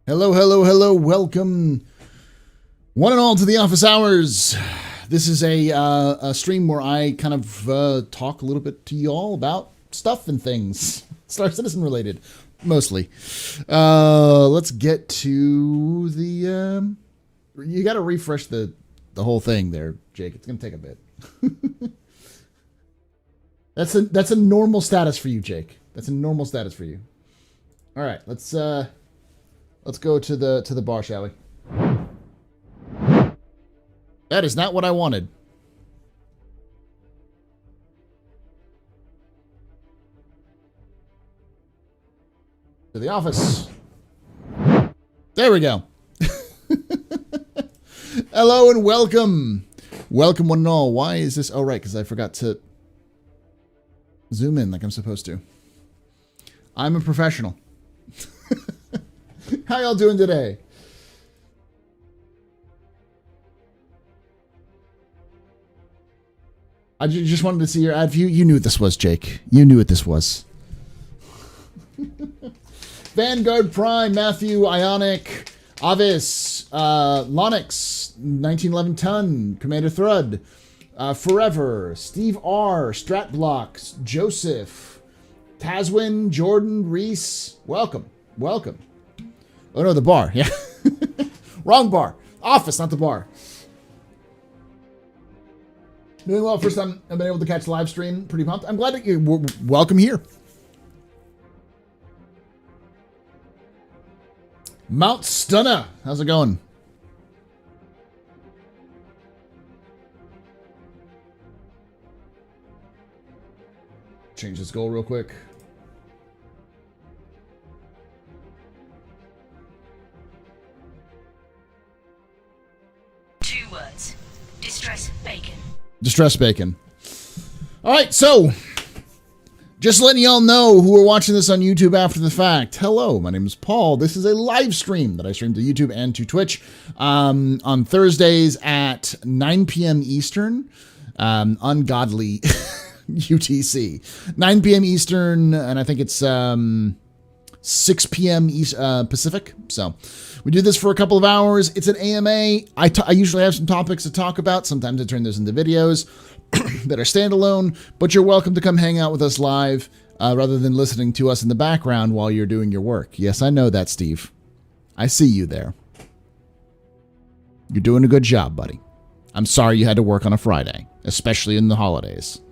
Hello, hello, hello. Welcome, one and all, to the office hours. This is a stream where I kind of talk a little bit to y'all about stuff and things, Star Citizen related, mostly. Let's get to the. You got to refresh the whole thing there, Jake. It's gonna take a bit. That's a normal status for you, Jake. That's a normal status for you. All right, let's go to the bar, shall we? That is not what I wanted. To the office. There we go. Hello and welcome. Welcome one and all. Why is this? Oh, right, because I forgot to zoom in like I'm supposed to. I'm a professional. How y'all doing today? I just wanted to see your ad view. You knew what this was, Jake. You knew what this was. Vanguard Prime, Matthew, Ionic, Avis, Lonix, 1911 Ton, Commander Thrud, Forever, Steve R, Stratblocks, Joseph, Tazwin, Jordan, Reese. Welcome. Welcome. Oh no, the bar. Yeah. Wrong bar. Office, not the bar. Doing well. First time I've been able to catch the live stream. Pretty pumped. I'm glad that you're welcome here. Mount Stunner. How's it going? Change this goal real quick. 2 words. Distress bacon. Distress bacon. All right, so just letting y'all know who are watching this on YouTube after the fact. Hello, my name is Paul. This is a live stream that I stream to YouTube and to Twitch on Thursdays at 9 p.m. Eastern. Ungodly UTC. 9 p.m. Eastern, and I think it's 6 p.m. Pacific. So we do this for a couple of hours. It's an AMA. I usually have some topics to talk about. Sometimes I turn those into videos that are standalone, but you're welcome to come hang out with us live rather than listening to us in the background while you're doing your work. Yes, I know that, Steve. I see you there. You're doing a good job, buddy. I'm sorry you had to work on a Friday, especially in the holidays.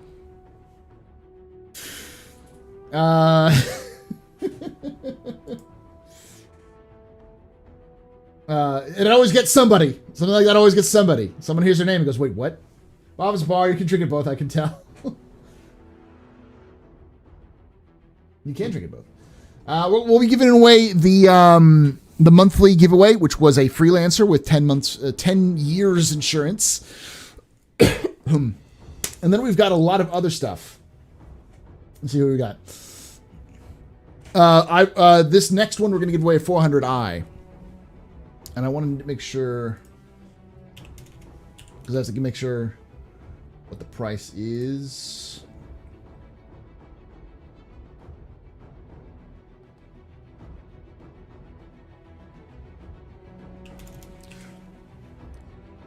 It always gets somebody. Something like that always gets somebody. Someone hears their name and goes, wait, what? Bob's Bar, you can drink it both, I can tell. You can drink it both. We'll be giving away the monthly giveaway, which was a freelancer with 10 years insurance. And then we've got a lot of other stuff. Let's see what we got. This next one, we're going to give away a 400i. And I wanted to make sure, because I have to make sure what the price is.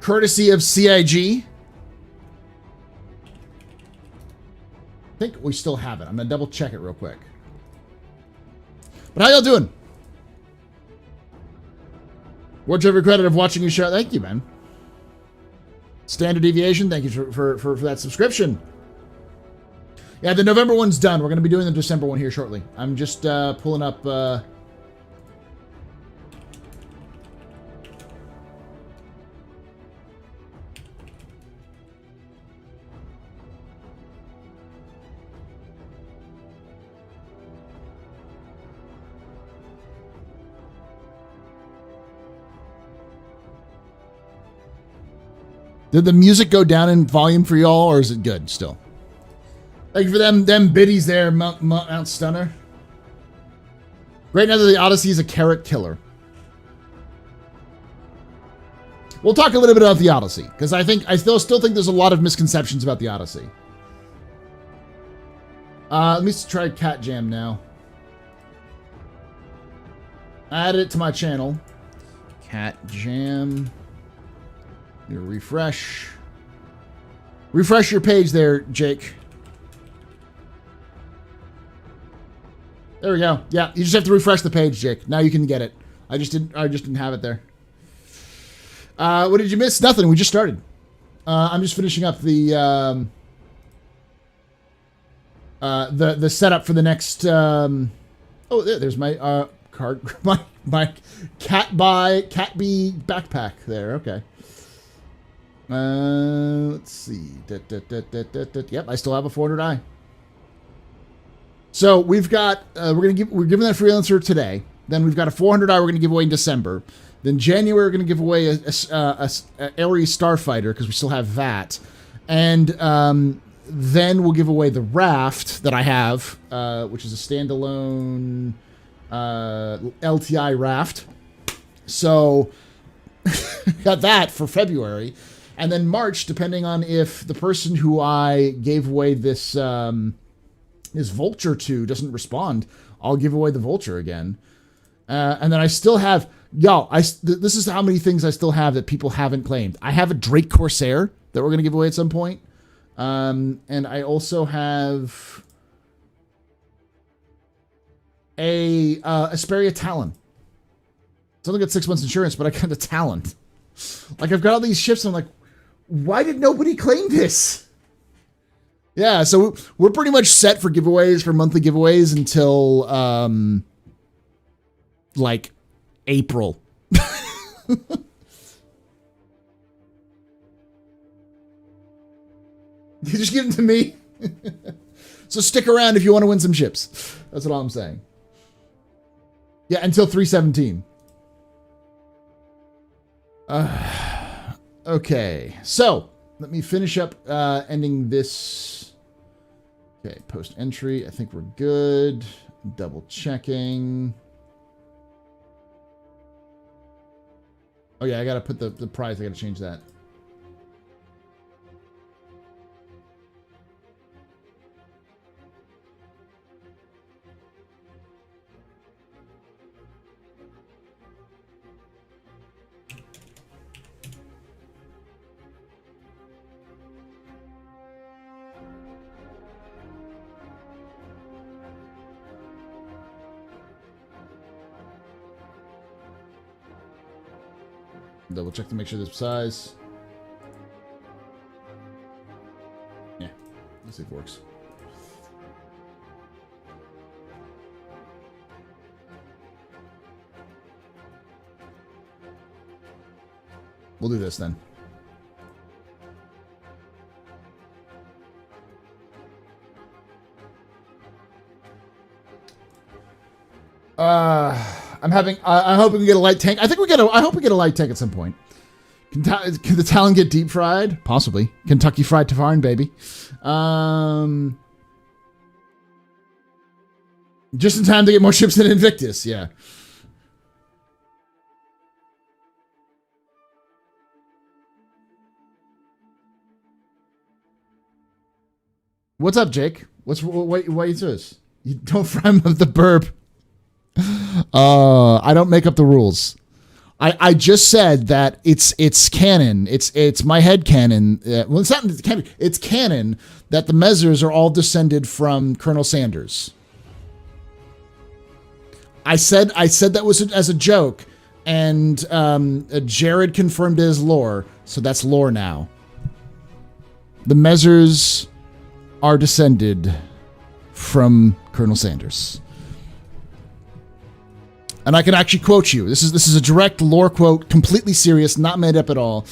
Courtesy of CIG. I think we still have it. I'm going to double check it real quick. But how y'all doing? What's every credit of watching your show? Thank you, man. Standard deviation. Thank you for that subscription. Yeah, the November one's done. We're going to be doing the December one here shortly. I'm just pulling up. Did the music go down in volume for y'all, or is it good still? Thank you for them biddies there, Mount Stunner. Right now, the Odyssey is a carrot killer. We'll talk a little bit about the Odyssey, because I still think there's a lot of misconceptions about the Odyssey. Let me try Cat Jam now. I added it to my channel. Cat Jam. Your refresh. Refresh your page there, Jake. There we go. Yeah, you just have to refresh the page, Jake. Now you can get it. I just didn't have it there. What did you miss? Nothing. We just started. I'm just finishing up the setup for the next. Oh, there's my card. My cat bee backpack there. Okay. Let's see. Yep, I still have a 400i. So we've got we're giving that freelancer today. Then we've got a 400i we're going to give away in December. Then January we're going to give away a Ares Starfighter because we still have that, and then we'll give away the raft that I have, which is a standalone LTI raft. So got that for February, and then March, depending on if the person who I gave away this vulture to doesn't respond, I'll give away the vulture again. And then I still have, this is how many things I still have that people haven't claimed. I have a Drake Corsair that we're going to give away at some point. And I also have a Asperia Talon. It's only got 6 months insurance, but I got the Talon. Like, I've got all these ships, and I'm like, why did nobody claim this? Yeah, so we're pretty much set for giveaways, for monthly giveaways until, like, April. You just give them to me. So stick around if you want to win some ships. That's what I'm saying. Yeah, until 317. Okay, so let me finish up ending this. Okay, post entry. I think we're good. Double checking. Oh yeah, I gotta put the price. I gotta change that. Double check to make sure this size. Yeah, let's see if it works. We'll do this then. I'm hoping we get a light tank. I hope we get a light tank at some point. Can the Talon get deep fried? Possibly. Kentucky Fried Tavarn, baby. Just in time to get more ships than Invictus. Yeah. What's up, Jake? Why you do this? You don't fry him of the burp. I don't make up the rules. I just said that it's canon. It's my head canon. Well, it's not canon. It's canon that the Mezzers are all descended from Colonel Sanders. I said that was as a joke, and Jared confirmed it as lore, so that's lore now. The Mezzers are descended from Colonel Sanders. And I can actually quote you. This is a direct lore quote, completely serious, not made up at all.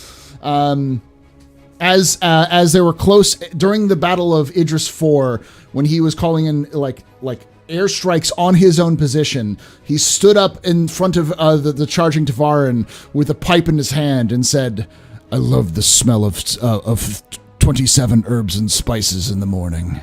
As they were close during the Battle of Idris IV, when he was calling in like airstrikes on his own position, he stood up in front of the charging Tavaran with a pipe in his hand and said, "I love the smell of 27 herbs and spices in the morning."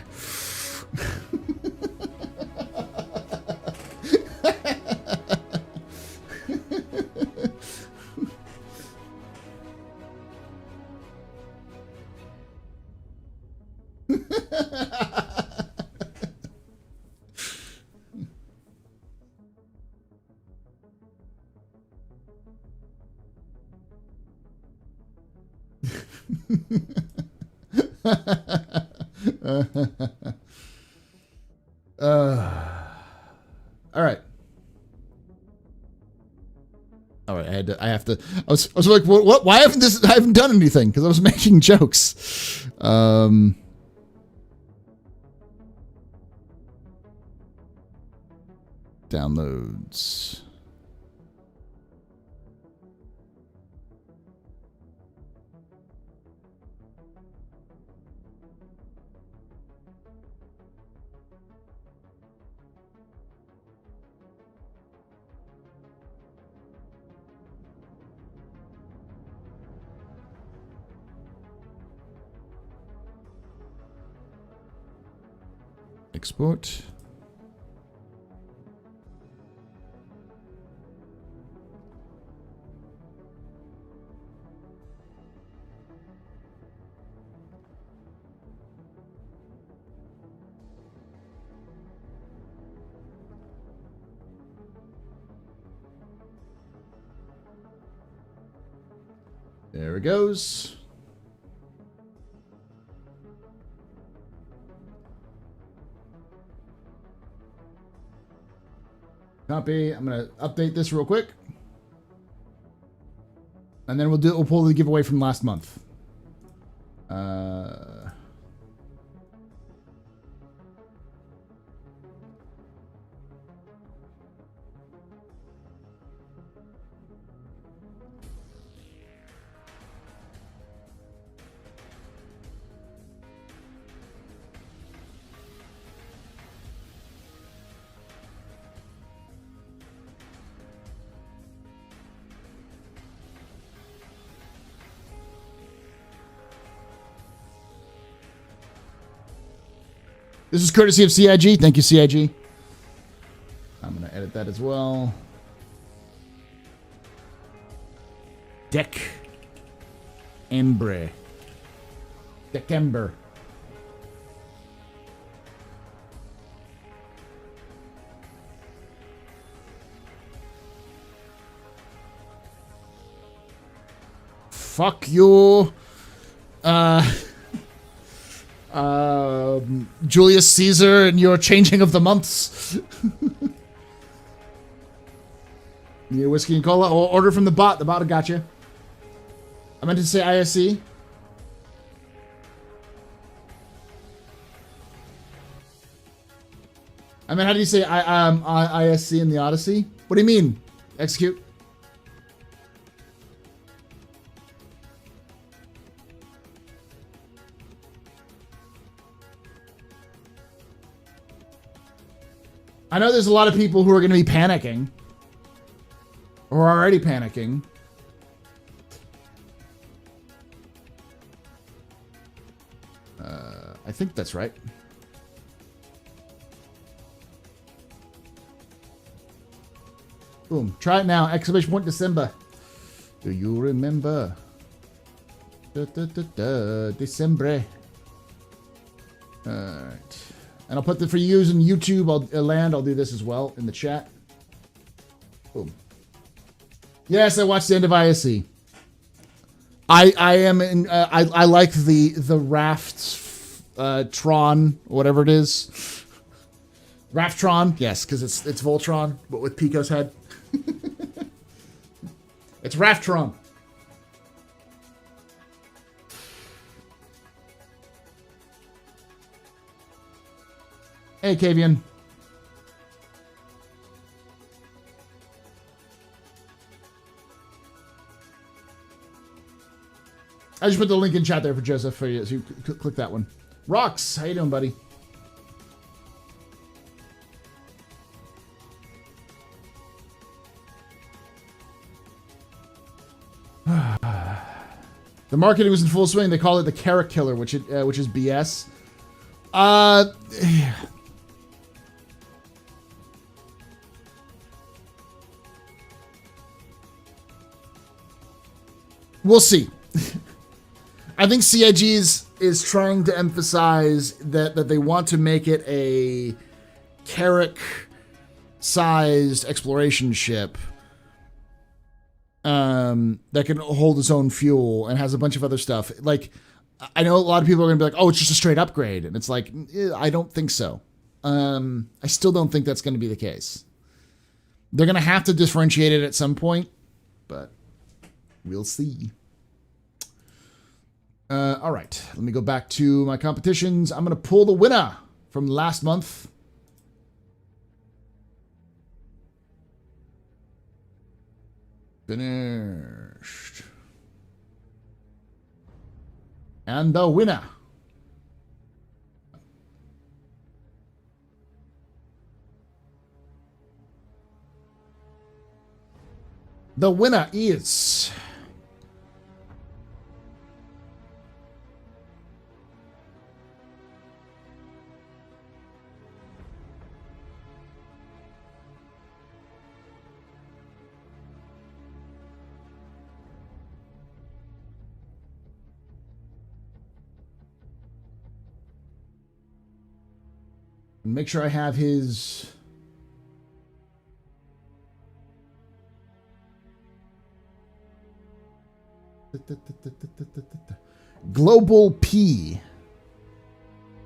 All right. All right, I have to. I was like, what? Why haven't this? I haven't done anything because I was making jokes. Downloads. Export. There it goes. Copy. I'm gonna update this real quick, and then we'll pull the giveaway from last month. This is courtesy of CIG. Thank you, CIG. I'm going to edit that as well. Deck. Embre. December. Fuck you. Julius Caesar and your changing of the months. Need a whiskey and cola? Or order from the bot. The bot got you. I meant to say ISC. I mean, how do you say ISC in the Odyssey? What do you mean? Execute. I know there's a lot of people who are going to be panicking. Or are already panicking. I think that's right. Boom. Try it now. Exclamation point December. Do you remember? December. Alright. And I'll put the for you using YouTube. I'll do this as well in the chat. Boom. Yes, I watched the end of ISC. I am in. I like the raft, Tron, whatever it is. Rafttron, yes, because it's Voltron, but with Pico's head. It's Rafttron. Hey, Kavian. I just put the link in chat there for Joseph for you, so you click that one. Rocks, how you doing, buddy? The marketing was in full swing. They call it the carrot killer, which is BS. We'll see. I think CIG is trying to emphasize that they want to make it a Carrack-sized exploration ship that can hold its own fuel and has a bunch of other stuff. Like, I know a lot of people are going to be like, oh, it's just a straight upgrade. And it's like, I don't think so. I still don't think that's going to be the case. They're going to have to differentiate it at some point, but we'll see. All right, let me go back to my competitions. I'm going to pull the winner from last month. Finished. And the winner is make sure I have his Global P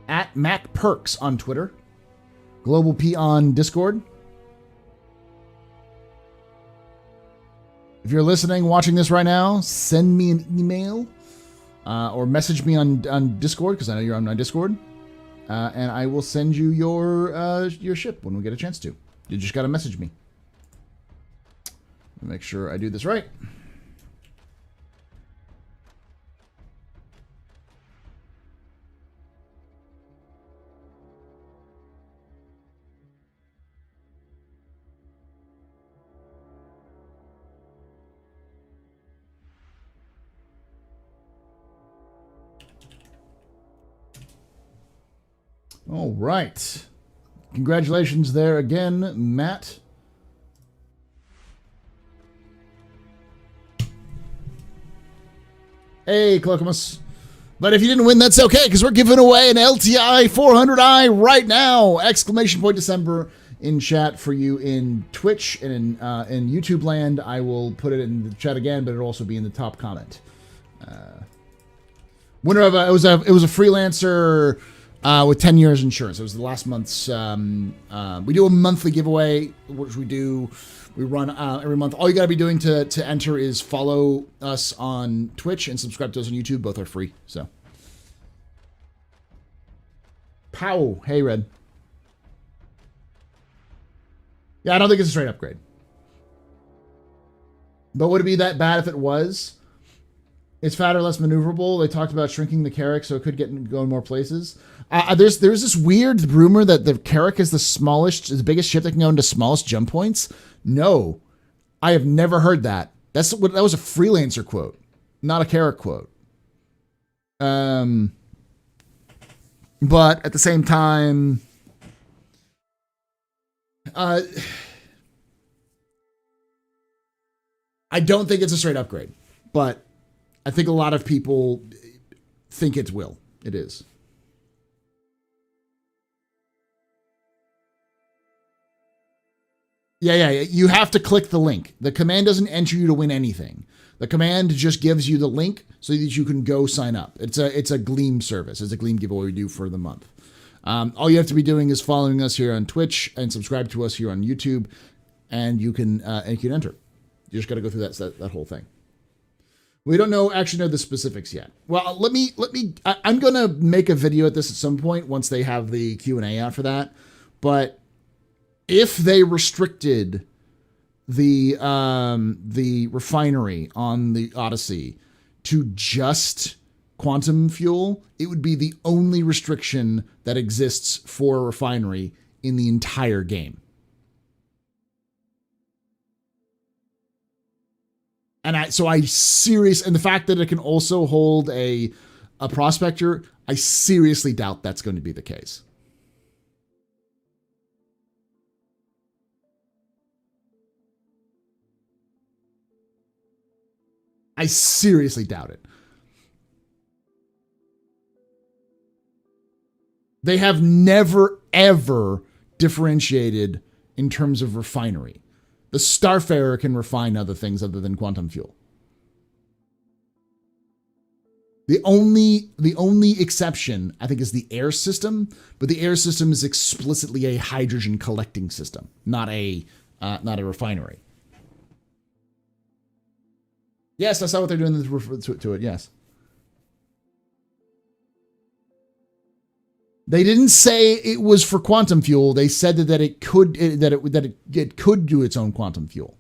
at Mac Perks on Twitter. Global P on Discord. If you're listening, watching this right now, send me an email or message me on Discord, because I know you're on my Discord. And I will send you your ship when we get a chance to. You just got to message me. Make sure I do this right. All right. Congratulations there again, Matt. Hey, Cloacamus. But if you didn't win, that's okay, because we're giving away an LTI 400i right now! Exclamation point December in chat for you in Twitch and in YouTube land. I will put it in the chat again, but it'll also be in the top comment. Winner of it was a freelancer with 10 years insurance. It was the last month's. We do a monthly giveaway, which we run every month. All you got to be doing to enter is follow us on Twitch and subscribe to us on YouTube. Both are free. So, pow, hey Red. Yeah, I don't think it's a straight upgrade. But would it be that bad if it was? It's fatter, less maneuverable. They talked about shrinking the Carrack so it could go in more places. There's this weird rumor that the Carrack is the biggest ship that can go into smallest jump points. No, I have never heard that. That was a freelancer quote, not a Carrack quote. But at the same time, I don't think it's a straight upgrade, but I think a lot of people think it will. It is. Yeah. You have to click the link. The command doesn't enter you to win anything. The command just gives you the link so that you can go sign up. It's a Gleam service. It's a Gleam giveaway we do for the month. All you have to be doing is following us here on Twitch and subscribe to us here on YouTube, and you can enter. You just got to go through that whole thing. We don't actually know the specifics yet. Well, I'm going to make a video at this at some point once they have the Q&A out for that. But if they restricted the refinery on the Odyssey to just quantum fuel, it would be the only restriction that exists for a refinery in the entire game. And the fact that it can also hold a prospector, I seriously doubt that's going to be the case. I seriously doubt it. They have never, ever differentiated in terms of refinery. The Starfarer can refine other things other than quantum fuel. The only exception, I think, is the air system, but the air system is explicitly a hydrogen collecting system, not a refinery. Yes, that's not what they're doing to it. Yes, they didn't say it was for quantum fuel. They said that it could do its own quantum fuel.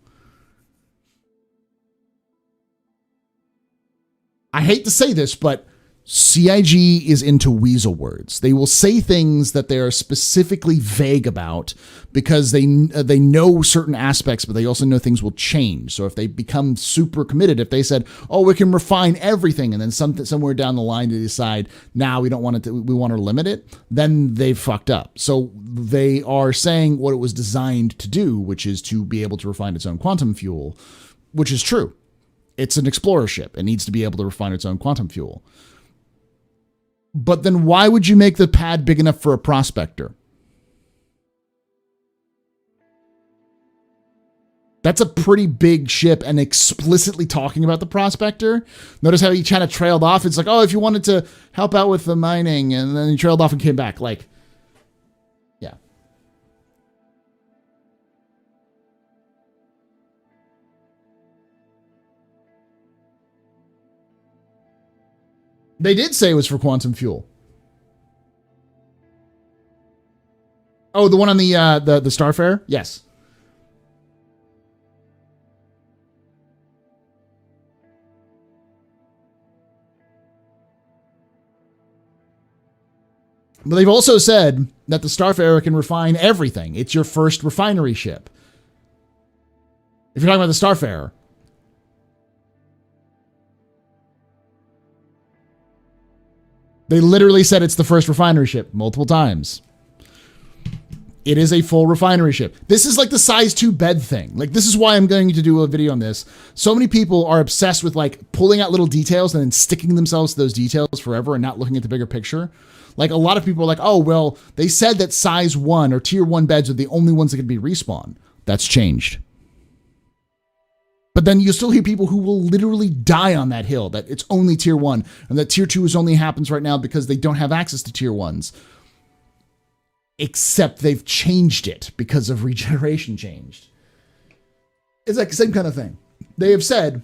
I hate to say this, but CIG is into weasel words. They will say things that they are specifically vague about because they know certain aspects, but they also know things will change. So if they become super committed, if they said, "Oh, we can refine everything," and then somewhere down the line they decide, "Now we don't want it. We want to limit it," then they've fucked up. So they are saying what it was designed to do, which is to be able to refine its own quantum fuel, which is true. It's an explorer ship. It needs to be able to refine its own quantum fuel. But then why would you make the pad big enough for a prospector? That's a pretty big ship, and explicitly talking about the prospector. Notice how he kind of trailed off. It's like, oh, if you wanted to help out with the mining, and then he trailed off and came back. Like, yeah. They did say it was for quantum fuel. Oh, the one on the Starfarer? Yes. But they've also said that the Starfarer can refine everything. It's your first refinery ship. If you're talking about the Starfarer. They literally said it's the first refinery ship multiple times. It is a full refinery ship. This is like the size 2 bed thing. Like, this is why I'm going to do a video on this. So many people are obsessed with like pulling out little details and then sticking themselves to those details forever and not looking at the bigger picture. Like, a lot of people are like, oh, well, they said that size 1 or tier 1 beds are the only ones that could be respawned. That's changed. But then you still hear people who will literally die on that hill, that it's only tier 1, and that tier 2 only happens right now because they don't have access to tier 1s. Except they've changed it because of regeneration changed. It's like the same kind of thing. They have said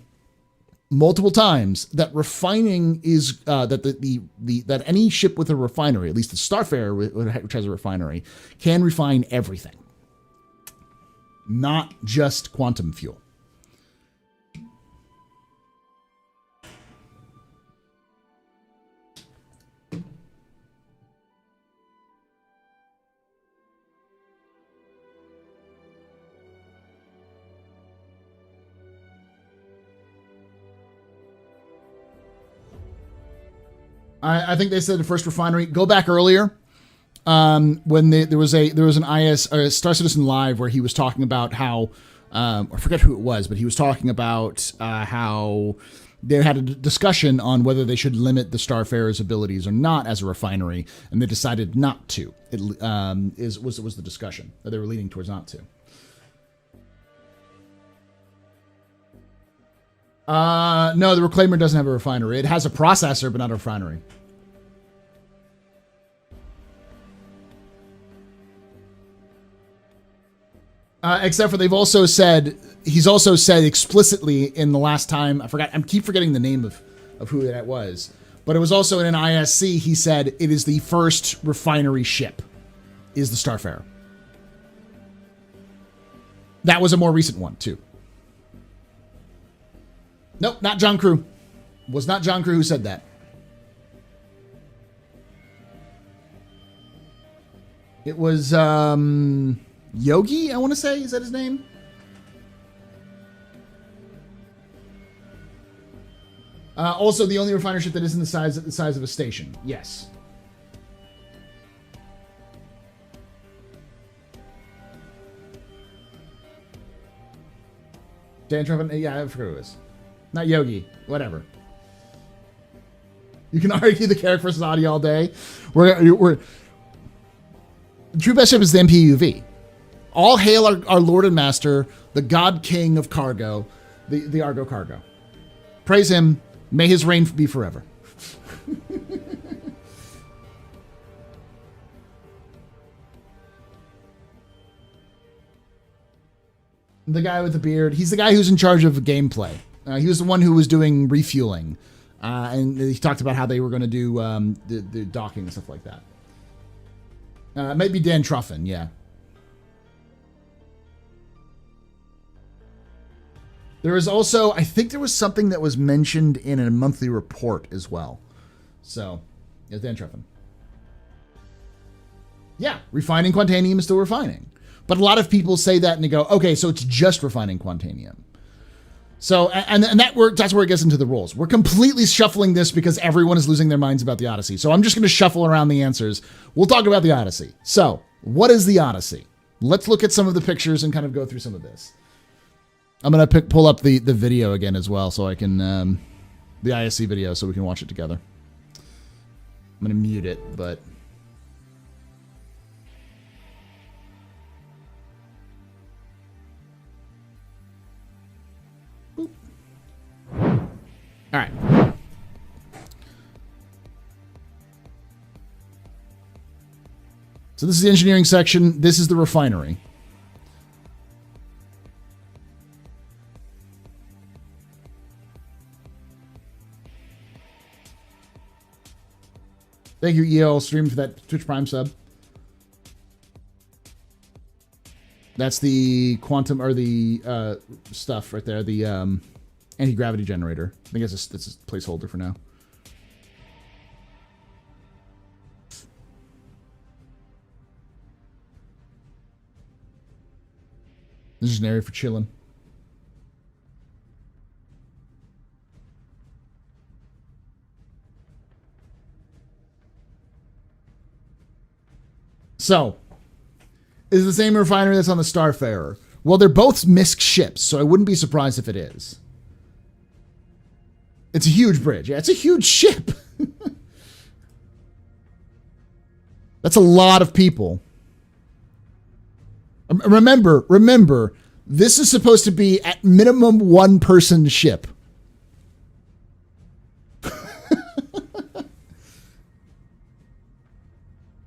multiple times that refining is that any ship with a refinery, at least the Starfarer, which has a refinery, can refine everything, not just quantum fuel. I think they said the first refinery. Go back earlier, when there was an Star Citizen Live where he was talking about how I forget who it was, but he was talking about how they had a discussion on whether they should limit the Starfarer's abilities or not as a refinery, and they decided not to. It was the discussion that they were leaning towards not to. No, the Reclaimer doesn't have a refinery. It has a processor, but not a refinery. Except for he's also said explicitly in the last time, I keep forgetting the name of who that was, but it was also in an ISC, he said it is the first refinery ship, is the Starfarer. That was a more recent one, too. Nope, not John Crew. Was not John Crew who said that. It was Yogi, I want to say. Is that his name? Also, the only refiner ship that isn't the size of a station. Yes. Dan Trevin? Yeah, I forgot who it was. Not Yogi. Whatever. You can argue the character versus audio all day. The true best ship is the MPUV. All hail our Lord and Master, the God King of cargo, the Argo Cargo. Praise him. May his reign be forever. The guy with the beard, he's the guy who's in charge of gameplay. He was the one who was doing refueling. And he talked about how they were going to do the docking and stuff like that. Maybe Dan Truffin, yeah. There was also, I think there was something that was mentioned in a monthly report as well. So, yeah, Dan Truffin. Yeah, refining Quantanium is still refining. But a lot of people say that and they go, okay, so it's just refining Quantanium. So, and that's where it gets into the rules. We're completely shuffling this because everyone is losing their minds about the Odyssey. So I'm just going to shuffle around the answers. We'll talk about the Odyssey. So, what is the Odyssey? Let's look at some of the pictures and kind of go through some of this. I'm going to pull up the video again as well so I can, the ISC video so we can watch it together. I'm going to mute it, but... All right. So this is the engineering section. This is the refinery. Thank you, EL Stream, for that Twitch Prime sub. That's the quantum, or the stuff right there, the anti-gravity generator. I think that's a placeholder for now. This is an area for chilling. So, is it the same refinery that's on the Starfarer? Well, they're both MISC ships, so I wouldn't be surprised if it is. It's a huge bridge. Yeah, it's a huge ship. That's a lot of people. Remember, this is supposed to be at minimum one-person ship.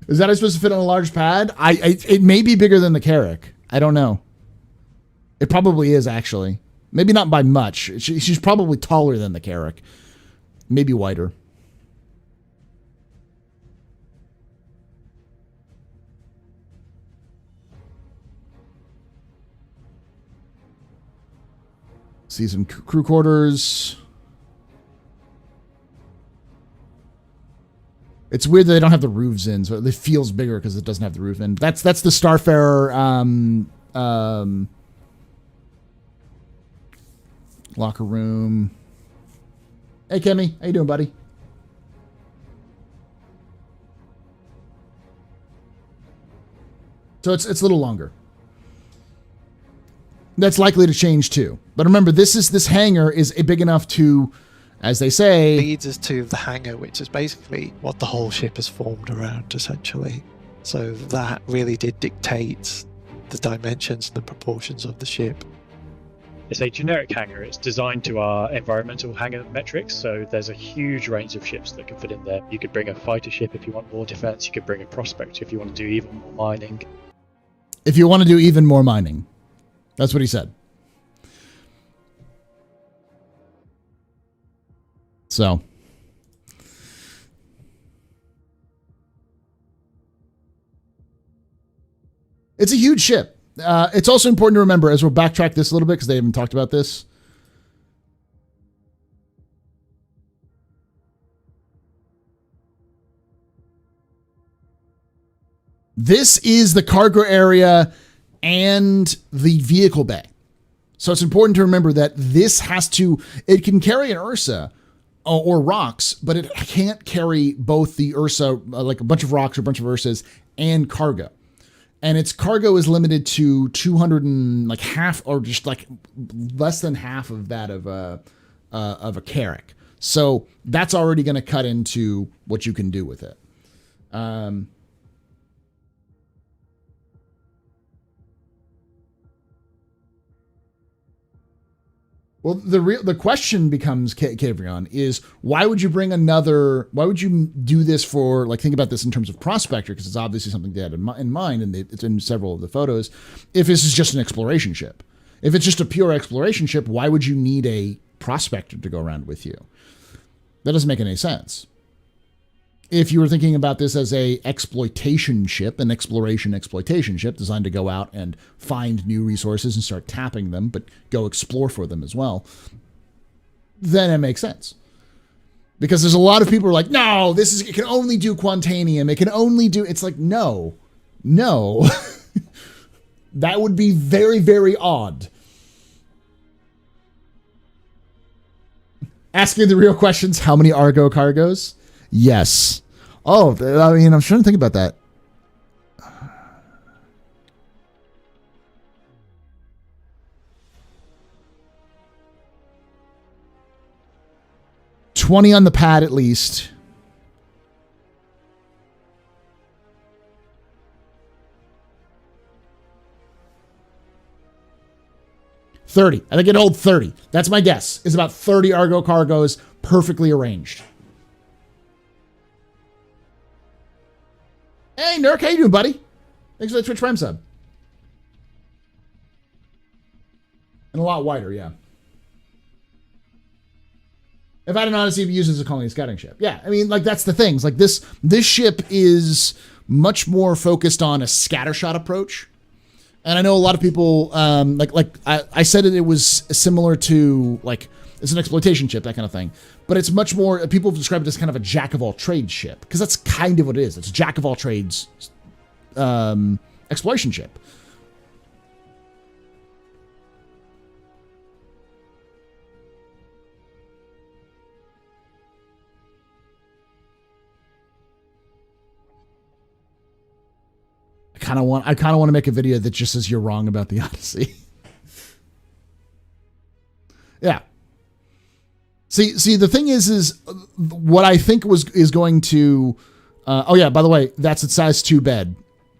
Is that supposed to fit on a large pad? It may be bigger than the Carrack. I don't know. It probably is, actually. Maybe not by much. She's probably taller than the Carrack. Maybe wider. See some crew quarters. It's weird that they don't have the roofs in, so it feels bigger because it doesn't have the roof in. That's the Starfarer locker room. Hey, Kimmy. How you doing, buddy? So it's a little longer. That's likely to change too. But remember, this hangar is big enough to, as they say, leads us to the hangar, which is basically what the whole ship is formed around, essentially. So that really did dictate the dimensions and the proportions of the ship. It's a generic hangar. It's designed to our environmental hangar metrics, so there's a huge range of ships that can fit in there. You could bring a fighter ship if you want more defense. You could bring a prospector if you want to do even more mining. If you want to do even more mining. That's what he said. So. It's a huge ship. It's also important to remember, as we'll backtrack this a little bit, because they haven't talked about this. This is the cargo area and the vehicle bay. So it's important to remember that this it can carry an Ursa or rocks, but it can't carry both the Ursa, like a bunch of rocks or a bunch of Ursas, and cargo. And its cargo is limited to 200 and like half, or just like less than half of that of a Carrack. So that's already going to cut into what you can do with it. Well, the question becomes, Kavrion, is why would you do this for, like, think about this in terms of prospector, because it's obviously something they had in mind, and it's in several of the photos, if this is just an exploration ship. If it's just a pure exploration ship, why would you need a prospector to go around with you? That doesn't make any sense. If you were thinking about this as a exploitation ship, an exploitation ship designed to go out and find new resources and start tapping them, but go explore for them as well, then it makes sense. Because there's a lot of people who are like, no, it can only do Quantanium. It can only do, it's like, no. That would be very, very odd. Asking the real questions, how many Argo cargoes? Yes. Oh, I mean, I'm trying to think about that. $20 on the pad at least. $30. I think it holds 30. That's my guess. Is about 30 Argo cargoes perfectly arranged. Hey, Nurk, how you doing, buddy? Thanks for the Twitch Prime sub. And a lot wider, yeah. If I had an Odyssey, it'd be used as a colony scouting ship. Yeah, I mean, like, that's the thing. It's like this ship is much more focused on a scattershot approach. And I know a lot of people, I said it was similar to, like, it's an exploitation ship, that kind of thing. But it's much more, people have described it as kind of a jack-of-all-trades ship. Because that's kind of what it is. It's a jack-of-all-trades exploration ship. I kind of want to make a video that just says you're wrong about the Odyssey. Yeah. See, the thing is what I think is going to, oh yeah, by the way, that's a size 2 bed.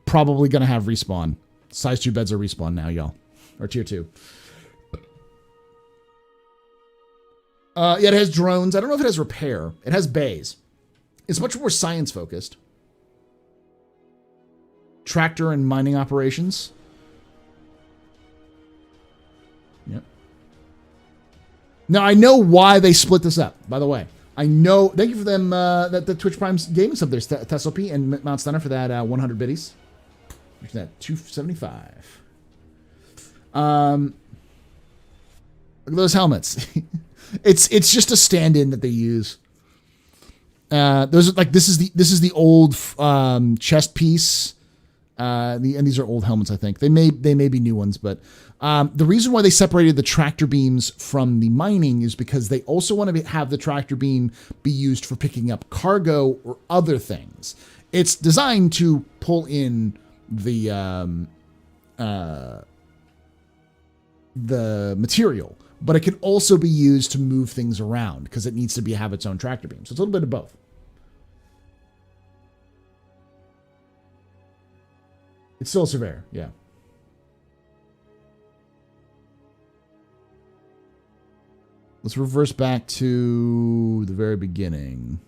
Probably going to have respawn. Size 2 beds are respawn now, y'all. Or tier 2. Yeah, it has drones. I don't know if it has repair. It has bays. It's much more science focused. Tractor and mining operations. Yep. Now, I know why they split this up, by the way. I know. Thank you for them, the Twitch Prime's gaming sub there, Tessopi and Mount Stunner for that 100 biddies. What's that? 275. Look at those helmets. It's just a stand-in that they use. Those are, like, this is the old chest piece. And these are old helmets, I think. They may be new ones, but the reason why they separated the tractor beams from the mining is because they also want to have the tractor beam be used for picking up cargo or other things. It's designed to pull in the material, but it can also be used to move things around because it needs to have its own tractor beam. So it's a little bit of both. It's still a surveyor, yeah. Let's reverse back to the very beginning.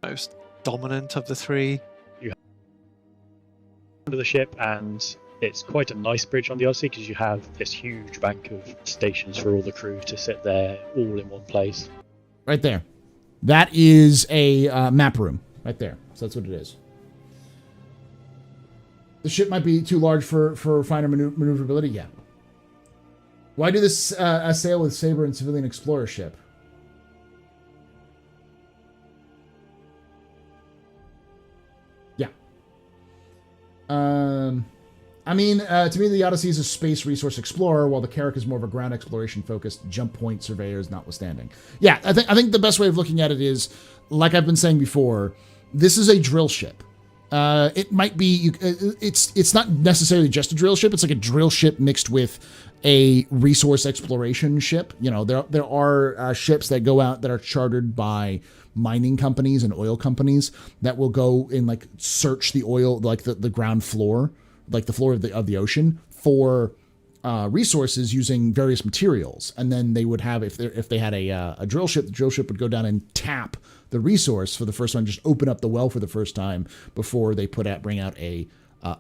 Most dominant of the three. You have under the ship, and it's quite a nice bridge on the Odyssey because you have this huge bank of stations for all the crew to sit there all in one place. Right there. That is a map room right there. So that's what it is. The ship might be too large for finer maneuverability. Yeah. Why do this sail with Saber and Civilian Explorer ship? Yeah. I mean, to me, the Odyssey is a space resource explorer, while the Carrack is more of a ground exploration focused, jump point surveyors notwithstanding. Yeah, I think the best way of looking at it is, like I've been saying before, this is a drill ship. It might be, it's not necessarily just a drill ship. It's like a drill ship mixed with a resource exploration ship. You know, there are ships that go out that are chartered by mining companies and oil companies that will go and like search the oil, like the ground floor, like the floor of the ocean for resources using various materials. And then they would have, if they had a drill ship, the drill ship would go down and tap the resource for the first time, just open up the well for the first time before they bring out a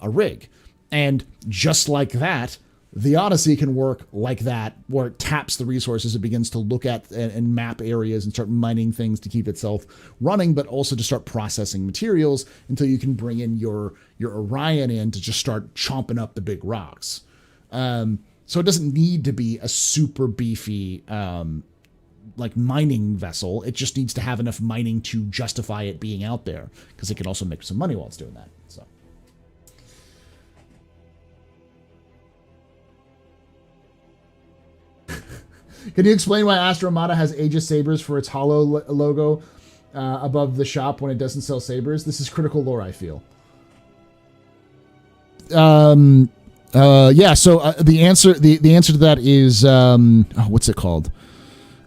rig. And just like that, the Odyssey can work like that, where it taps the resources, it begins to look at and map areas and start mining things to keep itself running, but also to start processing materials until you can bring in your Orion in to just start chomping up the big rocks. So it doesn't need to be a super beefy like mining vessel. It just needs to have enough mining to justify it being out there, because it can also make some money while it's doing that. So. Can you explain why Astra Armada has Aegis sabers for its hollow logo above the shop when it doesn't sell sabers? This is critical lore, I feel. Yeah. So the answer to that is what's it called?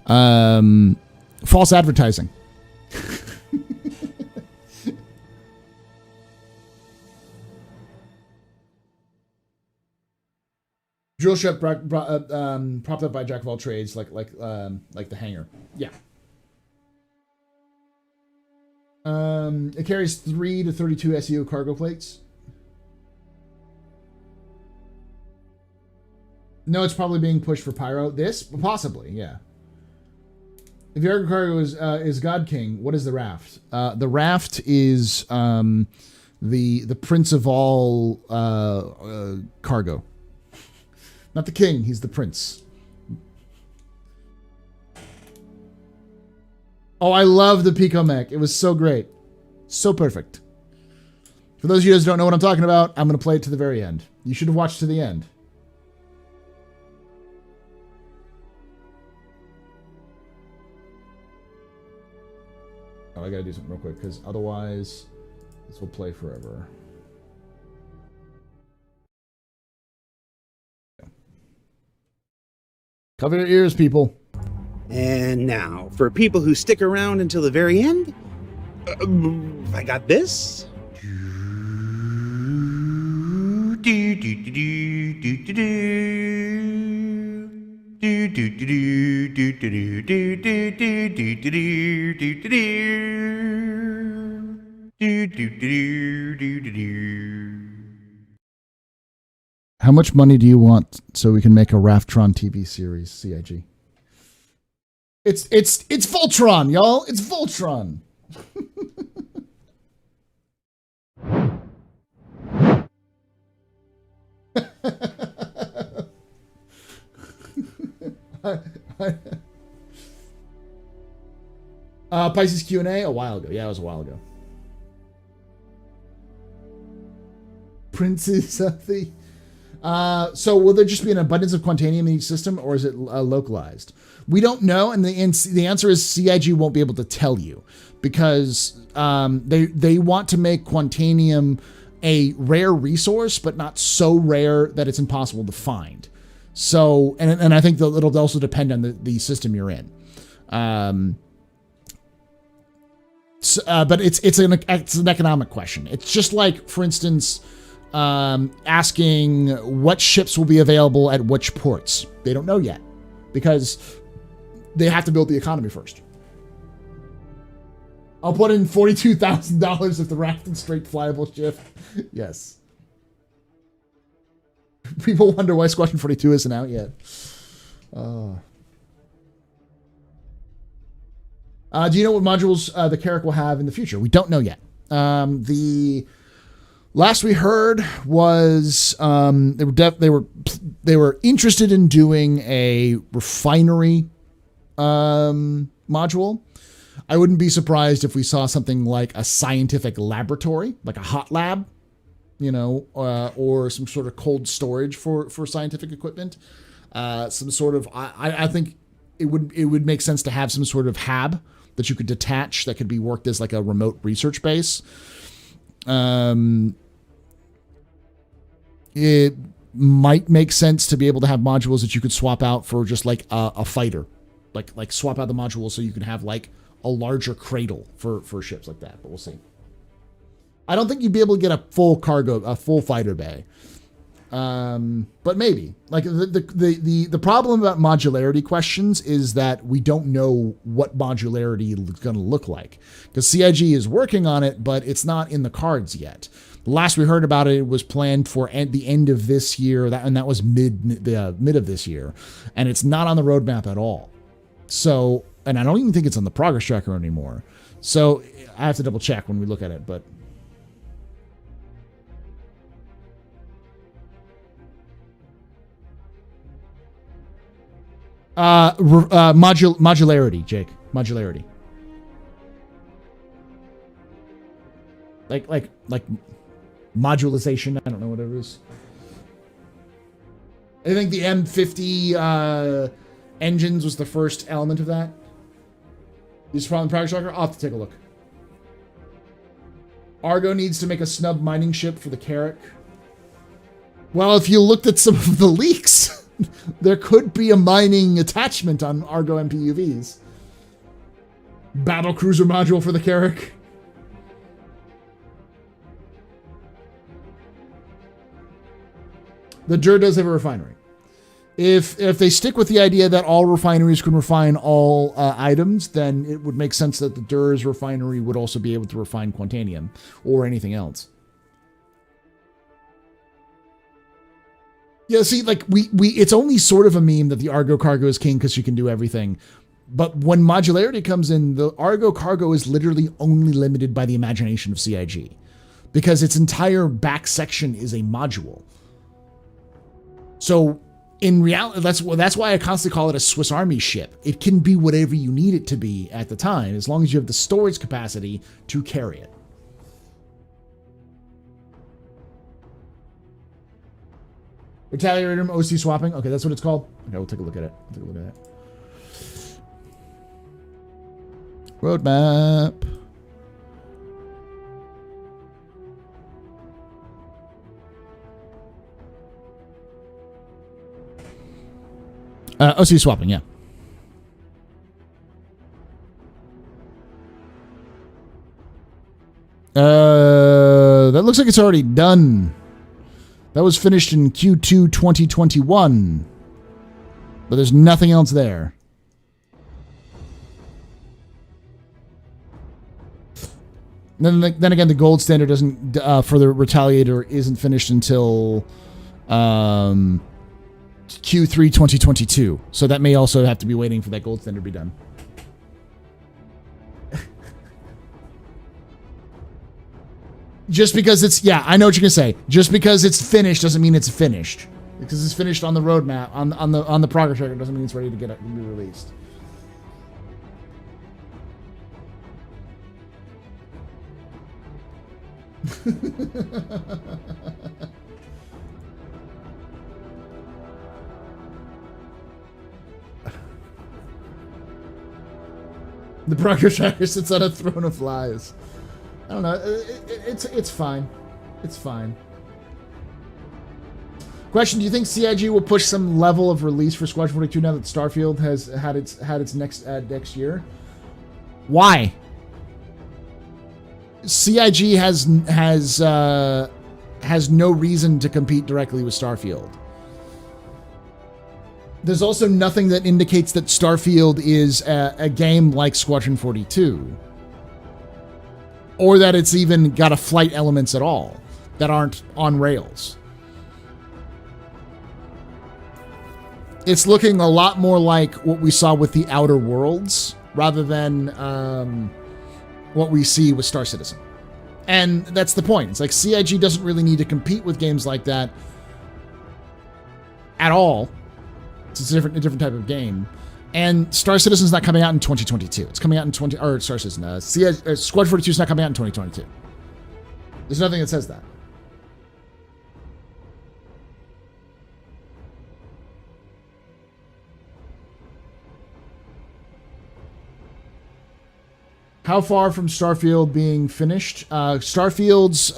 False advertising. Drill ship propped up by jack of all trades, like the hangar. Yeah. It carries 3 to 32 SEO cargo plates. No, it's probably being pushed for pyro. This possibly, yeah. If your cargo is God King, what is the raft? The raft is the prince of all cargo. Not the king, he's the prince. Oh, I love the Pico mech. It was so great. So perfect. For those of you guys who don't know what I'm talking about, I'm going to play it to the very end. You should have watched to the end. Oh, I got to do something real quick, because otherwise this will play forever. Cover your ears, people. And now, for people who stick around until the very end, I got this. How much money do you want so we can make a Raftron TV series, CIG? It's Voltron, y'all. It's Voltron. Pisces Q&A a while ago. Yeah, it was a while ago. Princes of the... So will there just be an abundance of Quantanium in each system, or is it localized? We don't know, and the answer is CIG won't be able to tell you, because they want to make Quantanium a rare resource, but not so rare that it's impossible to find. So, and I think it'll also depend on the system you're in. But it's an economic question. It's just like, for instance, asking what ships will be available at which ports. They don't know yet, because they have to build the economy first. I'll put in $42,000 if the raft and straight flyable ship. Yes. People wonder why Squadron 42 isn't out yet. Do you know what modules the Carrack will have in the future? We don't know yet. The last we heard was they were interested in doing a refinery module. I wouldn't be surprised if we saw something like a scientific laboratory, like a hot lab, or some sort of cold storage for scientific equipment. Some sort of, I think it would make sense to have some sort of hab that you could detach that could be worked as like a remote research base. It might make sense to be able to have modules that you could swap out for just like a fighter, like swap out the module so you can have like a larger cradle for ships like that. But we'll see. I don't think you'd be able to get a full fighter bay. But maybe. Like the problem about modularity questions is that we don't know what modularity is going to look like, because CIG is working on it, but it's not in the cards yet. The last we heard about it was planned for the end of this year, and that was mid of this year, and it's not on the roadmap at all. So, and I don't even think it's on the progress tracker anymore. So I have to double check when we look at it, but. Modularity, Jake. Modularity. Like modulization. I don't know what it is. I think the M50 engines was the first element of that. Is from the progress tracker. I'll have to take a look. Argo needs to make a snub mining ship for the Carrack. Well, if you looked at some of the leaks. There could be a mining attachment on Argo MPUVs. Battle cruiser module for the Carrack. The DUR does have a refinery. If they stick with the idea that all refineries can refine all items, then it would make sense that the DUR's refinery would also be able to refine Quantanium or anything else. Yeah, see, like it's only sort of a meme that the Argo cargo is king because she can do everything. But when modularity comes in, the Argo cargo is literally only limited by the imagination of CIG, because its entire back section is a module. So in reality, that's why I constantly call it a Swiss Army ship. It can be whatever you need it to be at the time, as long as you have the storage capacity to carry it. Retaliator OC swapping. Okay, that's what it's called. Okay, we'll take a look at it. Roadmap. OC swapping, yeah. That looks like it's already done. That was finished in Q2 2021. But there's nothing else there. Then again, the gold standard doesn't for the Retaliator isn't finished until Q3 2022. So that may also have to be waiting for that gold standard to be done. Just because it's, yeah, I know what you're gonna say. Just because it's finished doesn't mean it's finished. Because it's finished on the roadmap, on the progress tracker, doesn't mean it's ready to be released. The progress tracker sits on a throne of lies. I don't know. It's fine. It's fine. Question: do you think CIG will push some level of release for Squadron 42 now that Starfield has had its next year? Why? CIG has no reason to compete directly with Starfield. There's also nothing that indicates that Starfield is a game like Squadron 42. Or that it's even got a flight elements at all that aren't on rails. It's looking a lot more like what we saw with the Outer Worlds rather than what we see with Star Citizen. And that's the point. It's like CIG doesn't really need to compete with games like that at all. It's a different type of game. And Star Citizen's not coming out in 2022. It's coming out in Star Citizen. Squad 42 is not coming out in 2022. There's nothing that says that. How far from Starfield being finished? Starfield's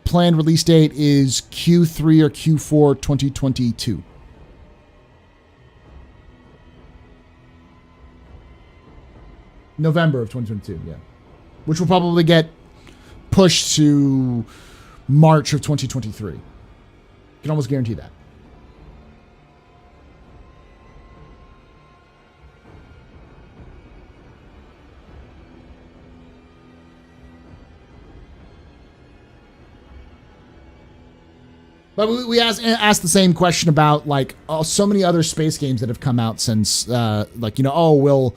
planned release date is Q3 or Q4 2022. November of 2022, yeah. Which will probably get pushed to March of 2023. Can almost guarantee that. But we asked the same question about like so many other space games that have come out since, will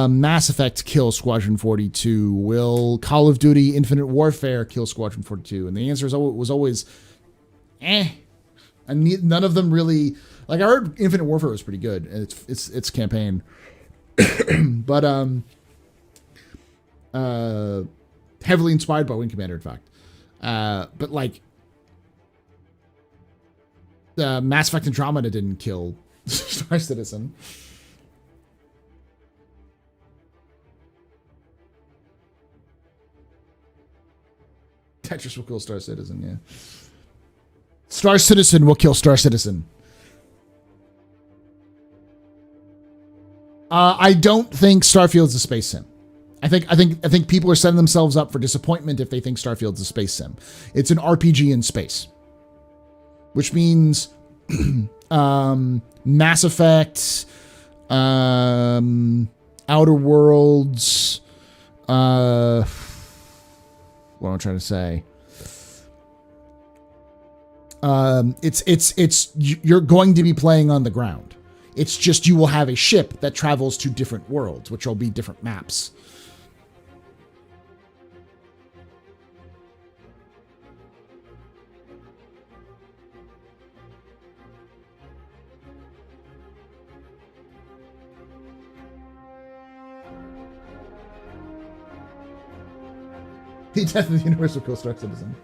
Mass Effect kill Squadron 42? Will Call of Duty Infinite Warfare kill Squadron 42? And the answer was always, And none of them really. Like I heard Infinite Warfare was pretty good. Its campaign, but heavily inspired by Wing Commander, in fact. But like. Mass Effect Andromeda didn't kill Star Citizen. Tetris will kill Star Citizen, yeah. Star Citizen will kill Star Citizen. I don't think Starfield's a space sim. I think people are setting themselves up for disappointment if they think Starfield's a space sim. It's an RPG in space. Which means Mass Effect, Outer Worlds, what am I trying to say? You're going to be playing on the ground. It's just you will have a ship that travels to different worlds, which will be different maps. The death of the universe will kill Star Citizen.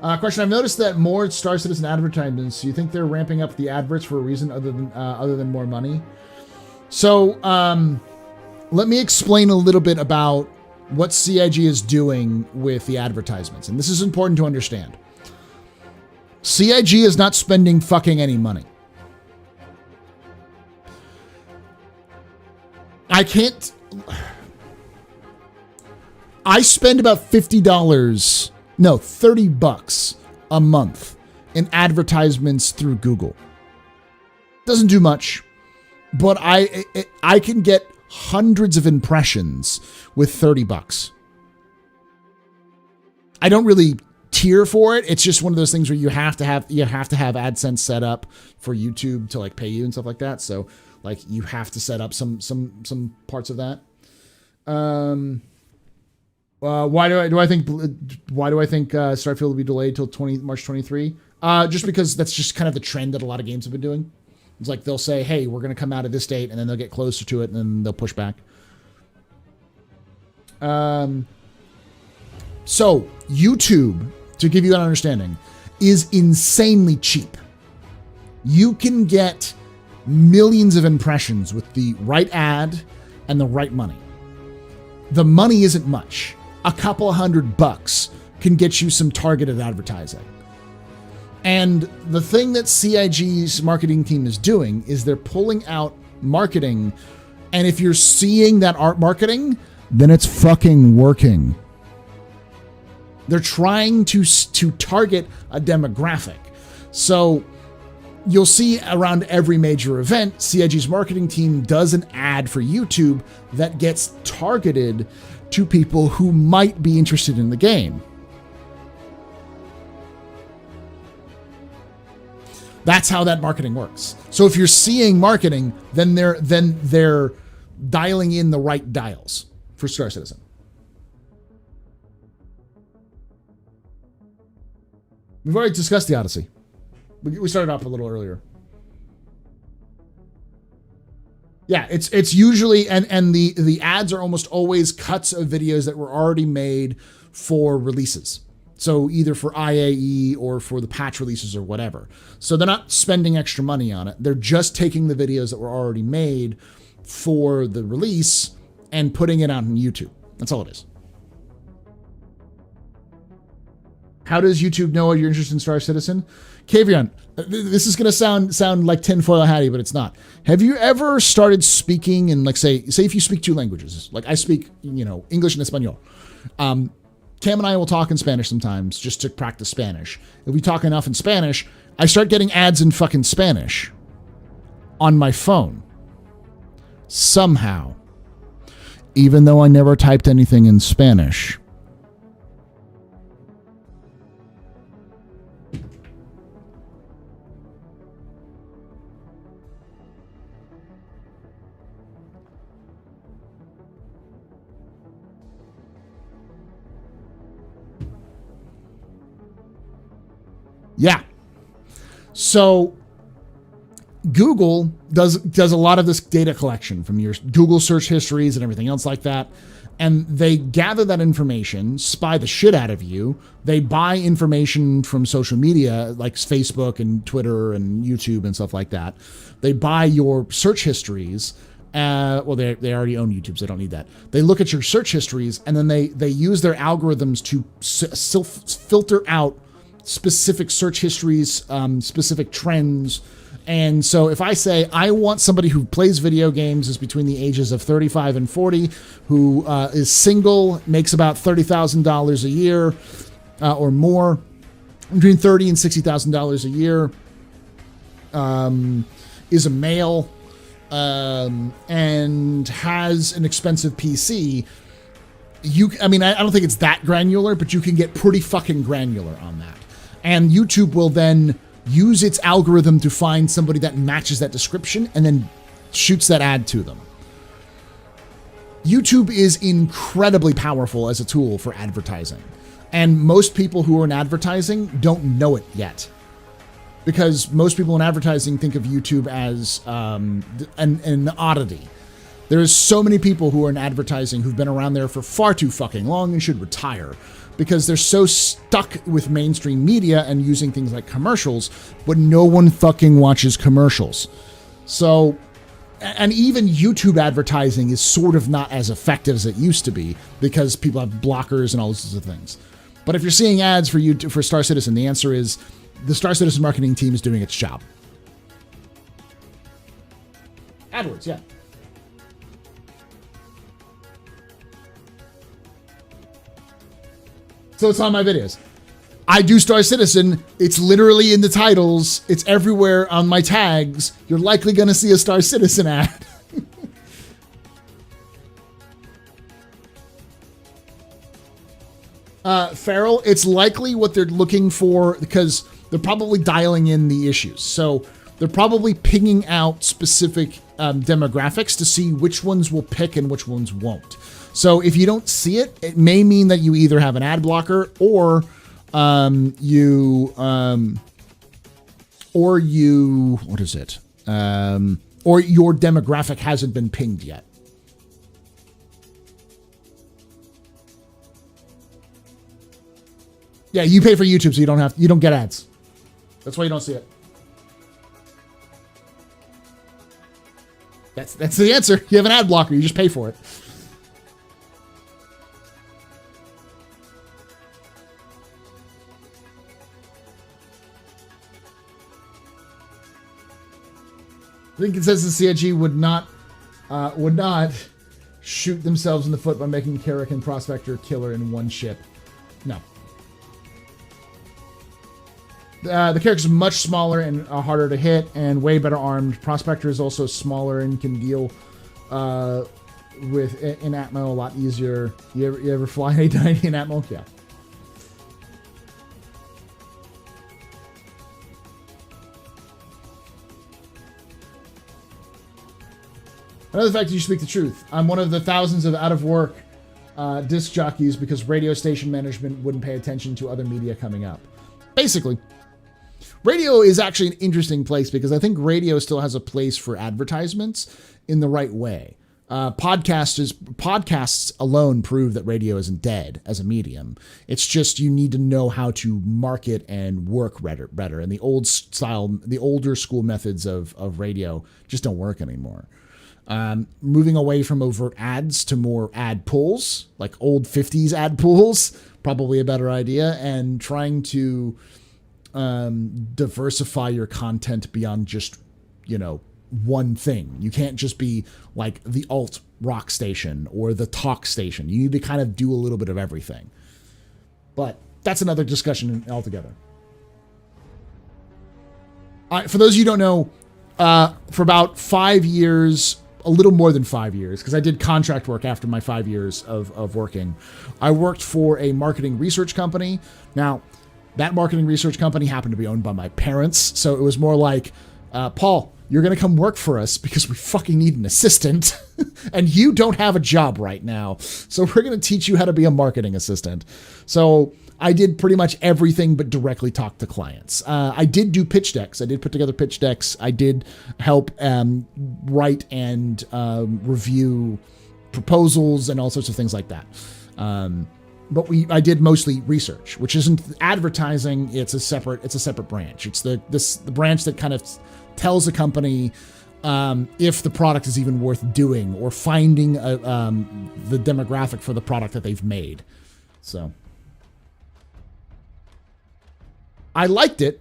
Question: I've noticed that more Star Citizen advertisements. Do you think they're ramping up the adverts for a reason other than more money? So, let me explain a little bit about what CIG is doing with the advertisements, and this is important to understand. CIG is not spending fucking any money. I spend about $30 a month in advertisements through Google. Doesn't do much, but I can get hundreds of impressions with $30. I don't really tier for it. It's just one of those things where you have to have AdSense set up for YouTube to like pay you and stuff like that. So like you have to set up some parts of that. Why do I think Starfield will be delayed till March 23? Just because that's just kind of the trend that a lot of games have been doing. It's like they'll say, "Hey, we're going to come out at this date," and then they'll get closer to it, and then they'll push back. So YouTube, to give you an understanding, is insanely cheap. You can get millions of impressions with the right ad and the right money. The money isn't much. A couple $100 can get you some targeted advertising. And the thing that CIG's marketing team is doing is they're pulling out marketing. And if you're seeing that art marketing, then it's fucking working. They're trying to target a demographic. So you'll see around every major event, CIG's marketing team does an ad for YouTube that gets targeted to people who might be interested in the game. That's how that marketing works. So if you're seeing marketing, then they're dialing in the right dials for Star Citizen. We've already discussed the Odyssey. We started off a little earlier. Yeah, it's usually and the ads are almost always cuts of videos that were already made for releases. So either for IAE or for the patch releases or whatever. So they're not spending extra money on it. They're just taking the videos that were already made for the release and putting it out on YouTube. That's all it is. How does YouTube know you're interested in Star Citizen? Kavion, this is going to sound like tinfoil hatty, but it's not. Have you ever started speaking in, like, say if you speak 2 languages, like I speak, English and Espanol. Cam and I will talk in Spanish sometimes just to practice Spanish. If we talk enough in Spanish, I start getting ads in fucking Spanish on my phone. Somehow. Even though I never typed anything in Spanish. Yeah. So Google does a lot of this data collection from your Google search histories and everything else like that. And they gather that information, spy the shit out of you. They buy information from social media like Facebook and Twitter and YouTube and stuff like that. They buy your search histories. Well, they already own YouTube, so they don't need that. They look at your search histories, and then they use their algorithms to filter out specific search histories, specific trends. And so if I say I want somebody who plays video games, is between the ages of 35 and 40, who is single, makes about $30,000 a year or more, between $30,000 and $60,000 a year, is a male, and has an expensive PC, I don't think it's that granular, but you can get pretty fucking granular on that. And YouTube will then use its algorithm to find somebody that matches that description and then shoots that ad to them. YouTube is incredibly powerful as a tool for advertising. And most people who are in advertising don't know it yet. Because most people in advertising think of YouTube as an oddity. There's so many people who are in advertising who've been around there for far too fucking long and should retire. Because they're so stuck with mainstream media and using things like commercials, but no one fucking watches commercials. So, and even YouTube advertising is sort of not as effective as it used to be because people have blockers and all sorts of things. But if you're seeing ads for Star Citizen, the answer is the Star Citizen marketing team is doing its job. AdWords, yeah. So it's on my videos. I do Star Citizen. It's literally in the titles. It's everywhere on my tags. You're likely going to see a Star Citizen ad. Farrell, it's likely what they're looking for because they're probably dialing in the issues. So they're probably pinging out specific demographics to see which ones will pick and which ones won't. So if you don't see it, it may mean that you either have an ad blocker or you what is it? Or your demographic hasn't been pinged yet. Yeah, you pay for YouTube, so you don't get ads. That's why you don't see it. That's the answer. You have an ad blocker. You just pay for it. I think it says the CIG would not shoot themselves in the foot by making Carrick and Prospector killer in one ship. No. The Carrick's much smaller and harder to hit and way better armed. Prospector is also smaller and can deal with in Atmo a lot easier. You ever fly A90 in Atmo? Yeah. Another fact, you speak the truth. I'm one of the thousands of out-of-work disc jockeys because radio station management wouldn't pay attention to other media coming up. Basically, radio is actually an interesting place because I think radio still has a place for advertisements in the right way. Podcasts alone prove that radio isn't dead as a medium. It's just you need to know how to market and work better. And the older school methods of radio just don't work anymore. Moving away from overt ads to more ad pulls, like old 50s ad pulls, probably a better idea, and trying to diversify your content beyond just, one thing. You can't just be like the alt rock station or the talk station. You need to kind of do a little bit of everything. But that's another discussion altogether. For those of you who don't know, for about 5 years, a little more than 5 years, because I did contract work after my 5 years of working, I worked for a marketing research company. Now, that marketing research company happened to be owned by my parents, so it was more like, Paul, you're going to come work for us because we fucking need an assistant, and you don't have a job right now, so we're going to teach you how to be a marketing assistant. So I did pretty much everything but directly talk to clients. I did do pitch decks. I did put together pitch decks. I did help write and review proposals and all sorts of things like that. But I did mostly research, which isn't advertising. It's a separate branch. It's the branch that kind of tells a company if the product is even worth doing or finding the demographic for the product that they've made. So I liked it,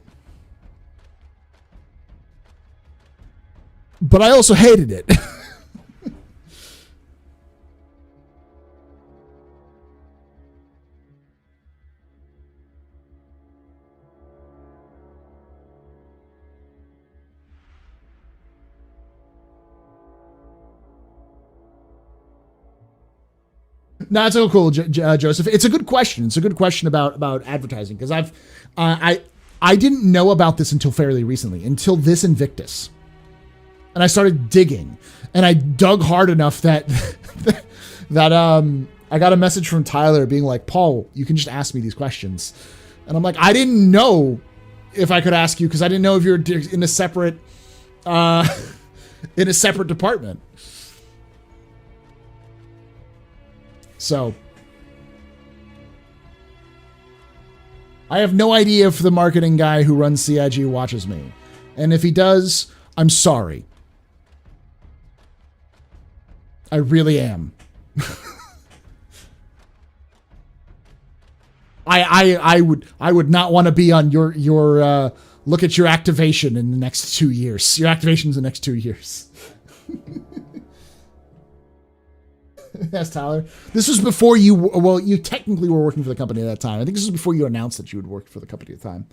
but I also hated it. No, it's so cool, Joseph. It's a good question. It's a good question about advertising, because I didn't know about this until fairly recently, until this Invictus, and I started digging, and I dug hard enough that I got a message from Tyler being like, Paul, you can just ask me these questions, and I'm like, I didn't know if I could ask you because I didn't know if you're in a separate department. So I have no idea if the marketing guy who runs CIG watches me. And if he does, I'm sorry. I really am. I would not want to be on your look at your activation in the next 2 years. Your activation's the next 2 years. Yes, Tyler. This was before you technically were working for the company at that time. I think this was before you announced that you had worked for the company at the time.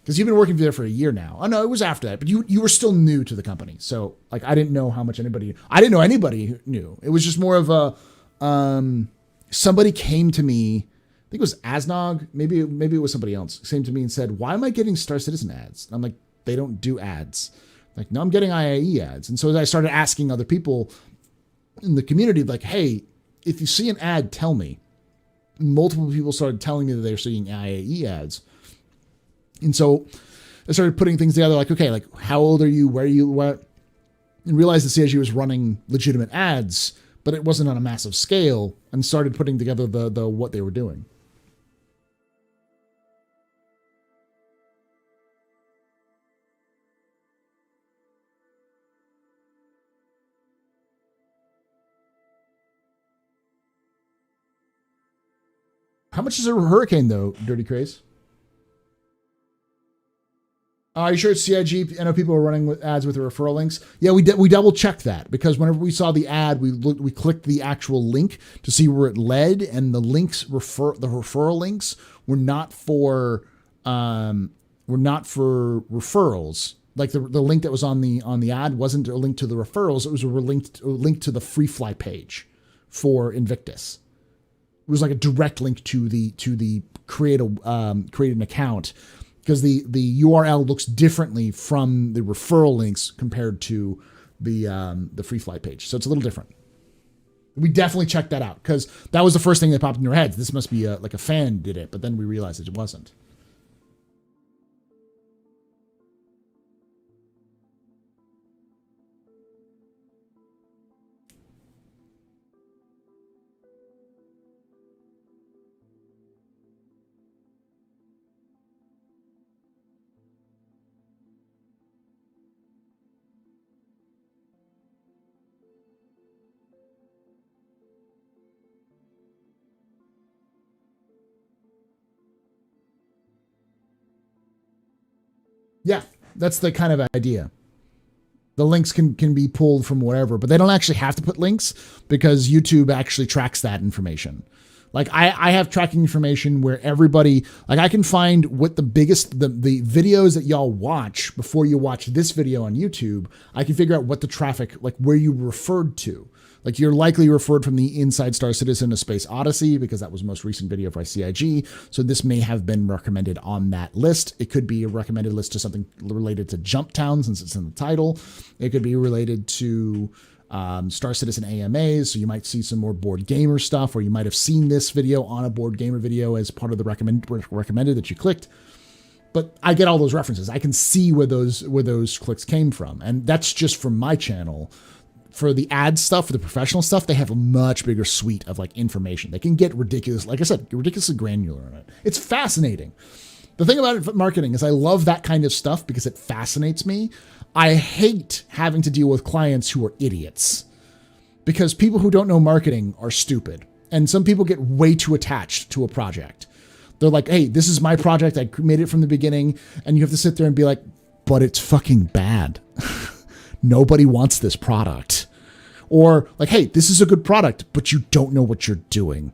Because you've been working there for a year now. Oh, no, it was after that. But you were still new to the company. So, like, I didn't know how much anybody knew. It was just more of a, somebody came to me, I think it was Asnog, maybe it was somebody else, came to me and said, why am I getting Star Citizen ads? And I'm like, they don't do ads. Like, no, I'm getting IAE ads. And so I started asking other people in the community, like, hey, if you see an ad, tell me. And multiple people started telling me that they're seeing IAE ads. And so I started putting things together, like, okay, like, how old are you? Where are you? What? And realized the CIG was running legitimate ads, but it wasn't on a massive scale, and started putting together the what they were doing. How much is a hurricane, though, Dirty Craze? Are you sure it's CIG? I know people are running with ads with the referral links. Yeah, we double checked that, because whenever we saw the ad, we clicked the actual link to see where it led, and the referral links were not for referrals. Like the link that was on the ad wasn't a link to the referrals; it was a link to the free fly page for Invictus. It was like a direct link to the create an account, because the URL looks differently from the referral links compared to the free fly page. So it's a little different. We definitely checked that out, because that was the first thing that popped in your heads. This must be like a fan did it, but then we realized that it wasn't. Yeah, that's the kind of idea. The links can be pulled from wherever, but they don't actually have to put links because YouTube actually tracks that information. Like I have tracking information where everybody, like I can find what the videos that y'all watch before you watch this video on YouTube. I can figure out what the traffic, like where you referred to. Like you're likely referred from the Inside Star Citizen to Space Odyssey because that was the most recent video for CIG. So this may have been recommended on that list. It could be a recommended list to something related to Jump Town since it's in the title. It could be related to Star Citizen AMAs. So you might see some more board gamer stuff, or you might have seen this video on a board gamer video as part of the recommended that you clicked. But I get all those references. I can see where those clicks came from. And that's just from my channel. For the ad stuff, for the professional stuff, they have a much bigger suite of like information. They can get ridiculous, like I said, ridiculously granular on it. It's fascinating. The thing about marketing is I love that kind of stuff because it fascinates me. I hate having to deal with clients who are idiots because people who don't know marketing are stupid. And some people get way too attached to a project. They're like, hey, this is my project. I made it from the beginning. And you have to sit there and be like, but it's fucking bad. Nobody wants this product. Or like, hey, this is a good product, but you don't know what you're doing.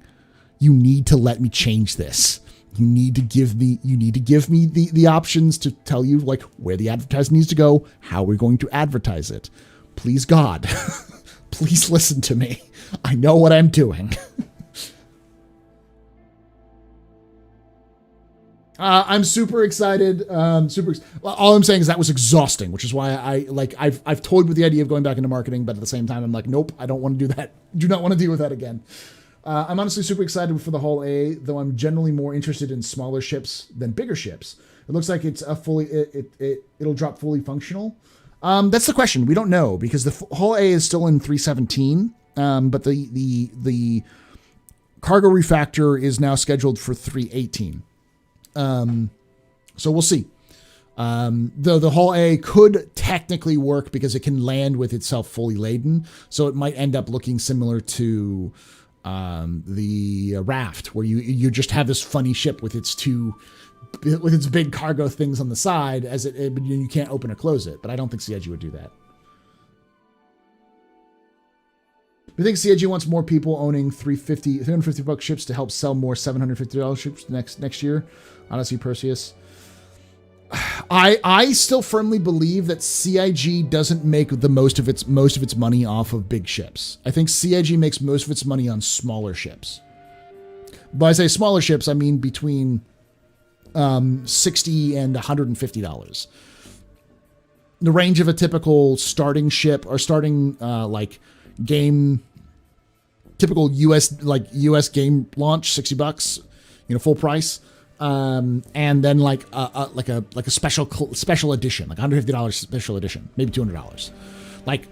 You need to let me change this. You need to give me the options to tell you like where the advertising needs to go, how we're going to advertise it. Please God, please listen to me. I know what I'm doing. I'm super excited. All I'm saying is that was exhausting, which is why I've toyed with the idea of going back into marketing, but at the same time, I'm like, nope, I don't want to do that. Do not want to deal with that again. I'm honestly super excited for the Hull A, though I'm generally more interested in smaller ships than bigger ships. It looks like it's a it'll drop fully functional. That's the question. We don't know because the Hull A is still in 317, but the cargo refactor is now scheduled for 318. So we'll see. The Hull A could technically work because it can land with itself fully laden. So it might end up looking similar to the Raft, where you just have this funny ship with its big cargo things on the side as you can't open or close it. But I don't think CIG would do that. We think CIG wants more people owning $350 ships to help sell more $750 ships next year. Odyssey, Perseus. I still firmly believe that CIG doesn't make the most of its money off of big ships. I think CIG makes most of its money on smaller ships. By I say smaller ships, I mean between $60 and $150. The range of a typical starting ship or starting typical US game launch, $60, full price. And then like a special edition, like $150 special edition, maybe $200. Like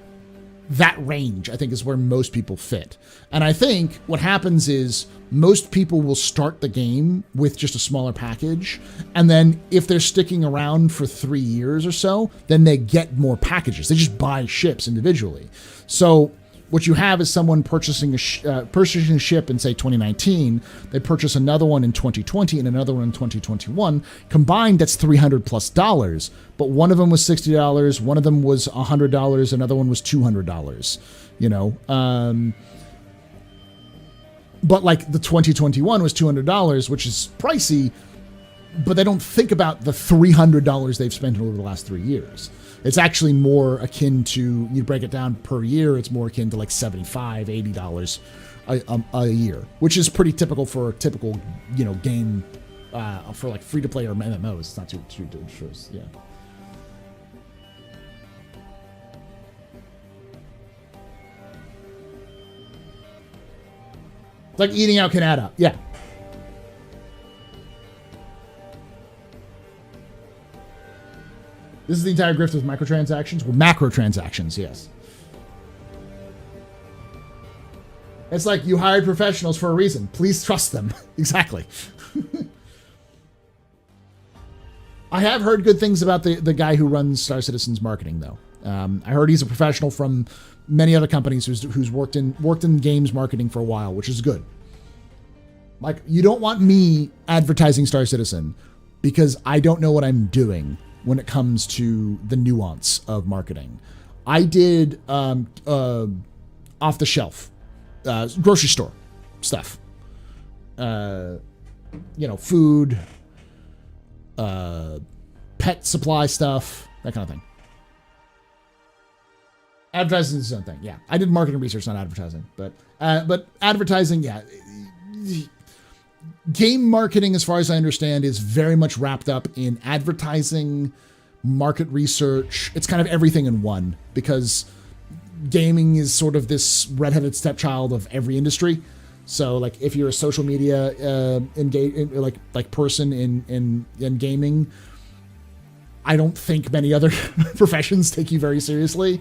that range, I think, is where most people fit. And I think what happens is most people will start the game with just a smaller package. And then if they're sticking around for 3 years or so, then they get more packages. They just buy ships individually. So what you have is someone purchasing a ship in, say, 2019. They purchase another one in 2020 and another one in 2021. Combined, that's $300+. But one of them was $60. One of them was $100. Another one was $200. But like the 2021 was $200, which is pricey. But they don't think about the $300 they've spent over the last 3 years. It's actually more akin to, you break it down per year, it's more akin to like $75, $80 a year, which is pretty typical for a typical, game for like free-to-play or MMOs. It's not too dangerous, yeah. It's like eating out can add up, yeah. This is the entire grift with microtransactions. Well, macrotransactions, yes. It's like you hired professionals for a reason. Please trust them. Exactly. I have heard good things about the guy who runs Star Citizen's marketing, though. I heard he's a professional from many other companies who's worked in games marketing for a while, which is good. Like, you don't want me advertising Star Citizen because I don't know what I'm doing. when it comes to the nuance of marketing. I did off the shelf grocery store stuff, food, pet supply stuff, that kind of thing. Advertising is its own thing. Yeah, I did marketing research on advertising, but advertising, yeah. Game marketing, as far as I understand, is very much wrapped up in advertising, market research. It's kind of everything in one, because gaming is sort of this redheaded stepchild of every industry. So, like, if you're a social media person in gaming, I don't think many other professions take you very seriously.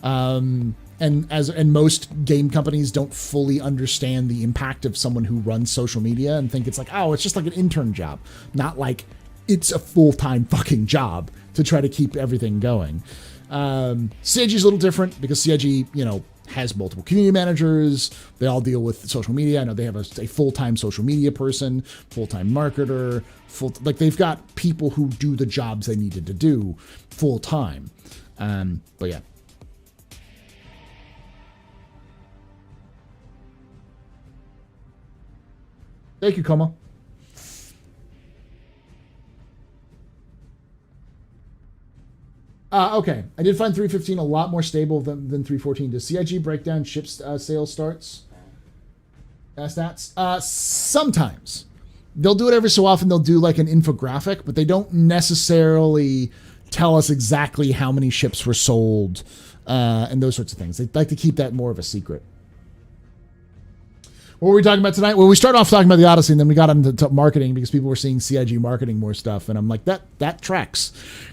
And most game companies don't fully understand the impact of someone who runs social media and think it's like, oh, it's just like an intern job, not like it's a full-time fucking job to try to keep everything going. CIG is a little different because CIG, has multiple community managers. They all deal with social media. I know they have a full-time social media person, full-time marketer, they've got people who do the jobs they needed to do full-time. But yeah. Thank you, Como. Okay, I did find 315 a lot more stable than 314. Does CIG break down ships sales starts stats? Sometimes. They'll do it every so often. They'll do like an infographic, but they don't necessarily tell us exactly how many ships were sold and those sorts of things. They like to keep that more of a secret. What were we talking about tonight? Well, we started off talking about the Odyssey, and then we got into marketing because people were seeing CIG marketing more stuff, and I'm like, that tracks.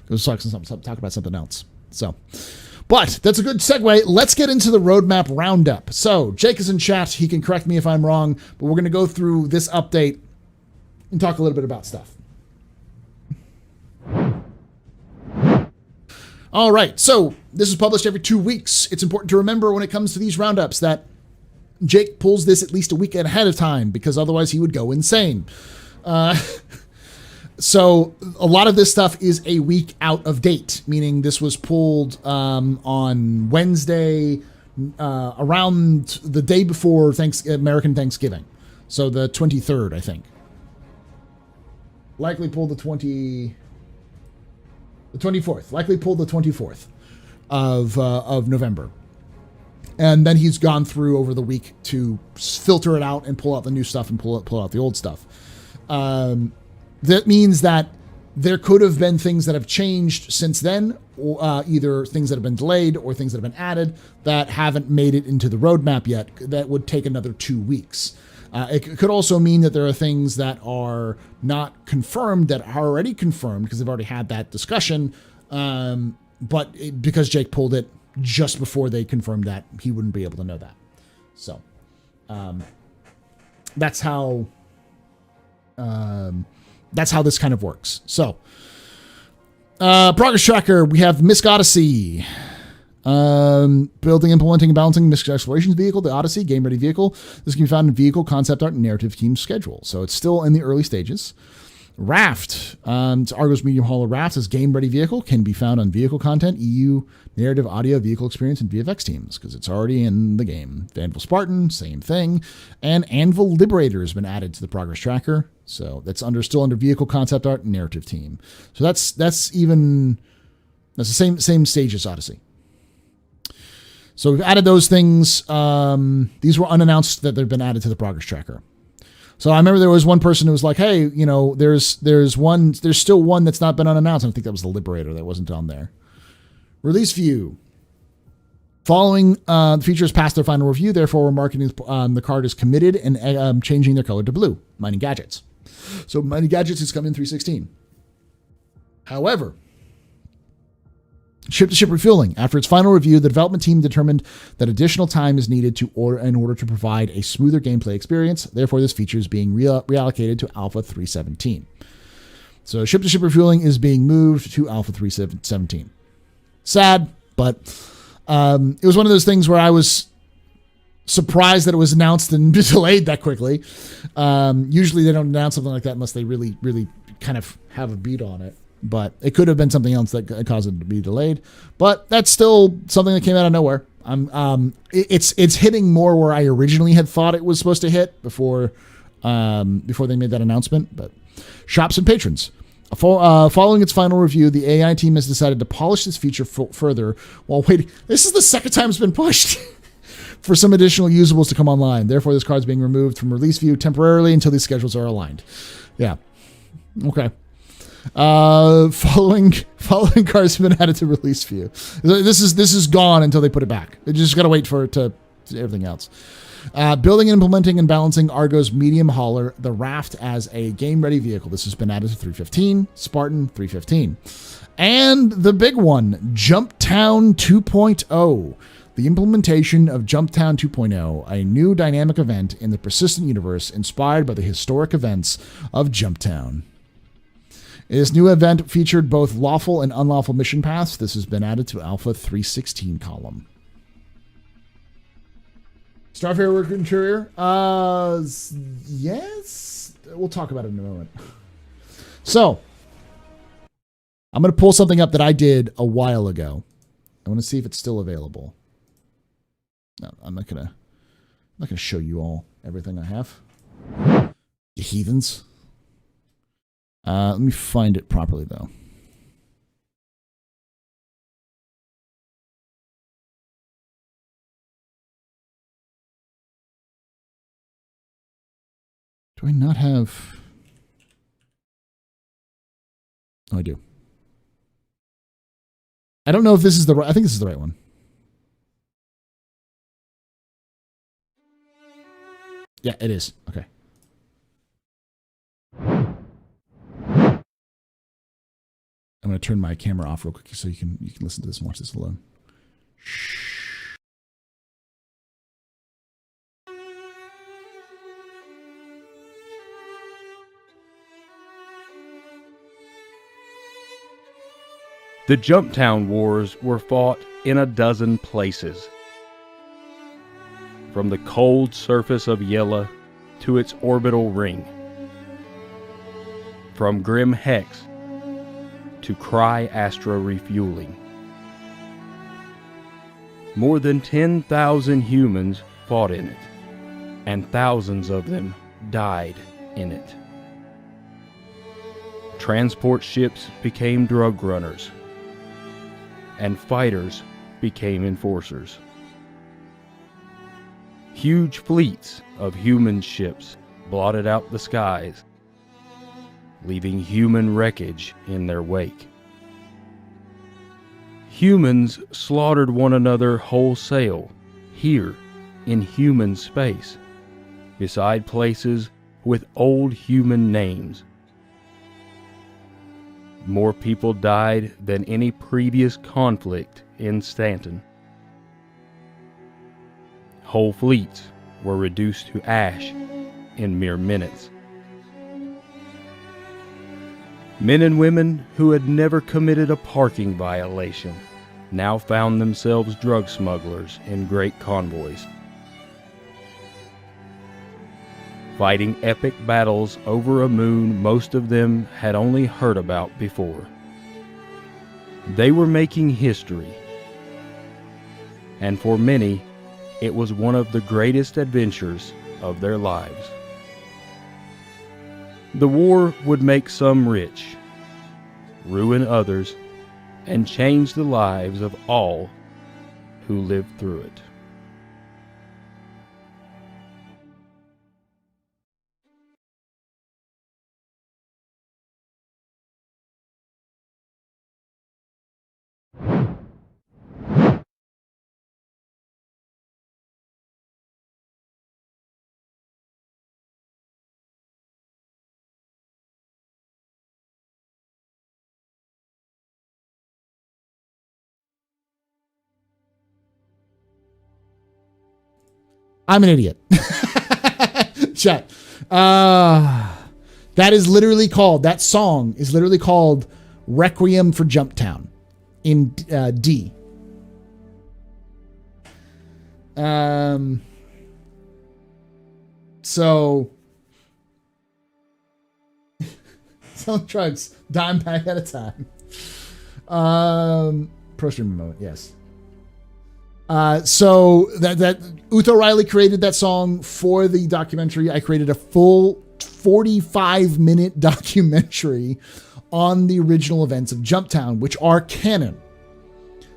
Let's talk about something else. So, but that's a good segue. Let's get into the roadmap roundup. So, Jake is in chat. He can correct me if I'm wrong, but we're going to go through this update and talk a little bit about stuff. All right, so this is published every 2 weeks. It's important to remember when it comes to these roundups that Jake pulls this at least a week ahead of time because otherwise he would go insane. So a lot of this stuff is a week out of date, meaning this was pulled on Wednesday around the day before American Thanksgiving. So the 23rd, I think. Likely pulled the 24th. Likely pulled the 24th of November. And then he's gone through over the week to filter it out and pull out the new stuff and pull out the old stuff. That means that there could have been things that have changed since then, or either things that have been delayed or things that have been added that haven't made it into the roadmap yet. That would take another 2 weeks. It could also mean that there are things that are not confirmed that are already confirmed because they've already had that discussion. But because Jake pulled it just before they confirmed that, he wouldn't be able to know that. So that's how this kind of works. So progress tracker, we have MISC Odyssey. Building, implementing, and balancing MISC Explorations vehicle, the Odyssey, game-ready vehicle. This can be found in vehicle, concept art, and narrative team schedule. So it's still in the early stages. Raft, it's Argo's medium hauler raft as game-ready vehicle, can be found on vehicle content, EU, narrative, audio, vehicle experience, and VFX teams, because it's already in the game. The Anvil Spartan, same thing. And Anvil Liberator has been added to the progress tracker. So that's still under vehicle concept art and narrative team. So that's the same stage as Odyssey. So we've added those things. These were unannounced that they've been added to the progress tracker. So I remember there was one person who was like, hey, there's still one that's not been unannounced. And I think that was the Liberator that wasn't on there. Release view. Following the features past their final review, therefore we're marking the card as committed and changing their color to blue. Mining Gadgets. So Mining Gadgets is coming in 3.16. However, ship-to-ship refueling. After its final review, the development team determined that additional time is needed in order to provide a smoother gameplay experience. Therefore, this feature is being reallocated to Alpha 3.17. So ship-to-ship refueling is being moved to Alpha 3.17. Sad, but it was one of those things where I was surprised that it was announced and delayed that quickly. Usually they don't announce something like that unless they really, really kind of have a beat on it. but it could have been something else that caused it to be delayed. But that's still something that came out of nowhere. It's hitting more where I originally had thought it was supposed to hit before they made that announcement. But shops and patrons. Following its final review, the AI team has decided to polish this feature further while waiting. This is the second time it's been pushed for some additional usables to come online. Therefore, this card is being removed from release view temporarily until these schedules are aligned. Yeah. Okay. Following cards have been added to release view. This is gone until they put it back. They just got to wait for it to everything else. Building, implementing, and balancing Argo's medium hauler, the Raft, as a game-ready vehicle. This has been added to 315, Spartan 315. And the big one, Jumptown 2.0. The implementation of Jumptown 2.0, a new dynamic event in the persistent universe inspired by the historic events of Jumptown. This new event featured both lawful and unlawful mission paths. This has been added to Alpha 316 column. Starfarer Worker Interior? Yes? We'll talk about it in a moment. So, I'm going to pull something up that I did a while ago. I want to see if it's still available. No, I'm not going to show you all everything I have. You heathens. Let me find it properly, though. Do I not have... Oh, I do. I don't know if this is the right... I think this is the right one. Yeah, it is. Okay. I'm going to turn my camera off real quick so you can listen to this and watch this alone. Shh. The Jumptown Wars were fought in a dozen places. From the cold surface of Yella to its orbital ring. From Grim Hex to Cry-Astra Refueling. More than 10,000 humans fought in it, and thousands of them died in it. Transport ships became drug runners, and fighters became enforcers. Huge fleets of human ships blotted out the skies, leaving human wreckage in their wake. Humans slaughtered one another wholesale here in human space, beside places with old human names. More people died than any previous conflict in Stanton. Whole fleets were reduced to ash in mere minutes. Men and women who had never committed a parking violation now found themselves drug smugglers in great convoys, fighting epic battles over a moon most of them had only heard about before. They were making history, and for many, it was one of the greatest adventures of their lives. The war would make some rich, ruin others, and change the lives of all who lived through it. I'm an idiot. Chat. That is literally called, that song is literally called Requiem for Jumptown in D. So selling drugs, dime pack at a time. Pro streamer moment, yes. So that Uth O'Reilly created that song for the documentary. I created a full 45-minute documentary on the original events of Jumptown, which are canon.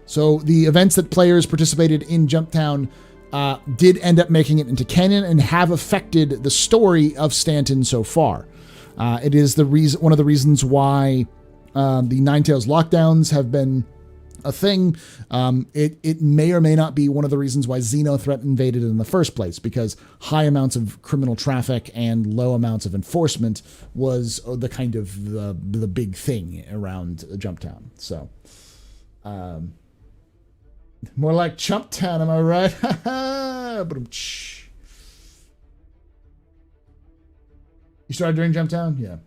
So the events that players participated in Jumptown did end up making it into canon and have affected the story of Stanton so far. It is one of the reasons why the Ninetales lockdowns have been a thing. It may or may not be one of the reasons why Xenothreat invaded in the first place, because high amounts of criminal traffic and low amounts of enforcement was the kind of the big thing around Jumptown. So, more like Chumptown, am I right? You started during Jumptown? Yeah.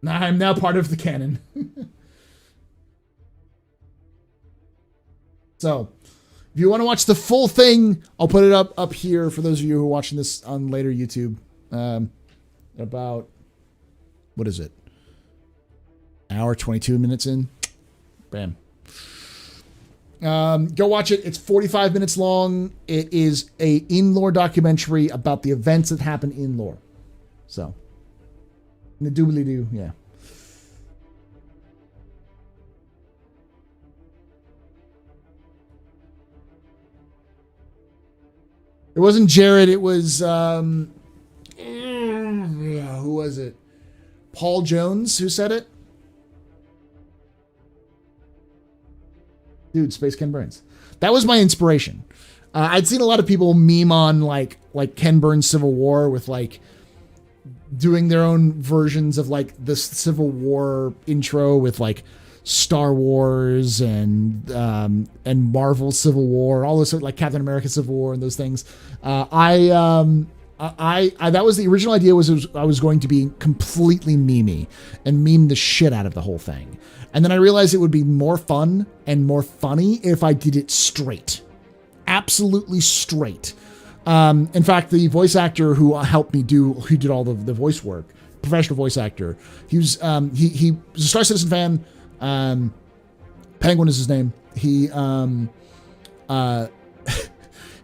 I'm now part of the canon. So, if you want to watch the full thing, I'll put it up here for those of you who are watching this on later YouTube. About, what is it? Hour 22 minutes in. Bam. Go watch it. It's 45 minutes long. It is a in-lore documentary about the events that happen in lore. So, the doobly-doo, yeah. It wasn't Jared. It was, who was it? Paul Jones who said it? Dude, Space Ken Burns. That was my inspiration. I'd seen a lot of people meme on like Ken Burns Civil War with like doing their own versions of like the Civil War intro with like Star Wars and Marvel Civil War, all this like Captain America Civil War and those things. That was the original idea. I was going to be completely memey and meme the shit out of the whole thing. And then I realized it would be more fun and more funny if I did it straight. Absolutely straight. In fact, the voice actor who helped me who did all the voice work, professional voice actor, he was a Star Citizen fan. Penguin is his name. He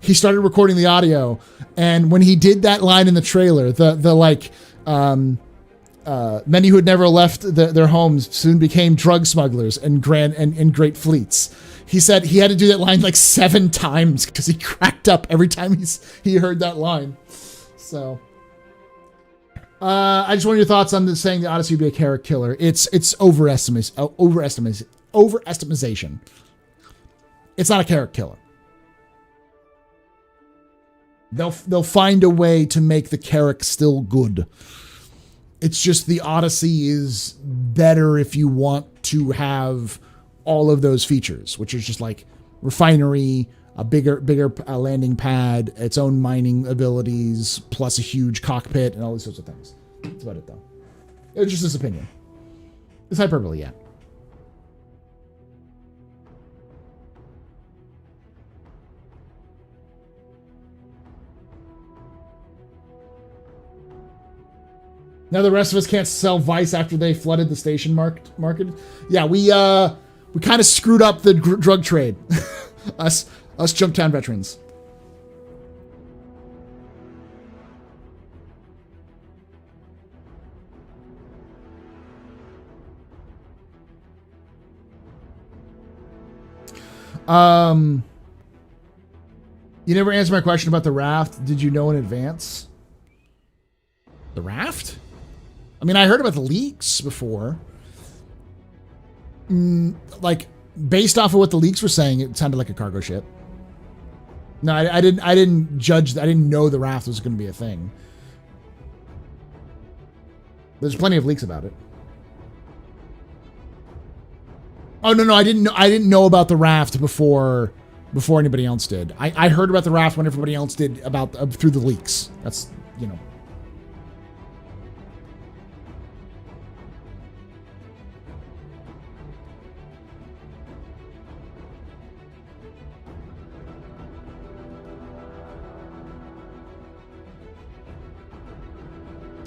he started recording the audio, and when he did that line in the trailer, many who had never left their homes soon became drug smugglers and great fleets. He said he had to do that line like 7 times because he cracked up every time he heard that line. So, I just want your thoughts on this saying the Odyssey would be a character killer. It's overestimation. It's not a character killer. They'll find a way to make the character still good. It's just the Odyssey is better if you want to have all of those features, which is just like refinery, a bigger landing pad, its own mining abilities, plus a huge cockpit and all these sorts of things. That's about it, though. It's just his opinion. It's hyperbole, yeah. Now the rest of us can't sell Vice after they flooded the station market. Yeah, we kind of screwed up the drug trade. us Jumptown veterans. You never answered my question about the raft. Did you know in advance? The raft? I mean, I heard about the leaks before. Like, based off of what the leaks were saying, it sounded like a cargo ship. No, I didn't judge. I didn't know the raft was going to be a thing. There's plenty of leaks about it. Oh no, I didn't know about the raft before anybody else did. I heard about the raft when everybody else did through the leaks. That's, you know.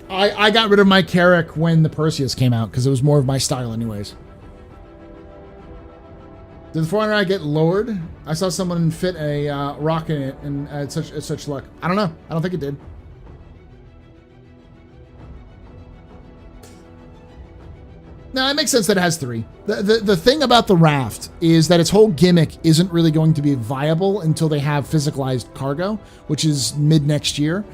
I got rid of my Carrack when the Perseus came out because it was more of my style anyways. Did the 400 get lowered? I saw someone fit a rock in it and had such luck. I don't know. I don't think it did. No, it makes sense that it has 3. The thing about the raft is that its whole gimmick isn't really going to be viable until they have physicalized cargo, which is mid next year.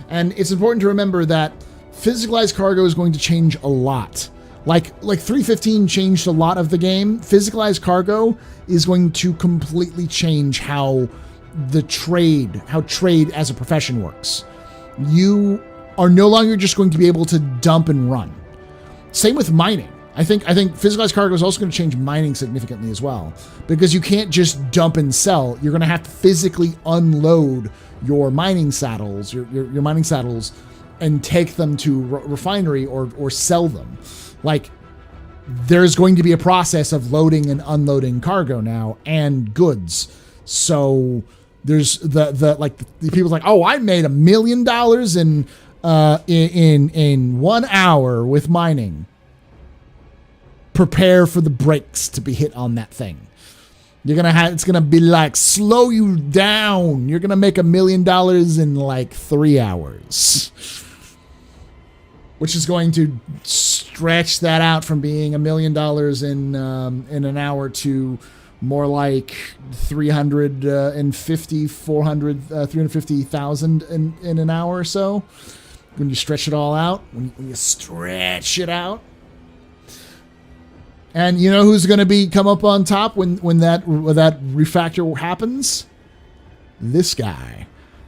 And it's important to remember that physicalized cargo is going to change a lot. Like 315 changed a lot of the game. Physicalized cargo is going to completely change how trade as a profession works. You are no longer just going to be able to dump and run. Same with mining. I think physicalized cargo is also going to change mining significantly as well, because you can't just dump and sell. You're going to have to physically unload your mining saddles, your mining saddles, and take them to refinery or sell them. Like, there's going to be a process of loading and unloading cargo now and goods. So there's the people like, oh, I made $1 million in 1 hour with mining. Prepare for the brakes to be hit on that thing. It's gonna be like, slow you down. You're gonna make $1 million in like 3 hours, which is going to stretch that out from being $1 million in an hour to more like 350,000 in an hour or so. When you stretch it all out, when you stretch it out. And you know who's going to come up on top when that refactor happens? This guy,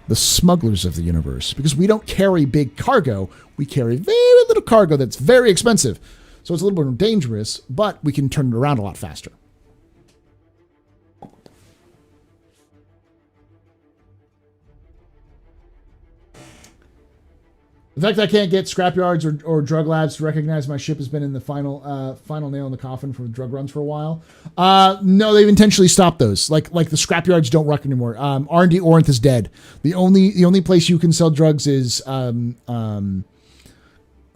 the smugglers of the universe. Because we don't carry big cargo, we carry very little cargo that's very expensive. So it's a little bit more dangerous, but we can turn it around a lot faster. The fact that I can't get scrapyards or drug labs to recognize my ship has been in the final nail in the coffin for drug runs for a while. No, they've intentionally stopped those. Like the scrapyards don't work anymore. R&D Orinth is dead. The only place you can sell drugs is Her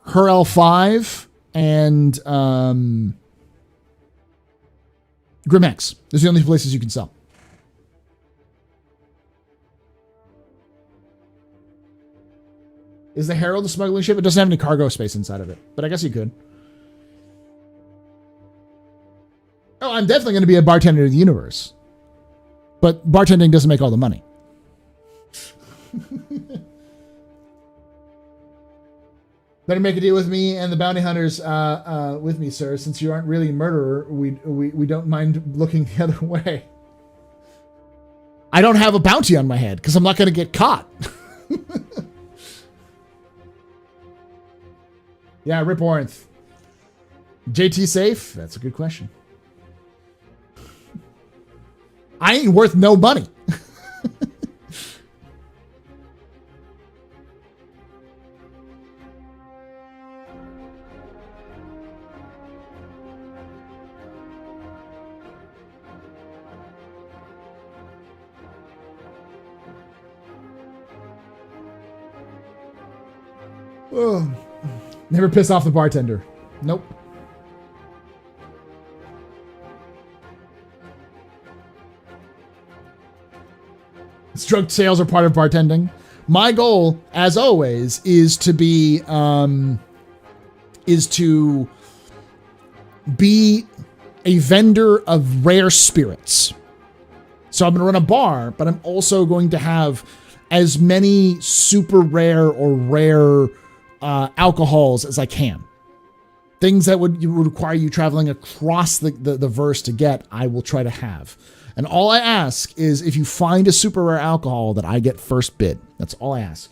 L5 and Grimhex. Those are the only places you can sell. Is the Herald a smuggling ship? It doesn't have any cargo space inside of it, but I guess you could. Oh, I'm definitely going to be a bartender of the universe. But bartending doesn't make all the money. Better make a deal with me and the bounty hunters with me, sir. Since you aren't really a murderer, we don't mind looking the other way. I don't have a bounty on my head because I'm not going to get caught. Yeah, Rip Orinth. JT safe? That's a good question. I ain't worth no money. Oh. Never piss off the bartender. Nope. Drug sales are part of bartending. My goal, as always, is to be a vendor of rare spirits. So I'm going to run a bar, but I'm also going to have as many super rare or rare alcohols as I can. Things that would require you traveling across the verse to get, I will try to have. And all I ask is if you find a super rare alcohol that I get first bid. That's all I ask.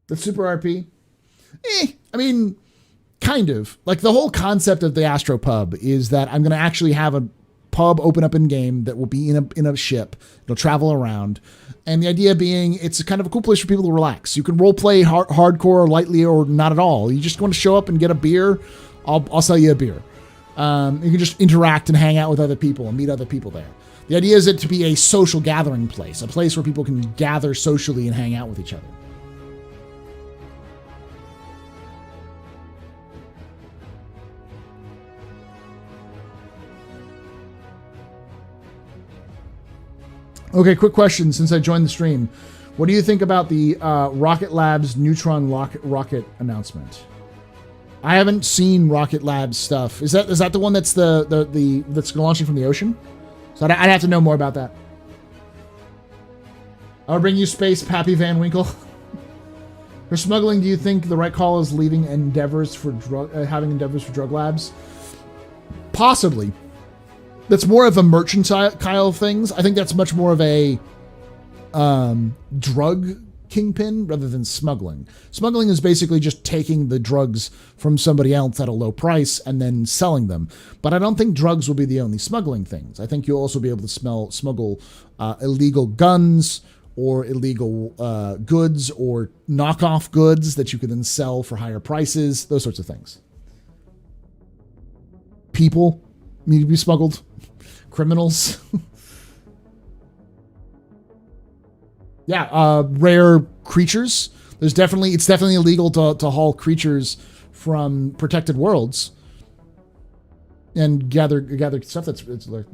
The super RP? I mean, kind of. Like the whole concept of the Astro Pub is that I'm going to actually have a pub open up in game that will be in a ship. It'll travel around. And the idea being it's kind of a cool place for people to relax. You can role play hardcore or lightly or not at all. You just want to show up and get a beer. I'll sell you a beer. You can just interact and hang out with other people and meet other people there. The idea is it to be a social gathering place, a place where people can gather socially and hang out with each other. Okay, quick question since I joined the stream. What do you think about the Rocket Lab's Neutron rocket announcement? I haven't seen Rocket Lab's stuff. Is that the one that's that's launching from the ocean? So I'd have to know more about that. I'll bring you space, Pappy Van Winkle. For smuggling, do you think the right call is leaving endeavors for having endeavors for drug labs? Possibly. That's more of a mercantile of things. I think that's much more of a drug kingpin rather than smuggling. Smuggling is basically just taking the drugs from somebody else at a low price and then selling them. But I don't think drugs will be the only smuggling things. I think you'll also be able to smuggle illegal guns or illegal goods or knockoff goods that you can then sell for higher prices, those sorts of things. People need to be smuggled. Criminals. Yeah, rare creatures. It's definitely illegal to haul creatures from protected worlds and gather stuff it's like.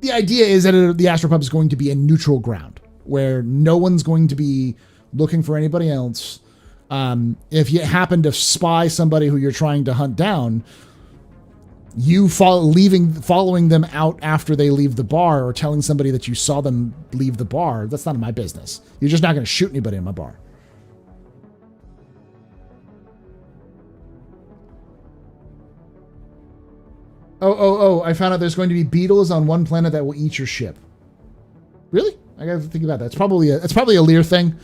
The idea is that the Astropub is going to be a neutral ground where no one's going to be looking for anybody else. If you happen to spy somebody who you're trying to hunt down, you following them out after they leave the bar or telling somebody that you saw them leave the bar, that's none of my business. You're just not going to shoot anybody in my bar. Oh, I found out there's going to be beetles on one planet that will eat your ship. Really? I gotta think about that. It's probably a Lear thing.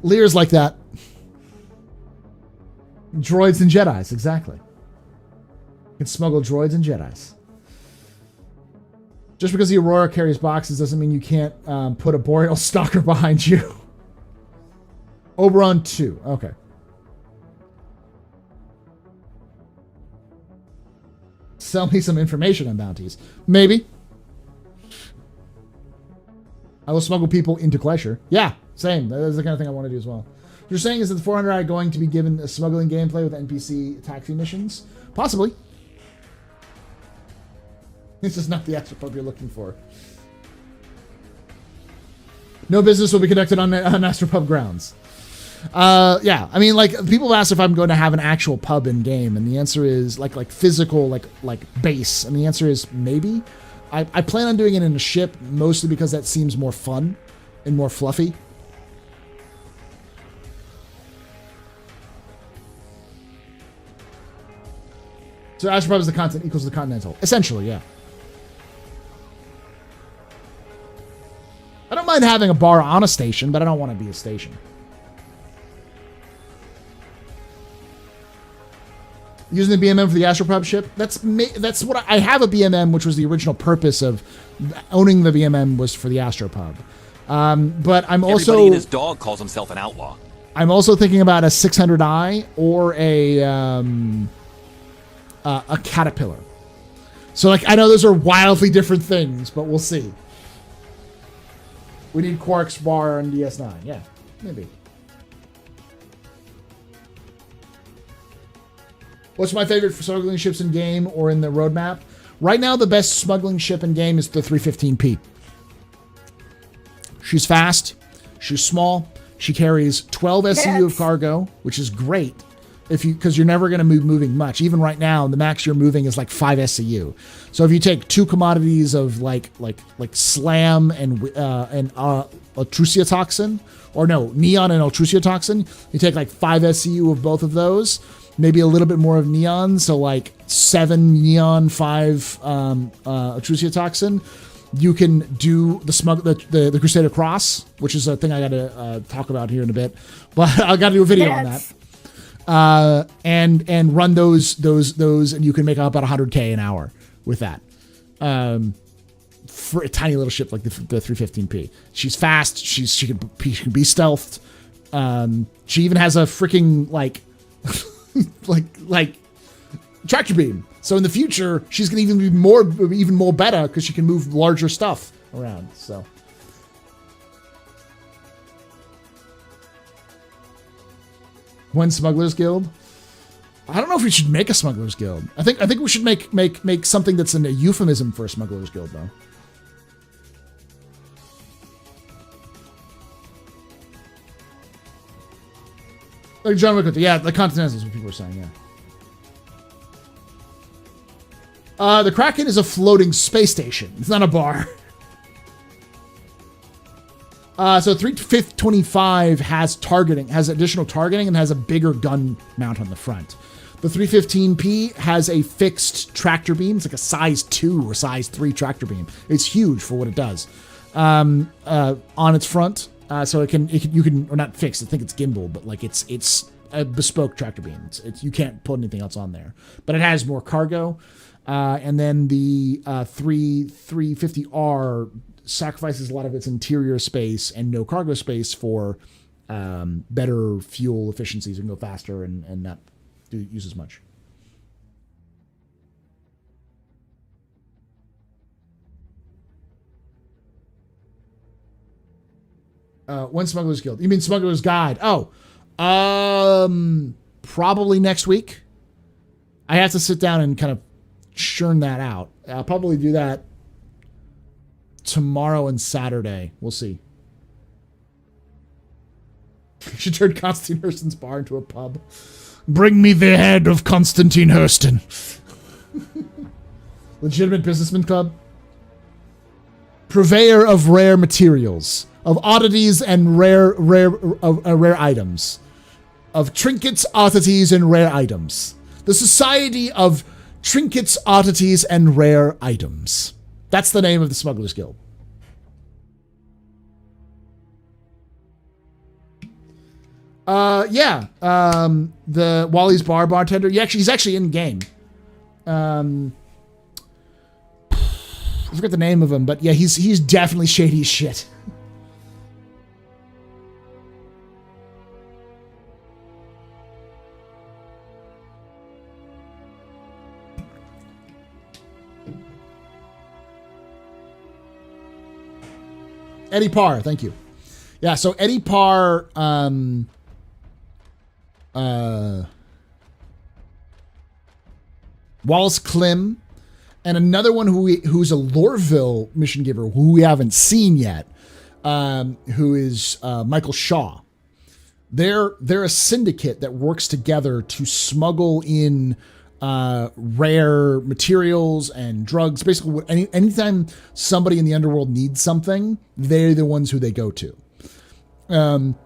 Lear's like that. Droids and Jedis, exactly. You can smuggle droids and Jedis. Just because the Aurora carries boxes doesn't mean you can't put a Boreal Stalker behind you. Oberon 2. Okay. Sell me some information on bounties. Maybe. I will smuggle people into Klesher. Yeah, same. That's the kind of thing I want to do as well. What you're saying is that the 400i going to be given a smuggling gameplay with NPC taxi missions? Possibly. This is not the Astropub you're looking for. No business will be conducted on Astropub grounds. Yeah, I mean, like, people have asked if I'm going to have an actual pub in game, and the answer is like physical, like base, and the answer is maybe. I plan on doing it in a ship, mostly because that seems more fun and more fluffy. So Astropub is the content equals the Continental, essentially, yeah. I don't mind having a bar on a station, but I don't want to be a station. Using the BMM for the Astropub ship, that's what I have a BMM, which was the original purpose of owning the BMM was for the Astropub. But I'm also everybody and his dog calls himself an outlaw. I'm also thinking about a 600i or a Caterpillar. So, like, I know those are wildly different things, but we'll see. We need Quark's bar on DS9. Yeah, maybe. What's my favorite for smuggling ships in game or in the roadmap? Right now, the best smuggling ship in game is the 315P. She's fast. She's small. She carries 12 SCU of cargo, which is great because you're never going to move moving much. Even right now, the max you're moving is like 5 SCU. So if you take two commodities of like slam and Altrusia toxin, or no, neon and Altrusia toxin, you take like 5 SCU of both of those. Maybe a little bit more of neon, so like 7 neon, 5 Altrusia toxin. You can do the Crusader Cross, which is a thing I got to talk about here in a bit, but I got to do a video on that. And run those, and you can make about 100k an hour with that. For a tiny little ship like the 315P, she's fast. She can be stealthed. She even has a freaking like tractor beam. So in the future, she's going to even more better because she can move larger stuff around. So. When Smugglers Guild? I don't know if we should make a Smugglers Guild. I think we should make something that's a euphemism for a Smugglers Guild, though. Like John Wick, yeah, the Continentals is what people are saying, yeah. The Kraken is a floating space station. It's not a bar. So 325 has additional targeting and has a bigger gun mount on the front. The 315P has a fixed tractor beam. It's like a size 2 or size 3 tractor beam. It's huge for what it does. On its front, so you can or not fixed. I think it's gimbal, but like it's a bespoke tractor beam. It's you can't put anything else on there. But it has more cargo. And then the 350R sacrifices a lot of its interior space and no cargo space for better fuel efficiencies. You can go faster and not use as much. When Smugglers Guild? You mean Smugglers Guide? Oh, probably next week. I have to sit down and kind of churn that out. I'll probably do that tomorrow and Saturday. We'll see. She turned Constantine Hurston's bar into a pub. Bring me the head of Constantine Hurston. Legitimate businessman club. Purveyor of rare materials, of oddities and rare items, of trinkets, oddities, and rare items. The Society of Trinkets, Oddities, and Rare Items. That's the name of the Smugglers Guild. Yeah. The Wally's Bar bartender. He's actually in game. I forget the name of him, but yeah, he's definitely shady as shit. Eddie Parr, thank you. Yeah, so Eddie Parr, Wallace Klim, and another one who's a Lorville mission giver who we haven't seen yet, who is Michael Shaw. They're a syndicate that works together to smuggle in rare materials and drugs. Basically, anytime somebody in the underworld needs something, they're the ones who they go to. And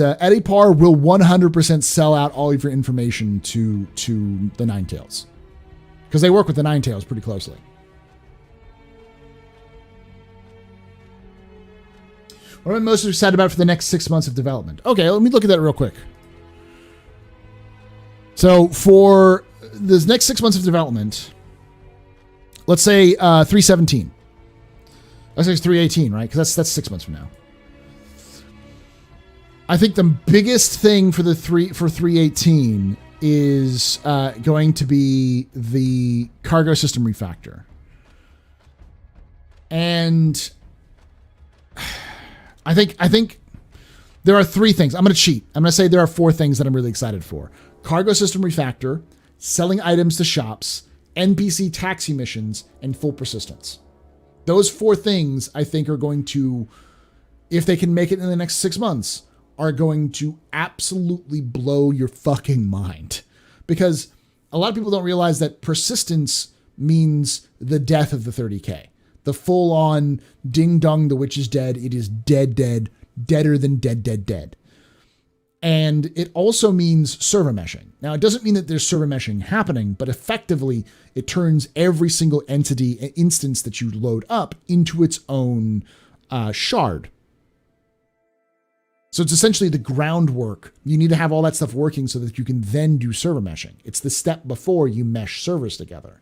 Eddie Parr will 100% sell out all of your information to the Nine Tails, because they work with the Nine Tails pretty closely. What am I most excited about for the next 6 months of development? Okay, let me look at that real quick. So for this next 6 months of development, let's say 317. Let's say it's 318, right? Because that's 6 months from now. I think the biggest thing for 318 is going to be the cargo system refactor. And I think there are 3 things. I'm going to cheat. I'm going to say there are 4 things that I'm really excited for. Cargo system refactor, selling items to shops, NPC taxi missions, and full persistence. Those 4 things I think are going to, if they can make it in the next 6 months, are going to absolutely blow your fucking mind. Because a lot of people don't realize that persistence means the death of the 30K. The full-on ding-dong, the witch is dead. It is dead, deader than dead. And it also means server meshing. Now, it doesn't mean that there's server meshing happening, but effectively, it turns every single instance that you load up into its own shard. So it's essentially the groundwork. You need to have all that stuff working so that you can then do server meshing. It's the step before you mesh servers together.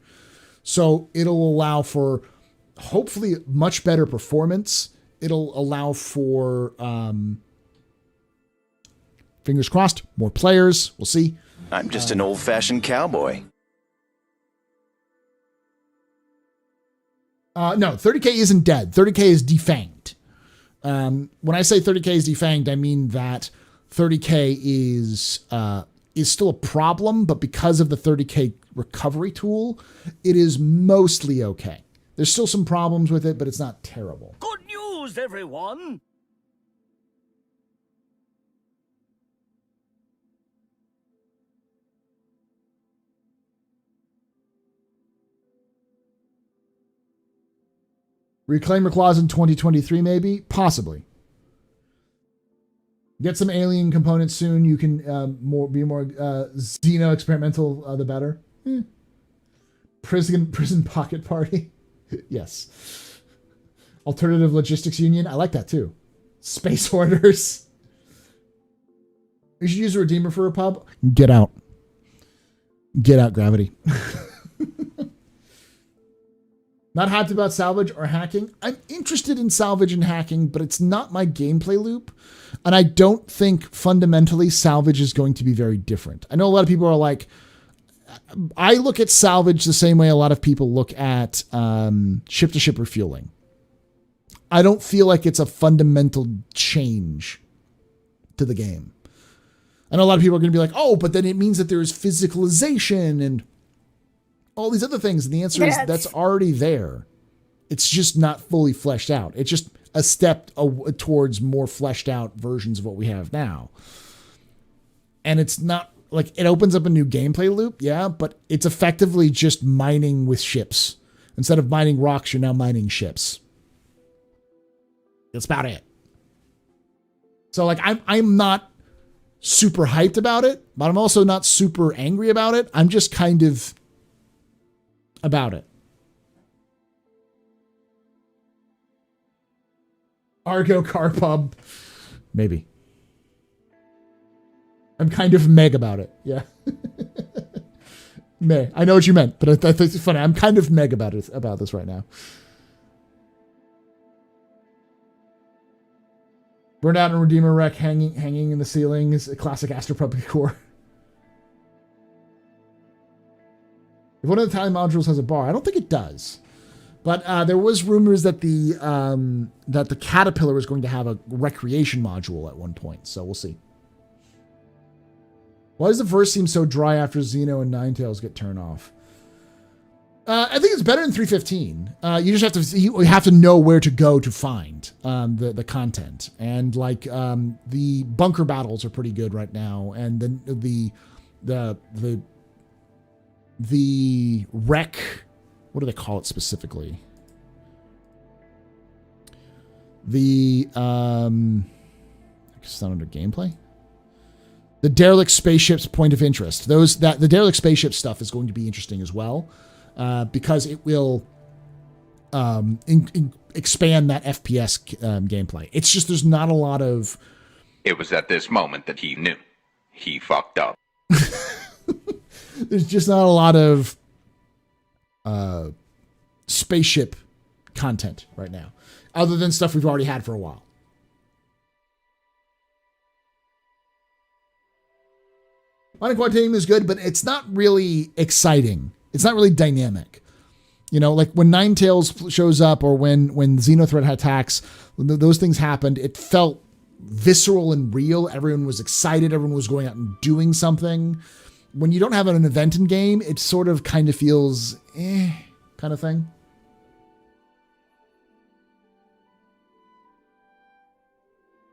So it'll allow for, hopefully, much better performance. It'll allow for... fingers crossed, more players. We'll see. I'm just an old-fashioned cowboy. No, 30K isn't dead. 30K is defanged. When I say 30K is defanged, I mean that 30K is still a problem, but because of the 30K recovery tool, it is mostly okay. There's still some problems with it, but it's not terrible. Good news, everyone! Reclaimer clause in 2023, maybe? Possibly. Get some alien components soon. You can be more Xeno experimental, the better. Prison pocket party. Yes. Alternative logistics union. I like that too. Space hoarders. You should use a redeemer for a pub. Get out. Get out, Gravity. Not hyped about salvage or hacking. I'm interested in salvage and hacking, but it's not my gameplay loop. And I don't think fundamentally salvage is going to be very different. I know a lot of people are like, I look at salvage the same way a lot of people look at ship-to-ship refueling. I don't feel like it's a fundamental change to the game. I know a lot of people are going to be like, oh, but then it means that there's physicalization and all these other things. And the answer is that's already there. It's just not fully fleshed out. It's just a step towards more fleshed out versions of what we have now. And it's not like it opens up a new gameplay loop. Yeah. But it's effectively just mining with ships. Instead of mining rocks, you're now mining ships. That's about it. So like, I'm not super hyped about it, but I'm also not super angry about it. I'm just kind of about it. Argo Car Pub. Maybe. I'm kind of meg about it. Yeah. Meh. I know what you meant, but I think it's funny. I'm kind of meg about this right now. Burnout and Redeemer Wreck hanging in the ceiling is a classic Astropub decor. If one of the time modules has a bar, I don't think it does. But there was rumors that the Caterpillar was going to have a recreation module at one point, so we'll see. Why does the verse seem so dry after Xeno and Ninetales get turned off? I think it's better than 315. You just have to know where to go to find the content, and like the bunker battles are pretty good right now, and then the wreck. What do they call it specifically? It's not under gameplay. The derelict spaceship's point of interest. The derelict spaceship stuff is going to be interesting as well, because it will expand that FPS gameplay. It's just there's not a lot of. It was at this moment that he knew he fucked up. There's just not a lot of spaceship content right now, other than stuff we've already had for a while. Mining Quantum is good, but it's not really exciting. It's not really dynamic. You know, like when Ninetales shows up or when Xenothreat attacks, when those things happened, it felt visceral and real. Everyone was excited. Everyone was going out and doing something. When you don't have an event in game, it sort of kind of feels kind of thing.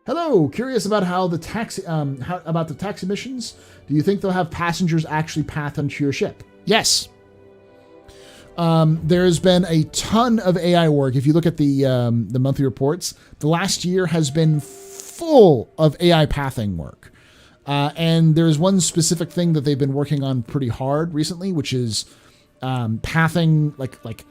Hello, curious about how the taxi about the taxi missions. Do you think they'll have passengers actually path onto your ship? Yes. There's been a ton of AI work. If you look at the monthly reports, the last year has been full of AI pathing work. And there's one specific thing that they've been working on pretty hard recently, which is pathing. Like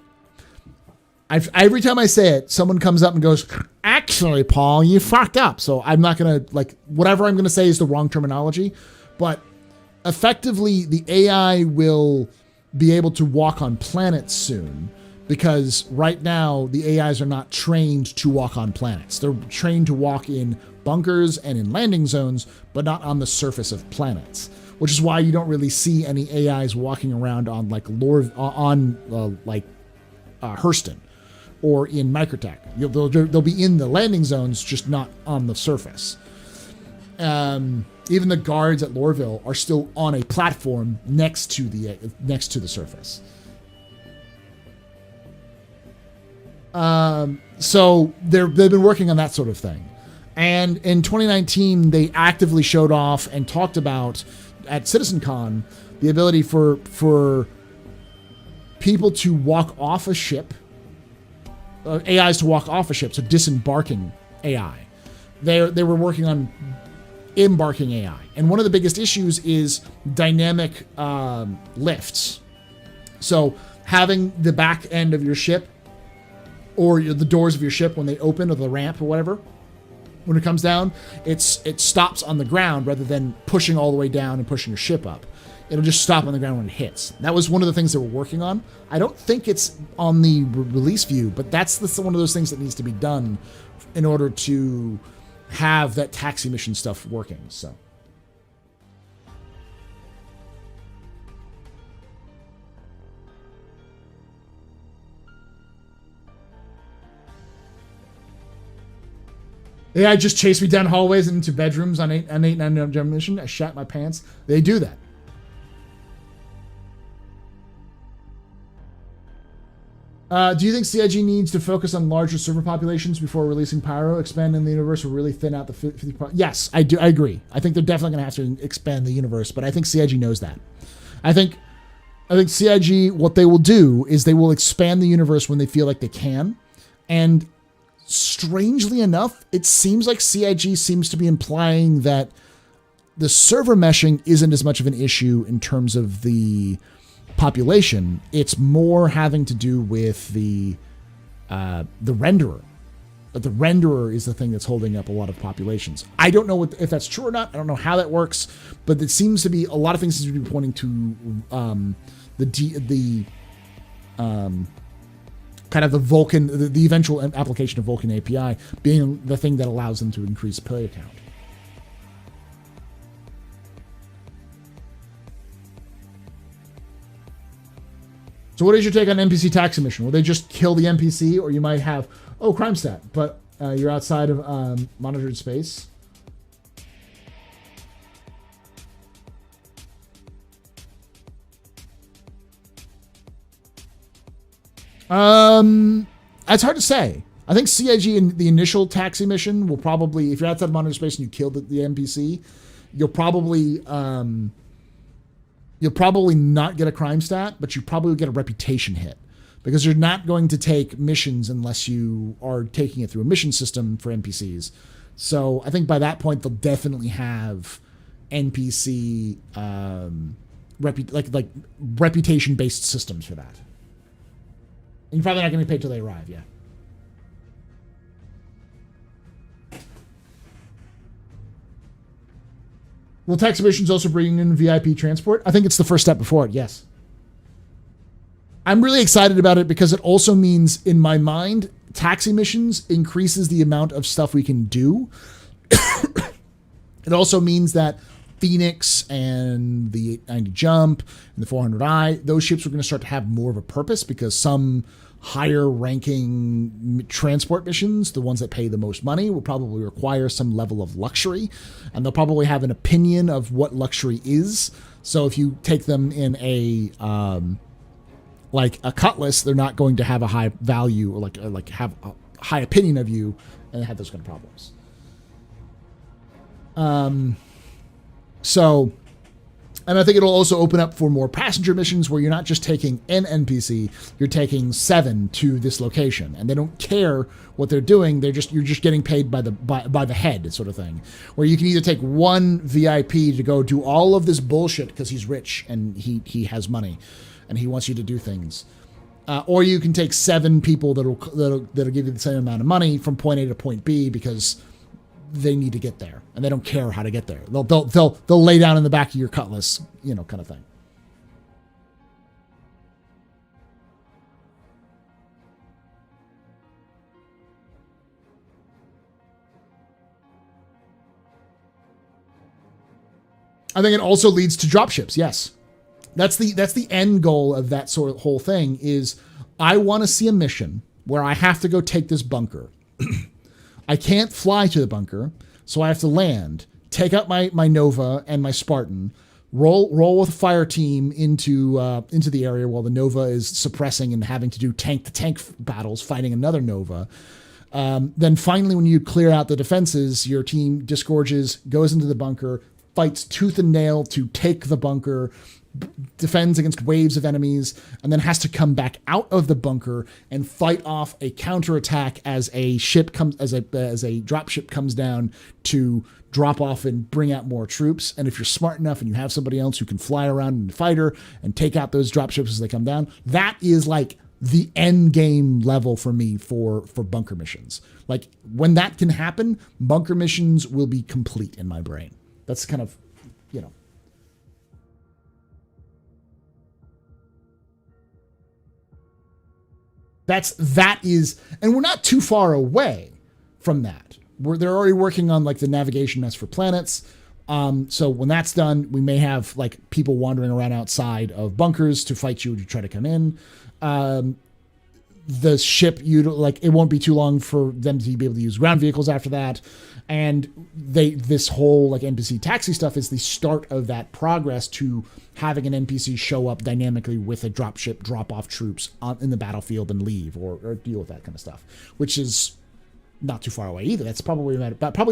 every time I say it, someone comes up and goes, "Actually, Paul, you fucked up." So I'm not gonna whatever I'm gonna say is the wrong terminology, but effectively the AI will be able to walk on planets soon, because right now the AIs are not trained to walk on planets. They're trained to walk in bunkers and in landing zones, but not on the surface of planets, which is why you don't really see any AIs walking around on Hurston. or in microtech. They'll be in the landing zones, just not on the surface. Even the guards at Lorville are still on a platform next to the surface. So they've been working on that sort of thing. And in 2019, they actively showed off and talked about at CitizenCon the ability for people to walk off a ship, AIs to walk off a ship, so disembarking AI. They were working on embarking AI. And one of the biggest issues is dynamic lifts. So having the back end of your ship or the doors of your ship when they open, or the ramp or whatever, when it comes down, it stops on the ground rather than pushing all the way down and pushing your ship up. It'll just stop on the ground when it hits. That was one of the things they were working on. I don't think it's on the release view, but that's one of those things that needs to be done in order to have that taxi mission stuff working. So. Yeah, I just chased me down hallways and into bedrooms on 8-9 mission. I shat my pants. They do that. Do you think CIG needs to focus on larger server populations before releasing Pyro? Expanding the universe will really thin out the 50. Yes, I do. I agree. I think they're definitely going to have to expand the universe, but I think CIG knows that. I think CIG, what they will do is they will expand the universe when they feel like they can. And strangely enough, it seems like CIG seems to be implying that the server meshing isn't as much of an issue in terms of the population. It's more having to do with the renderer. But the renderer is the thing that's holding up a lot of populations. I don't know if that's true or not. I don't know how that works, but it seems to be a lot of things seem to be pointing to the kind of the Vulkan, the eventual application of Vulkan API being the thing that allows them to increase player count. So what is your take on NPC taxi mission? Will they just kill the NPC, or you might have, crime stat, but you're outside of monitored space? It's hard to say. I think CIG in the initial taxi mission will probably, if you're outside of monitored space and you kill the NPC, you'll probably not get a crime stat, but you probably will get a reputation hit, because you're not going to take missions unless you are taking it through a mission system for NPCs. So I think by that point they'll definitely have NPC reputation based systems for that. And you're probably not going to be paid till they arrive. Yeah. Will taxi missions also bring in VIP transport? I think it's the first step before it, yes. I'm really excited about it because it also means, in my mind, taxi missions increases the amount of stuff we can do. It also means that Phoenix and the 890 Jump and the 400i, those ships are going to start to have more of a purpose, because some higher ranking transport missions, the ones that pay the most money, will probably require some level of luxury, and they'll probably have an opinion of what luxury is. So if you take them in a like a Cutlass, they're not going to have a high value, or like have a high opinion of you and have those kind of problems. So, and I think it'll also open up for more passenger missions where you're not just taking an NPC, you're taking 7 to this location, and they don't care what they're doing. You're just getting paid by the head, sort of thing, where you can either take one VIP to go do all of this bullshit because he's rich and he has money and he wants you to do things, or you can take 7 people that'll give you the same amount of money from point A to point B because they need to get there and they don't care how to get there. They'll lay down in the back of your Cutlass, kind of thing. I think it also leads to dropships. Yes. That's the end goal of that sort of whole thing is I want to see a mission where I have to go take this bunker. I can't fly to the bunker, so I have to land, take out my Nova and my Spartan, roll with a fire team into the area while the Nova is suppressing and having to do tank-to-tank battles, fighting another Nova. Then finally, when you clear out the defenses, your team disgorges, goes into the bunker, fights tooth and nail to take the bunker, defends against waves of enemies, and then has to come back out of the bunker and fight off a counterattack as a ship comes, as a drop ship comes down to drop off and bring out more troops. And if you're smart enough and you have somebody else who can fly around in the fighter and take out those drop ships as they come down, that is like the end game level for me for bunker missions. Like when that can happen, bunker missions will be complete in my brain. That's kind of, you know. That is, and we're not too far away from that. They're already working on like the navigation mess for planets. So when that's done, we may have like people wandering around outside of bunkers to fight you to try to come in. The ship, it won't be too long for them to be able to use ground vehicles after that. And this whole like NPC taxi stuff is the start of that progress to having an NPC show up dynamically with a dropship, drop off troops in the battlefield and leave or deal with that kind of stuff, which is not too far away either. That's probably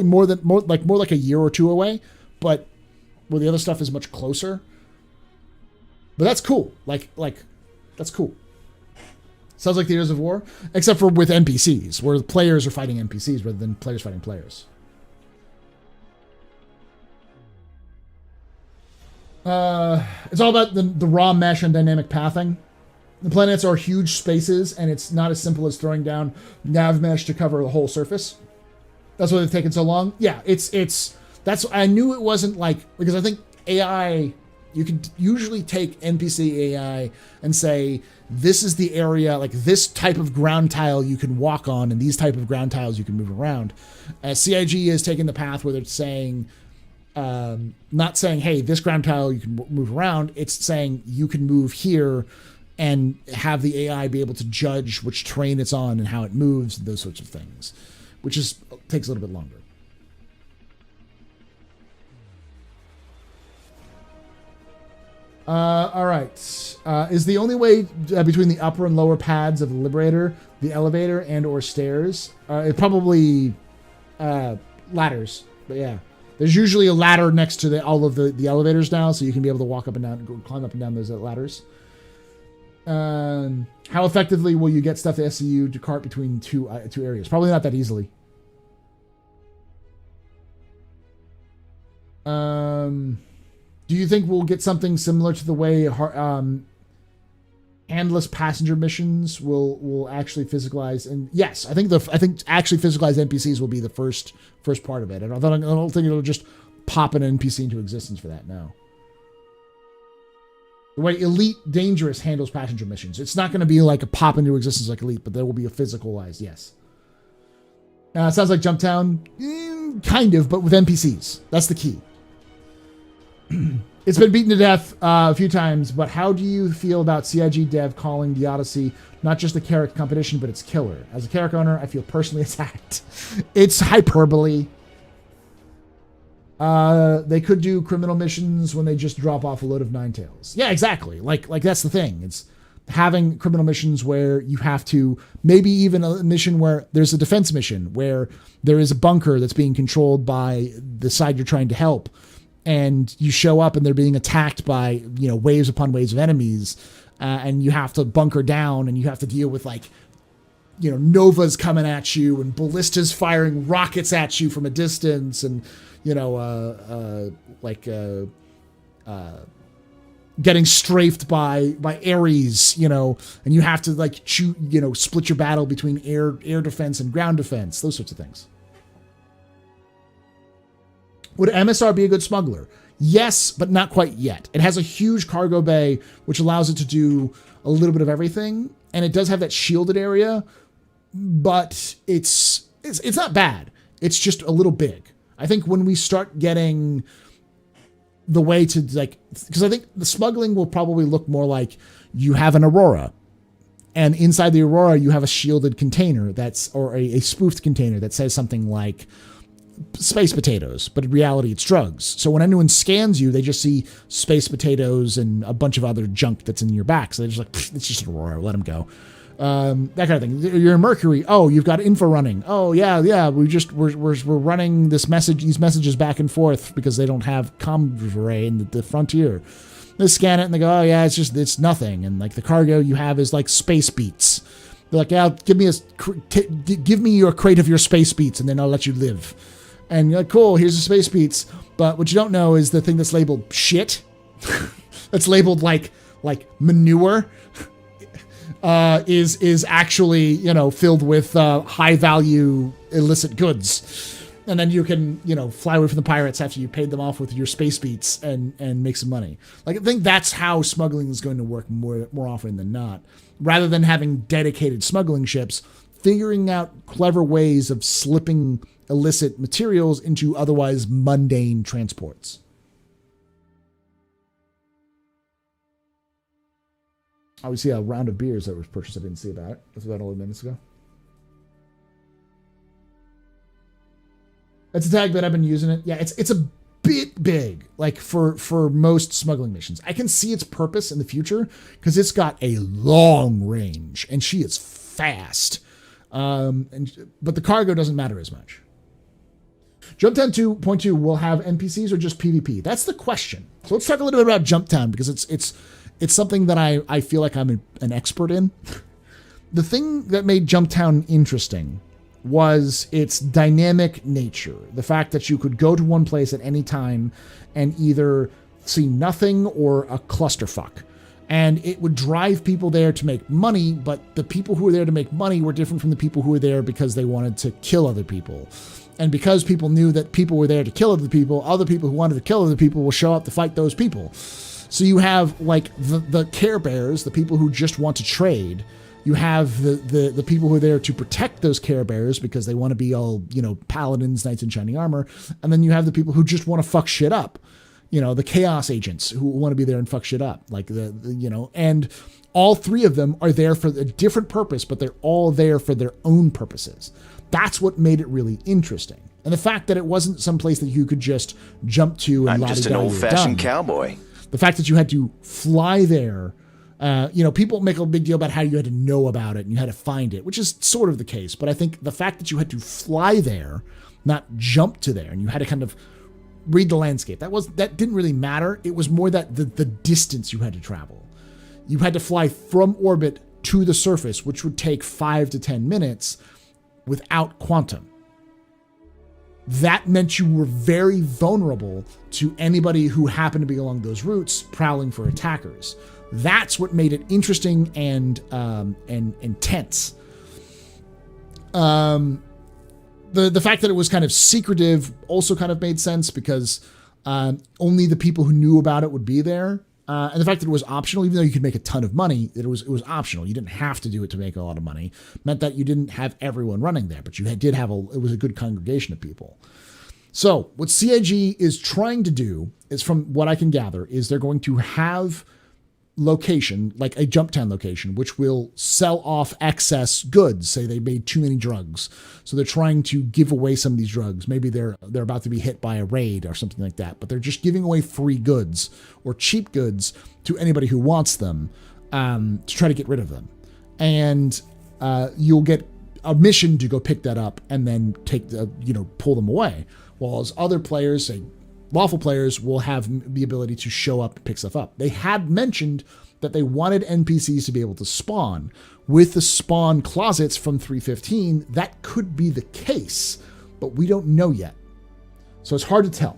more like a year or two away, but where the other stuff is much closer. But that's cool. Like that's cool. Sounds like the Years of War, except for with NPCs, where the players are fighting NPCs rather than players fighting players. It's all about the raw mesh and dynamic pathing. The planets are huge spaces, and it's not as simple as throwing down nav mesh to cover the whole surface. That's why they've taken so long. Yeah, I knew it wasn't like, because I think AI, you could usually take NPC AI and say, this is the area, like this type of ground tile you can walk on, and these type of ground tiles you can move around. CIG is taking the path where they're saying, not saying, hey, this ground tile you can move around. It's saying you can move here and have the AI be able to judge which terrain it's on and how it moves and those sorts of things, which takes a little bit longer. All right. Is the only way between the upper and lower pads of the Liberator the elevator and or stairs? It probably ladders, but yeah. There's usually a ladder next to all of the elevators now, so you can be able to walk up and down, climb up and down those ladders. How effectively will you get stuff to SCU to cart between two areas? Probably not that easily. Do you think we'll get something similar to the way handless passenger missions will actually physicalize? And yes, I think actually physicalized NPCs will be the first part of it. I don't think it'll just pop an NPC into existence for that. No. The way Elite Dangerous handles passenger missions, it's not going to be like a pop into existence like Elite, but there will be a physicalized, yes. It sounds like Jumptown, kind of, but with NPCs. That's the key. It's been beaten to death a few times, but how do you feel about CIG dev calling the Odyssey not just a Carrack competition, but its killer? As a Carrack owner, I feel personally attacked. It's hyperbole. They could do criminal missions when they just drop off a load of Ninetales. Yeah, exactly. Like that's the thing. It's having criminal missions where you have to, maybe even a mission where there's a defense mission where there is a bunker that's being controlled by the side you're trying to help. And you show up and they're being attacked by, waves upon waves of enemies. And you have to bunker down and you have to deal with Novas coming at you and ballistas firing rockets at you from a distance. And, getting strafed by Ares, and you have to shoot, split your battle between air defense and ground defense, those sorts of things. Would MSR be a good smuggler? Yes, but not quite yet. It has a huge cargo bay, which allows it to do a little bit of everything. And it does have that shielded area, but it's not bad. It's just a little big. I think when we start getting the way to because I think the smuggling will probably look more like you have an Aurora And inside the Aurora, you have a shielded container or a spoofed container that says something like space potatoes, but in reality it's drugs. So when anyone scans you, they just see space potatoes and a bunch of other junk that's in your back. So they're just like, it's just an Aurora, let them go. That kind of thing. You're in Mercury. Oh, you've got info running. Oh yeah. We're running these messages back and forth because they don't have comm array in the frontier. They scan it and they go, oh yeah, it's nothing. And like the cargo you have is like space beats. They're like, yeah, give me your crate of your space beats and then I'll let you live. And you're like, cool, here's the space beats. But what you don't know is the thing that's labeled shit, that's labeled like manure, is actually, filled with high value illicit goods. And then you can, fly away from the pirates after you paid them off with your space beats and make some money. Like, I think that's how smuggling is going to work more often than not. Rather than having dedicated smuggling ships, figuring out clever ways of slipping illicit materials into otherwise mundane transports. Oh, we see a round of beers that was purchased. I didn't see about it. That's about only minutes ago. It's a tag, but I've been using it. Yeah, it's a bit big, like for most smuggling missions. I can see its purpose in the future because it's got a long range and she is fast. But the cargo doesn't matter as much. Jumptown 2.2 will have NPCs or just PvP? That's the question. So let's talk a little bit about Jumptown because it's something that I feel like I'm an expert in. The thing that made Jumptown interesting was its dynamic nature. The fact that you could go to one place at any time and either see nothing or a clusterfuck. And it would drive people there to make money, but the people who were there to make money were different from the people who were there because they wanted to kill other people. And because people knew that people were there to kill other people who wanted to kill other people will show up to fight those people. So you have like the Care Bears, the people who just want to trade. You have the people who are there to protect those Care Bears because they want to be all, paladins, knights in shining armor. And then you have the people who just want to fuck shit up. The chaos agents who want to be there and fuck shit up. Like and all three of them are there for a different purpose, but they're all there for their own purposes. That's what made it really interesting. And the fact that it wasn't some place that you could just jump to and I'm just an old-fashioned cowboy. The fact that you had to fly there, people make a big deal about how you had to know about it and you had to find it, which is sort of the case. But I think the fact that you had to fly there, not jump to there, and you had to kind of read the landscape, that didn't really matter. It was more that the distance you had to travel. You had to fly from orbit to the surface, which would take 5 to 10 minutes without quantum. That meant you were very vulnerable to anybody who happened to be along those routes prowling for attackers. That's what made it interesting and tense. The fact that it was kind of secretive also kind of made sense because only the people who knew about it would be there. And the fact that it was optional, even though you could make a ton of money, it was optional. You didn't have to do it to make a lot of money. Meant that you didn't have everyone running there, but you did have it was a good congregation of people. So what CIG is trying to do is, from what I can gather, is they're going to have location, like a Jumptown location, which will sell off excess goods. Say they made too many drugs. So they're trying to give away some of these drugs. Maybe they're about to be hit by a raid or something like that, but they're just giving away free goods or cheap goods to anybody who wants them, to try to get rid of them. And you'll get a mission to go pick that up and then pull them away. While as other players, say lawful players, will have the ability to show up and pick stuff up. They had mentioned that they wanted NPCs to be able to spawn. With the spawn closets from 3.15, that could be the case, but we don't know yet. So it's hard to tell.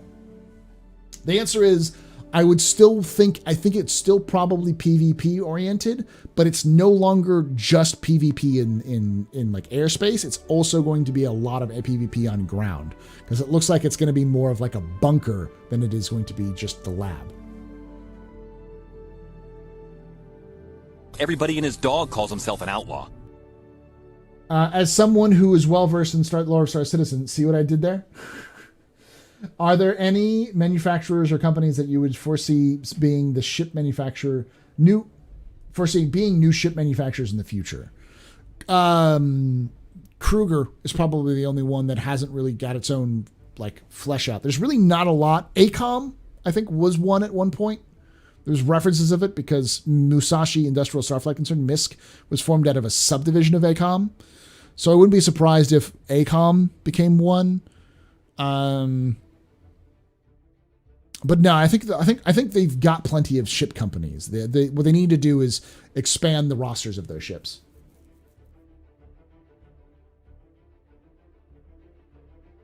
The answer is, I think it's still probably PvP oriented, but it's no longer just PvP in like airspace. It's also going to be a lot of PvP on ground, because it looks like it's going to be more of like a bunker than it is going to be just the lab. Everybody and his dog calls himself an outlaw. As someone who is well versed in Lore of Star Citizen, see what I did there? Are there any manufacturers or companies that you would foresee being the ship manufacturer, new foresee being new ship manufacturers in the future. Kruger is probably the only one that hasn't really got its own like flesh out. There's really not a lot. ACOM, I think, was one at one point. There's references of it because Musashi Industrial Starflight Concern, MISC, was formed out of a subdivision of ACOM. So I wouldn't be surprised if ACOM became one. But no, I think they've got plenty of ship companies. What they need to do is expand the rosters of those ships.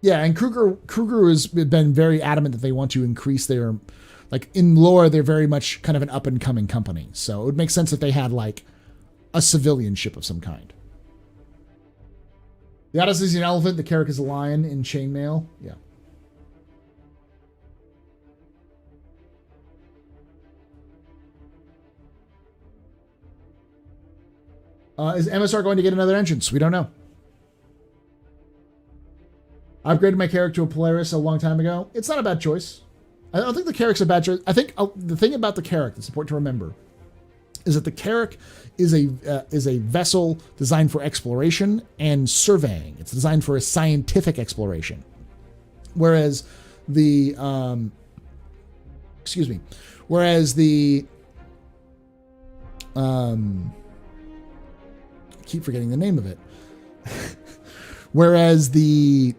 Yeah, and Kruger has been very adamant that they want to increase their, like in lore, they're very much kind of an up and coming company. So it would make sense if they had like a civilian ship of some kind. The Odyssey is an elephant. The Carrack is a lion in chainmail. Yeah. Is MSR going to get another entrance? We don't know. I upgraded my Carrack to a Polaris a long time ago. It's not a bad choice. I don't think the Carrack's a bad choice. I think the thing about the Carrack that's important to remember is that the Carrack is a vessel designed for exploration and surveying. It's designed for a scientific exploration. Whereas the keep forgetting the name of it. Whereas the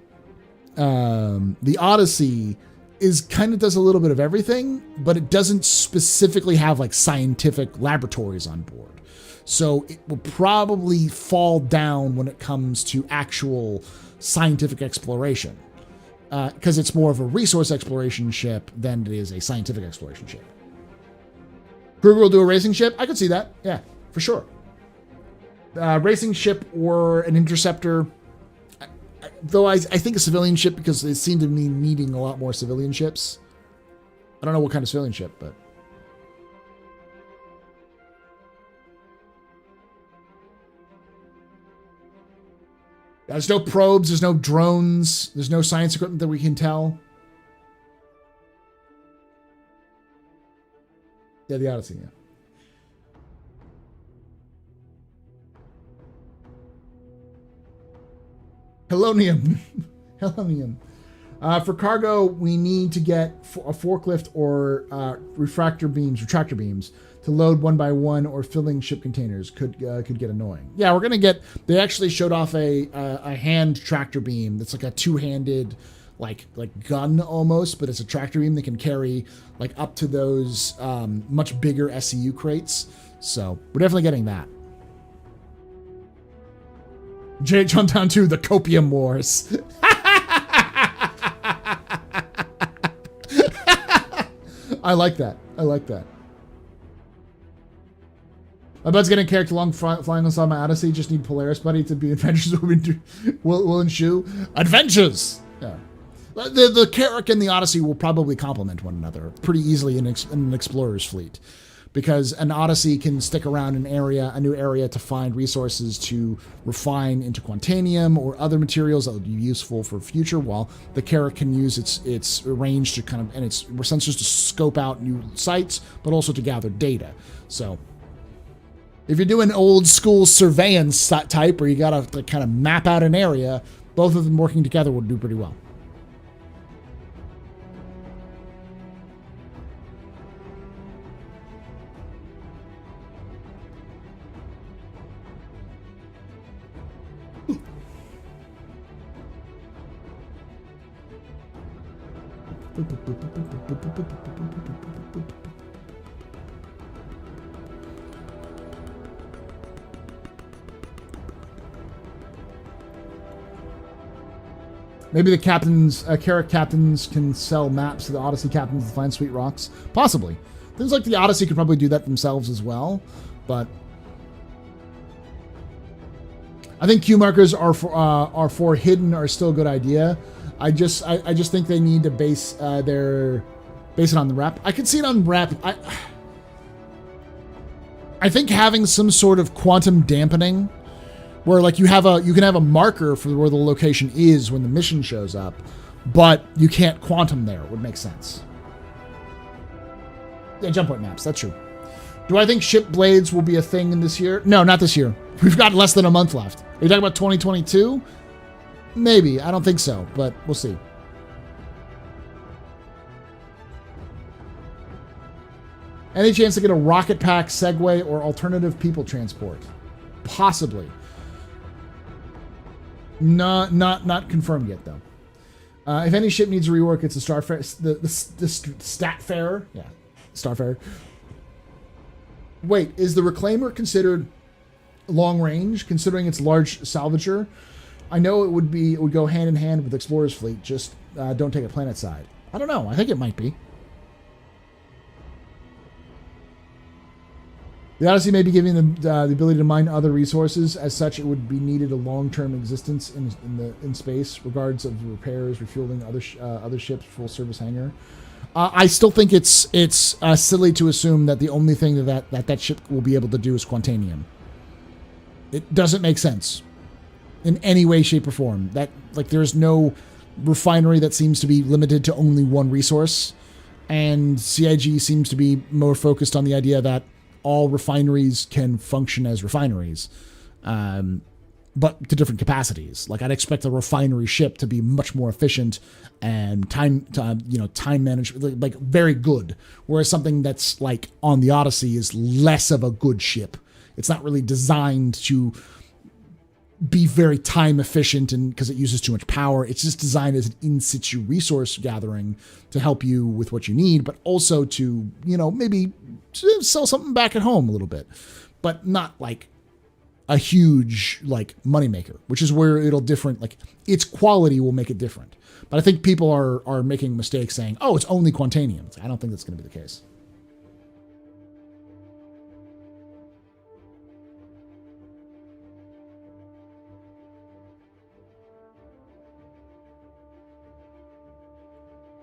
Odyssey is kind of does a little bit of everything, but it doesn't specifically have like scientific laboratories on board. So it will probably fall down when it comes to actual scientific exploration, because it's more of a resource exploration ship than it is a scientific exploration ship. Kruger will do a racing ship. I could see that. Yeah, for sure. Racing ship or an interceptor. Though I think a civilian ship, because they seem to be needing a lot more civilian ships. I don't know what kind of civilian ship, but... There's no probes, there's no drones, there's no science equipment that we can tell. Yeah, the Odyssey, yeah. Helonium. Helonium. For cargo, we need to get a forklift or retractor beams to load one by one, or filling ship containers could get annoying. Yeah, we're gonna get. They actually showed off a hand tractor beam that's like a two-handed, like gun almost, but it's a tractor beam that can carry like up to those much bigger SCU crates. So we're definitely getting that. J. John down to the Copium Wars. I like that. I like that. My bud's getting a character along flying inside my Odyssey. Just need Polaris buddy to be adventures will ensue. Adventures! Yeah. The Carrack and the Odyssey will probably complement one another pretty easily in an explorer's fleet. Because an Odyssey can stick around a new area to find resources to refine into Quantanium or other materials that would be useful for future, while the Carrack can use its range to kind of, and its sensors to scope out new sites, but also to gather data. So if you're doing old school surveillance type, or you gotta kind of map out an area, both of them working together will do pretty well. Maybe the captains, Carrack captains, can sell maps to the Odyssey captains to find sweet rocks. Possibly. Things like the Odyssey could probably do that themselves as well, but I think Q markers are for hidden are still a good idea. I just think they need to base it on the rep. I could see it on rep. I think having some sort of quantum dampening, where like you can have a marker for where the location is when the mission shows up, but you can't quantum there, would make sense. Yeah, jump point maps. That's true. Do I think ship blades will be a thing in this year? No, not this year. We've got less than a month left. Are you talking about 2022? Maybe. I don't think so, but we'll see. Any chance to get a rocket pack, Segway, or alternative people transport? Possibly. Not confirmed yet, though. If any ship needs a rework, it's a Starfarer. The Statfarer. Yeah, Starfarer. Wait, is the Reclaimer considered long range, considering it's large salvager? I know it would go hand in hand with Explorer's fleet. Just don't take it planet side. I don't know. I think it might be. The Odyssey may be giving them the ability to mine other resources. As such, it would be needed a long-term existence in space, regards of repairs, refueling other ships, full service hangar. I still think it's silly to assume that the only thing that ship will be able to do is Quantanium. It doesn't make sense in any way, shape, or form. That there's no refinery that seems to be limited to only one resource, and CIG seems to be more focused on the idea that all refineries can function as refineries, but to different capacities. Like, I'd expect a refinery ship to be much more efficient and time management, like very good. Whereas something that's like on the Odyssey is less of a good ship. It's not really designed to be very time efficient, and because it uses too much power. It's just designed as an in situ resource gathering to help you with what you need, but also to, maybe sell something back at home a little bit, but not like a huge moneymaker, which is where it'll different. Like, its quality will make it different. But I think people are making mistakes saying, oh, it's only Quantanium. I don't think that's going to be the case.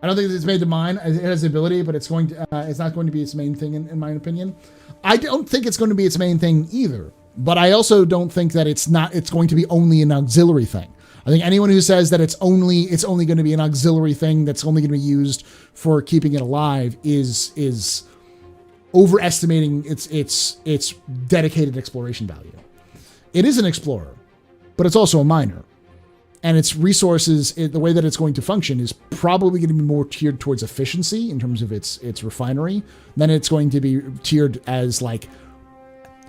I don't think it's made to mine. It has the ability, but it's not going to be its main thing, in my opinion. I don't think it's going to be its main thing either. But I also don't think that it's going to be only an auxiliary thing. I think anyone who says that it's only going to be an auxiliary thing that's only going to be used for keeping it alive is overestimating its dedicated exploration value. It is an explorer, but it's also a miner. And its resources, the way that it's going to function is probably going to be more tiered towards efficiency in terms of its refinery than it's going to be tiered as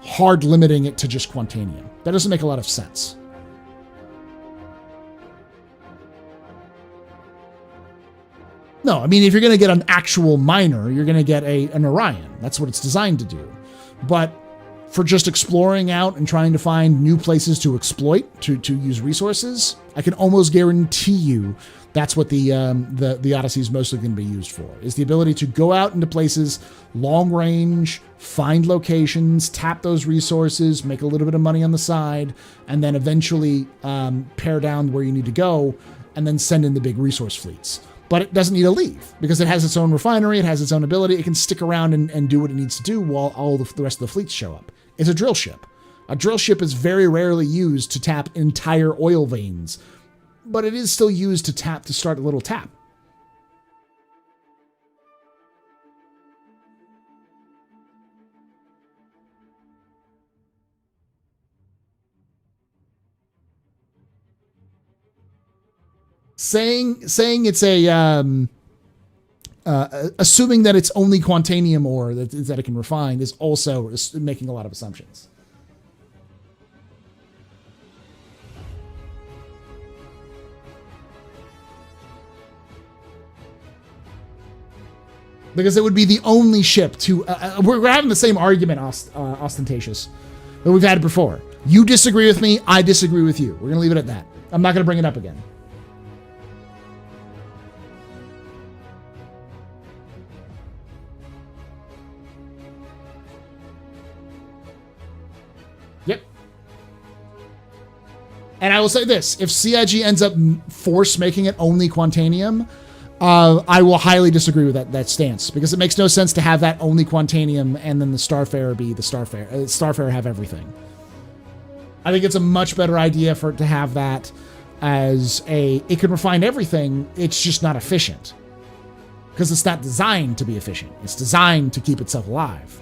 hard limiting it to just Quantanium. That doesn't make a lot of sense. No, I mean, if you're going to get an actual miner, you're going to get an Orion. That's what it's designed to do. But for just exploring out and trying to find new places to exploit, to use resources, I can almost guarantee you that's what the Odyssey is mostly going to be used for, is the ability to go out into places, long range, find locations, tap those resources, make a little bit of money on the side, and then eventually pare down where you need to go, and then send in the big resource fleets. But it doesn't need to leave, because it has its own refinery, it has its own ability, it can stick around and do what it needs to do while all the rest of the fleets show up. It's a drill ship. A drill ship is very rarely used to tap entire oil veins, but it is still used to start a little tap. Saying it's a assuming that it's only Quantanium ore that it can refine is also making a lot of assumptions. Because it would be the only ship to... we're having the same argument, ostentatious, that we've had before. You disagree with me, I disagree with you. We're going to leave it at that. I'm not going to bring it up again. Yep. And I will say this. If CIG ends up force making it only Quantanium... I will highly disagree with that stance, because it makes no sense to have that only Quantanium and then the Starfarer be the Starfarer. Starfarer have everything. I think it's a much better idea for it to have that as it can refine everything, it's just not efficient. Because it's not designed to be efficient. It's designed to keep itself alive.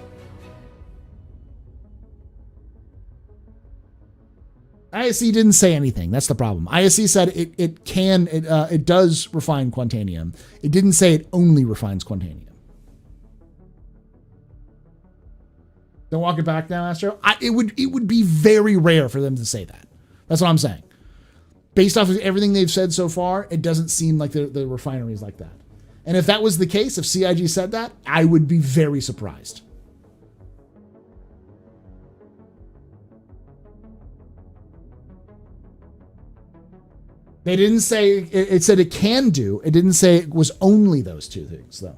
ISC didn't say anything. That's the problem. ISC said it does refine quantanium. It didn't say it only refines quantanium. Don't walk it back now, Astro. It would be very rare for them to say that. That's what I'm saying. Based off of everything they've said so far, it doesn't seem like the refinery is like that. And if that was the case, if CIG said that, I would be very surprised. They didn't say, it said it can do. It didn't say it was only those two things, though.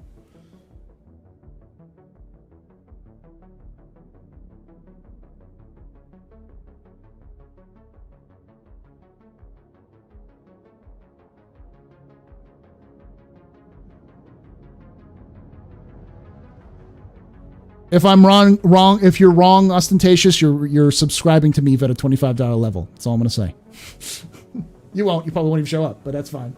If I'm wrong, if you're wrong, ostentatious, you're subscribing to me at a $25 level. That's all I'm going to say. You won't. You probably won't even show up, but that's fine.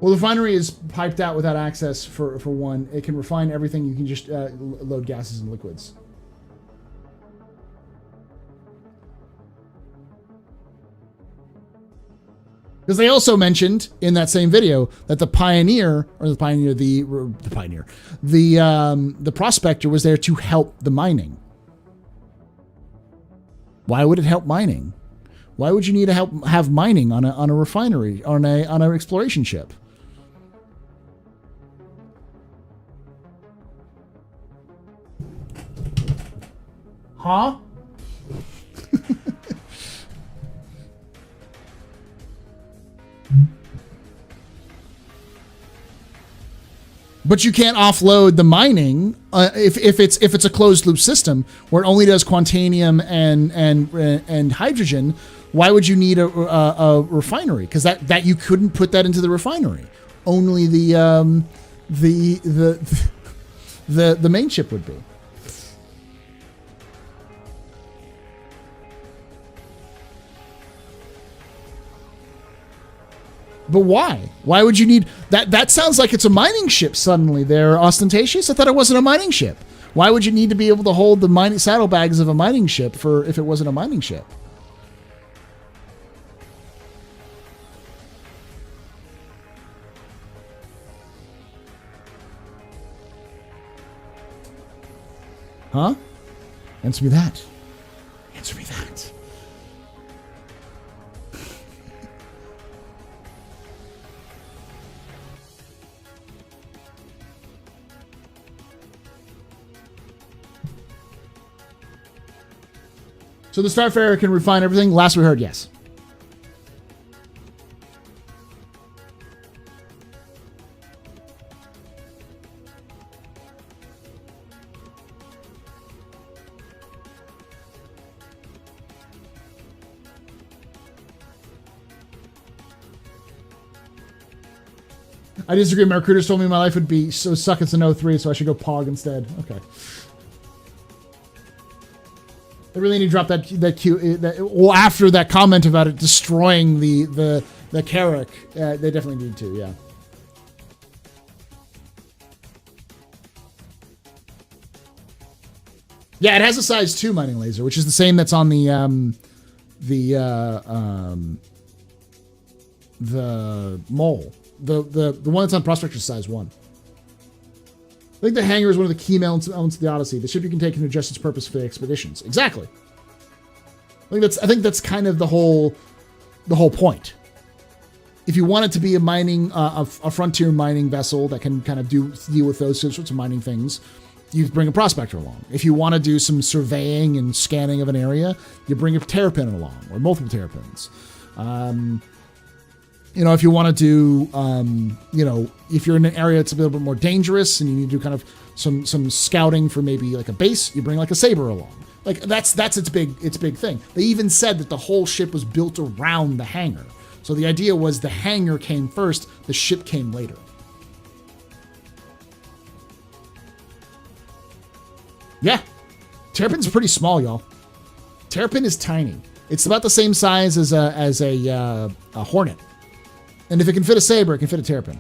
Well, the refinery is piped out without access for one. It can refine everything. You can just load gases and liquids. Because they also mentioned in that same video that the prospector was there to help the mining. Why would it help mining? Why would you need to have mining on a refinery, on an exploration ship? Huh? But you can't offload the mining if it's a closed loop system where it only does quantanium and hydrogen. Why would you need a refinery? Because that you couldn't put that into the refinery. Only the main ship would be. But why? Why would you need that? That sounds like it's a mining ship suddenly there, ostentatious. I thought it wasn't a mining ship. Why would you need to be able to hold the mining saddlebags of a mining ship if it wasn't a mining ship? Huh? Answer me that. Answer me that. So the Starfarer can refine everything? Last we heard, yes. I disagree. My recruiters told me my life would be so suck it's an 03, so I should go POG instead. Okay. They really need to drop well, after that comment about it destroying the Carrack, they definitely need to, yeah. Yeah, it has a size 2 mining laser, which is the same that's on the Mole. The one that's on Prospector is size 1. I think the hangar is one of the key elements of the Odyssey. The ship you can take can adjust its purpose for the expeditions. Exactly. I think that's kind of the whole point. If you want it to be a mining, a frontier mining vessel that can kind of deal with those sorts of mining things, you bring a prospector along. If you want to do some surveying and scanning of an area, you bring a terrapin along or multiple terrapins. If you want to do, if you're in an area that's a little bit more dangerous and you need to do kind of some scouting for maybe like a base, you bring like a saber along. Like that's its big thing. They even said that the whole ship was built around the hangar. So the idea was the hangar came first, the ship came later. Yeah, Terrapin's pretty small, y'all. Terrapin is tiny. It's about the same size as a Hornet. And if it can fit a saber, it can fit a Terrapin.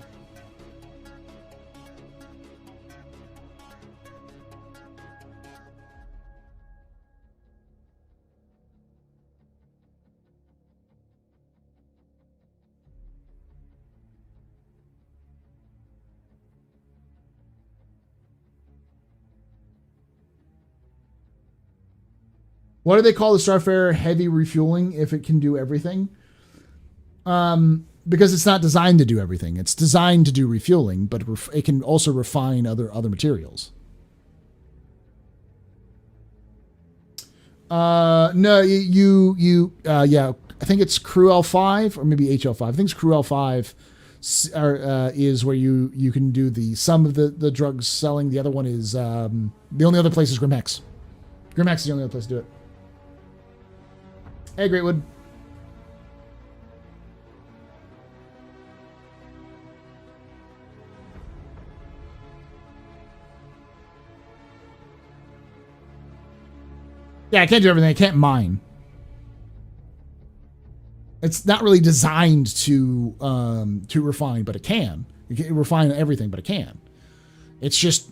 What do they call the Starfarer? Heavy refueling if it can do everything? Because it's not designed to do everything. It's designed to do refueling, but it can also refine other materials. No, yeah, I think it's Crew L5 or maybe HL5. I think it's Crew L5 is where you can do some of the drugs selling. The other one is, the only other place is Grimhex. Grimhex is the only other place to do it. Hey, Greatwood. Yeah, I can't do everything. I can't mine. It's not really designed to refine, but it can. It can refine everything, but it can. It's just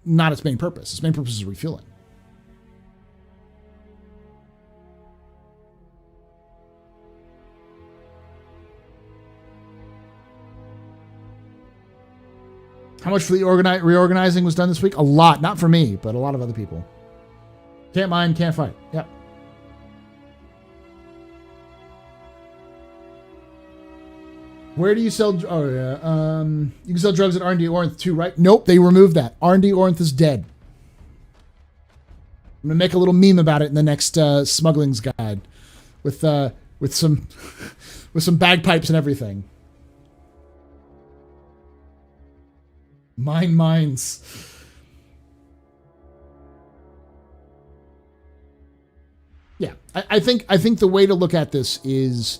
not its main purpose. Its main purpose is refueling. How much fleet reorganizing was done this week? A lot. Not for me, but a lot of other people. Can't mine, can't fight. Yep. Where do you sell? Oh, yeah. You can sell drugs at R&D Orinth too, right? Nope, they removed that. R&D Orinth is dead. I'm going to make a little meme about it in the next Smuggling's guide with some with some bagpipes and everything. Mines. Yeah, I think the way to look at this is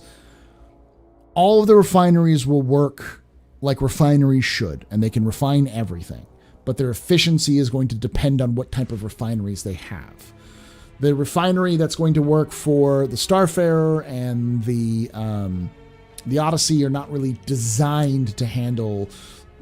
all of the refineries will work like refineries should, and they can refine everything, but their efficiency is going to depend on what type of refineries they have. The refinery that's going to work for the Starfarer and the Odyssey are not really designed to handle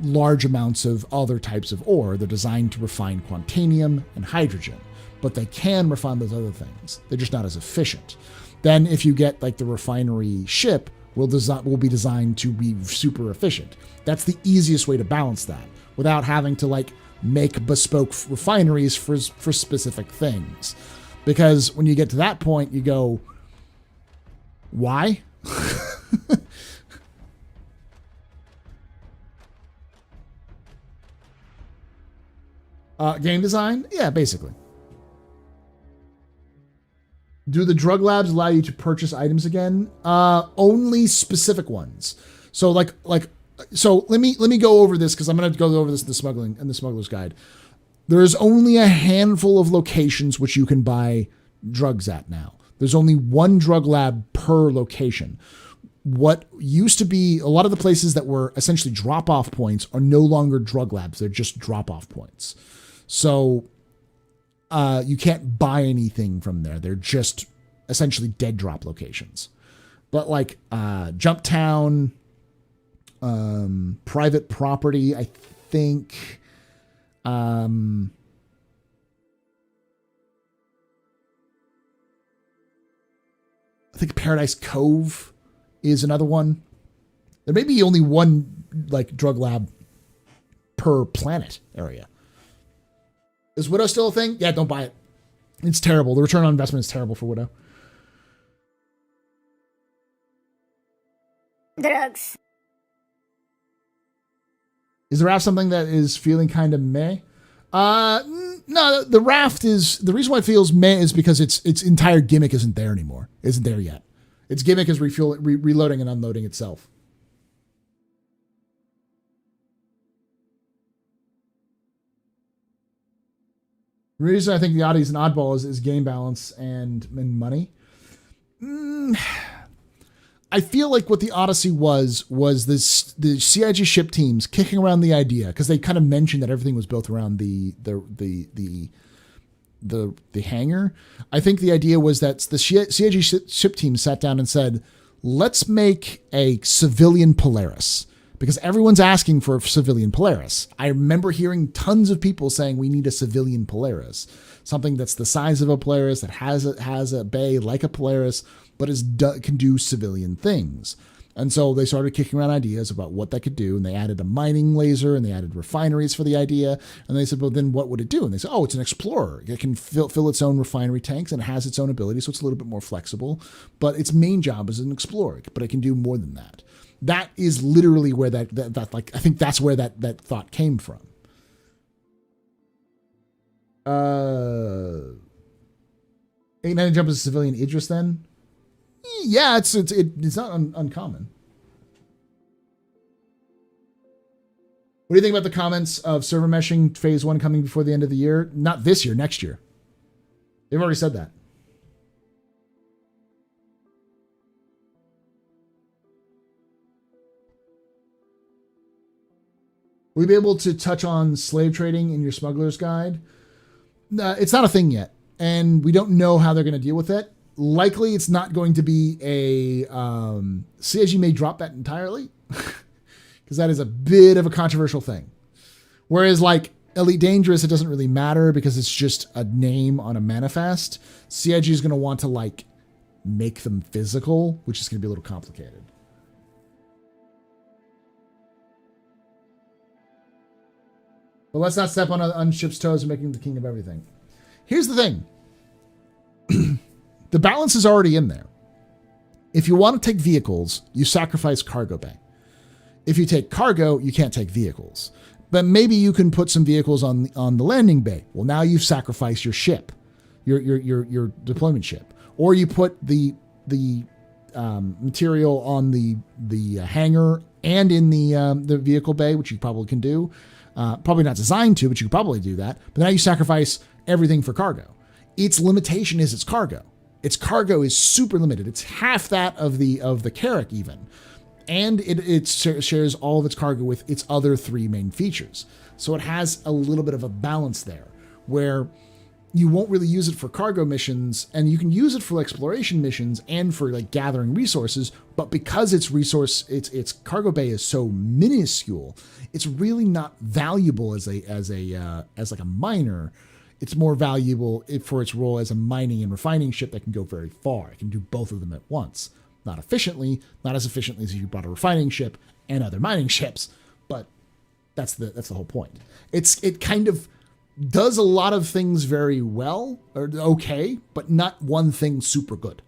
large amounts of other types of ore. They're designed to refine quantanium and hydrogen, but they can refine those other things. They're just not as efficient. Then if you get like the refinery ship will be designed to be super efficient. That's the easiest way to balance that without having to like make bespoke refineries for specific things. Because when you get to that point, you go, why? Game design? Yeah, basically. Do the drug labs allow you to purchase items again? Only specific ones. So so let me go over this because I'm going to go over this in the Smuggling and the Smuggler's Guide. There's only a handful of locations which you can buy drugs at now. There's only one drug lab per location. What used to be a lot of the places that were essentially drop-off points are no longer drug labs. They're just drop-off points. So you can't buy anything from there. They're just essentially dead drop locations. But like Jump Town, private property, I think. I think Paradise Cove is another one. There may be only one like drug lab per planet area. Is Widow still a thing? Yeah, don't buy it. It's terrible. The return on investment is terrible for Widow. Drugs. Is the raft something that is feeling kind of meh? No, the raft is... The reason why it feels meh is because its entire gimmick isn't there anymore. Isn't there yet. Its gimmick is reloading and unloading itself. The reason I think the Odyssey is an oddball is game balance and money. I feel like what the Odyssey was the CIG ship teams kicking around the idea, because they kind of mentioned that everything was built around the hangar. I think the idea was that the CIG ship team sat down and said, let's make a civilian Polaris, because everyone's asking for a civilian Polaris. I remember hearing tons of people saying we need a civilian Polaris, something that's the size of a Polaris, that has a bay like a Polaris, but can do civilian things. And so they started kicking around ideas about what that could do. And they added a mining laser and they added refineries for the idea. And they said, well, then what would it do? And they said, oh, it's an explorer. It can fill its own refinery tanks and it has its own abilities. So it's a little bit more flexible. But its main job is an explorer. But it can do more than that. That is literally where that like, I think that's where that thought came from. A9 jump as a civilian Idris then? Yeah, it's not uncommon. What do you think about the comments of server meshing phase 1 coming before the end of the year? Not this year, next year. They've already said that. Will you be able to touch on slave trading in your smuggler's guide? It's not a thing yet, and we don't know how they're going to deal with it. Likely, it's not going to be a... CIG may drop that entirely, because that is a bit of a controversial thing. Whereas, like, Elite Dangerous, it doesn't really matter, because it's just a name on a manifest. CIG is going to want to, like, make them physical, which is going to be a little complicated. But let's not step on ship's toes and making the king of everything. Here's the thing. The balance is already in there. If you want to take vehicles, you sacrifice cargo bay. If you take cargo, you can't take vehicles. But maybe you can put some vehicles on the landing bay. Well, now you've sacrificed your ship, your deployment ship. Or you put the material on the hangar and in the vehicle bay, which you probably can do. Probably not designed to, but you could probably do that. But now you sacrifice everything for cargo. Its limitation is its cargo. Its cargo is super limited. It's half that of the Carrack even. And it shares all of its cargo with its other 3 main features. So it has a little bit of a balance there where you won't really use it for cargo missions, and you can use it for exploration missions and for like gathering resources, but because its cargo bay is so minuscule, it's really not valuable as like a miner. It's more valuable for its role as a mining and refining ship that can go very far. It can do both of them at once. Not efficiently, not as efficiently as if you bought a refining ship and other mining ships, but that's the whole point. It kind of does a lot of things very well, or okay, but not one thing super good.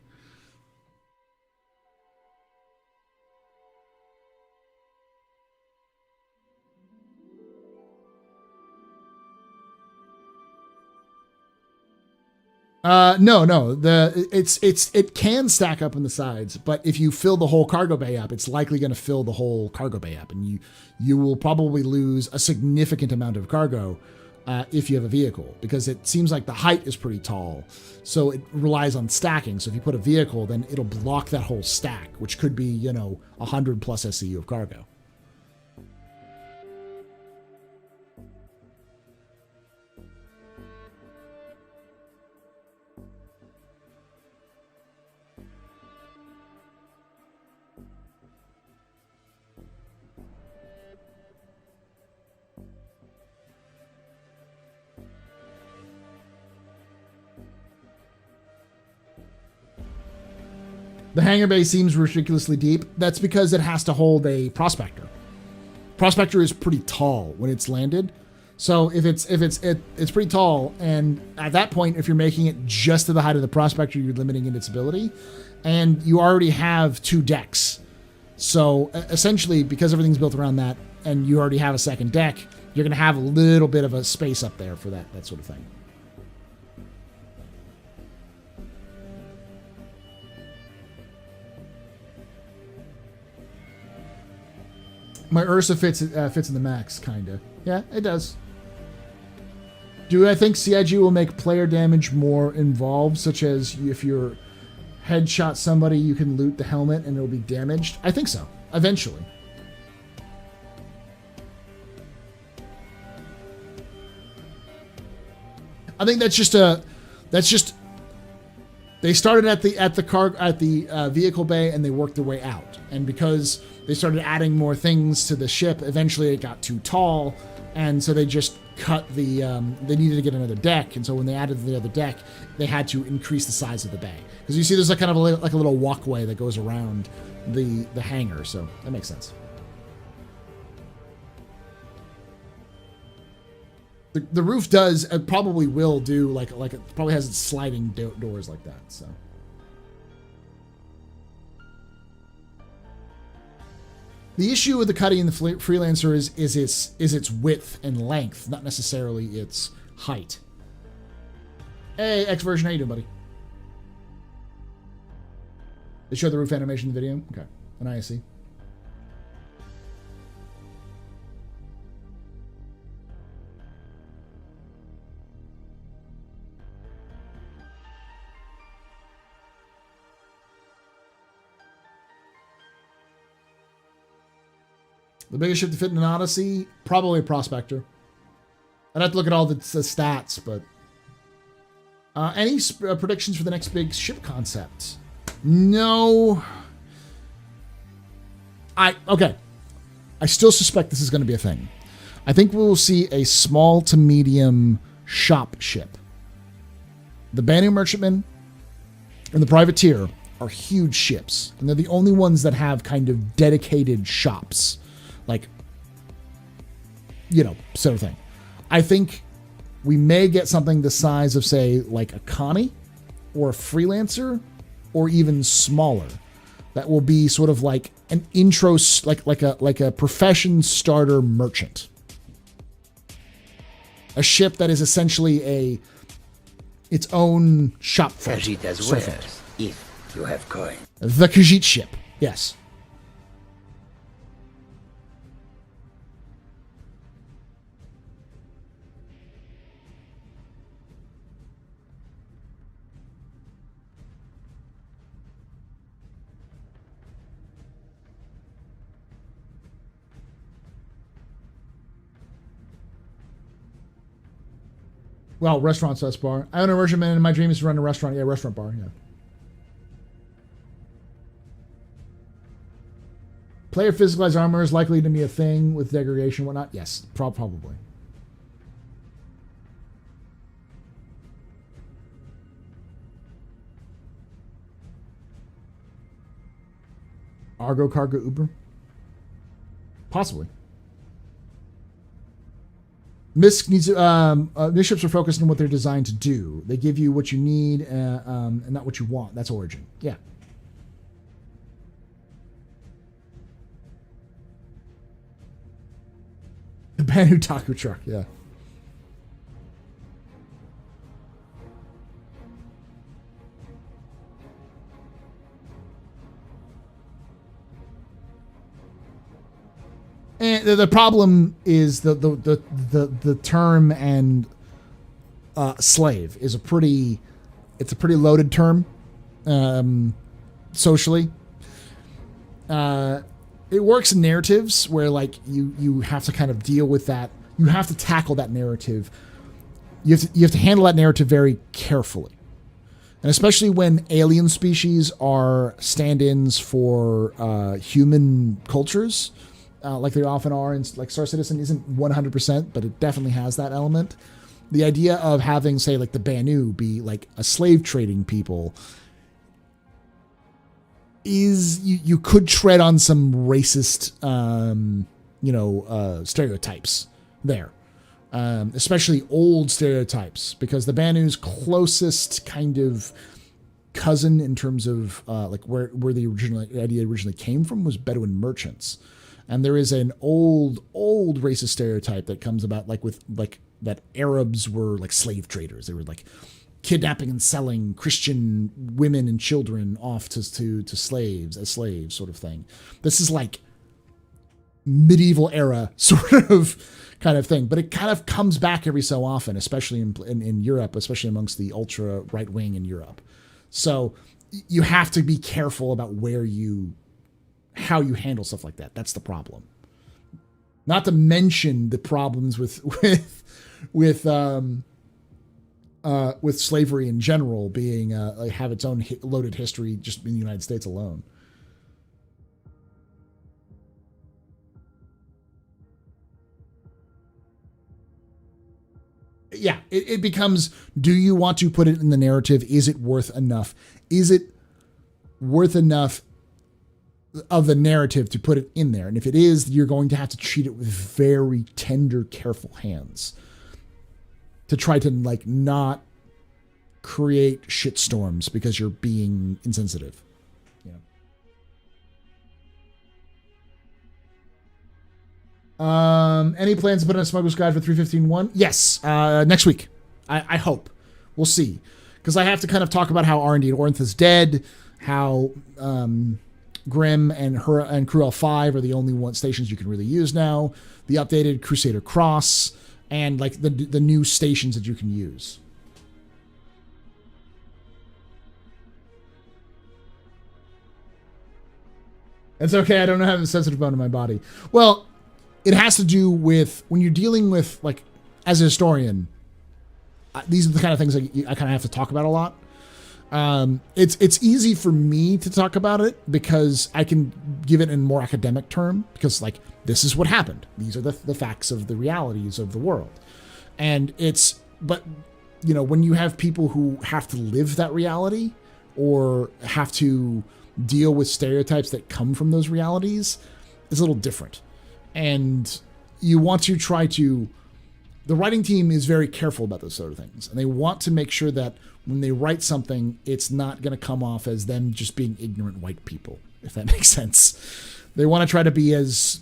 No. It can stack up in the sides, but if you fill the whole cargo bay up, it's likely going to fill the whole cargo bay up, and you will probably lose a significant amount of cargo if you have a vehicle, because it seems like the height is pretty tall, so it relies on stacking. So if you put a vehicle, then it'll block that whole stack, which could be 100 plus SCU of cargo. The hangar bay seems ridiculously deep. That's because it has to hold a prospector. Prospector is pretty tall when it's landed. So if it's pretty tall, and at that point, if you're making it just to the height of the prospector, you're limiting its ability, and you already have 2 decks. So essentially, because everything's built around that, and you already have a second deck, you're going to have a little bit of a space up there for that sort of thing. My Ursa fits in the max, kinda. Yeah, it does. Do I think CIG will make player damage more involved, such as if you're headshot somebody, you can loot the helmet and it'll be damaged? I think so, eventually. I think that's just they started at the vehicle bay and they worked their way out, and because they started adding more things to the ship, eventually it got too tall, and so they just cut the they needed to get another deck, and so when they added the other deck, they had to increase the size of the bay, because you see there's like kind of like a little walkway that goes around the hangar, so that makes sense. The roof does probably will do like it probably has its sliding doors like that, so. The issue with the cutting in the Freelancer is its width and length, not necessarily its height. Hey, X version, how you doing, buddy? They showed the roof animation in the video? Okay. An ISC. The biggest ship to fit in an Odyssey? Probably a Prospector. I'd have to look at all the stats, but... any predictions for the next big ship concept? No. Okay. I still suspect this is going to be a thing. I think we will see a small to medium shop ship. The Banu Merchantman and the Privateer are huge ships, and they're the only ones that have kind of dedicated shops. Like, sort of thing. I think we may get something the size of, say, like a Connie or a Freelancer, or even smaller. That will be sort of like an intro, like a profession starter merchant. A ship that is essentially its own shop front. Khajiit as wares, if you have coin. The Khajiit ship, yes. Well, restaurant / bar. I own a merchantman, and my dream is to run a restaurant. Yeah, restaurant bar, yeah. Player physicalized armor is likely to be a thing with degradation and whatnot. Yes, probably. Argo Cargo Uber? Possibly. MISC needs these ships are focused on what they're designed to do. They give you what you need and not what you want. That's Origin. Yeah. The Banu Taco Truck. Yeah. And the problem is the term and slave is a pretty loaded term socially. It works in narratives where like you have to kind of deal with that. You have to tackle that narrative. You have to handle that narrative very carefully. And especially when alien species are stand-ins for human cultures, like they often are, and like Star Citizen isn't 100%, but it definitely has that element. The idea of having, say, like the Banu be like a slave trading people is you could tread on some racist, stereotypes there, especially old stereotypes, because the Banu's closest kind of cousin in terms of like where the idea originally came from was Bedouin merchants. And there is an old racist stereotype that comes about that Arabs were like slave traders. They were like kidnapping and selling Christian women and children off to slaves as slaves, sort of thing. This is like medieval era sort of kind of thing, but it kind of comes back every so often, especially in Europe, especially amongst the ultra right wing in Europe. So you have to be careful about how you handle stuff like that. That's the problem. Not to mention the problems with slavery in general being have its own loaded history just in the United States alone. yeah, it becomes, do you want to put it in the narrative? Is it worth enough? Is it worth enough of the narrative to put it in there? And if it is, you're going to have to treat it with very tender, careful hands to try to like not create shitstorms because you're being insensitive. Any plans to put on a Smuggler's Guide for 315.1? Yes, next week. I hope. We'll see. Because I have to kind of talk about how R&D at Ornth is dead, how Grim and Crew L5 are the only stations you can really use now, the updated Crusader Cross, and like the new stations that you can use. It's okay, I don't have a sensitive bone in my body. Well, it has to do with when you're dealing with, like, as a historian, these are the kind of things that I kind of have to talk about a lot. It's easy for me to talk about it because I can give it in more academic term because, like, this is what happened. These are the facts of the realities of the world. And but, you know, when you have people who have to live that reality or have to deal with stereotypes that come from those realities, it's a little different. And you want to try to, the writing team is very careful about those sort of things. And they want to make sure that when they write something, it's not going to come off as them just being ignorant white people, if that makes sense. They want to try to be as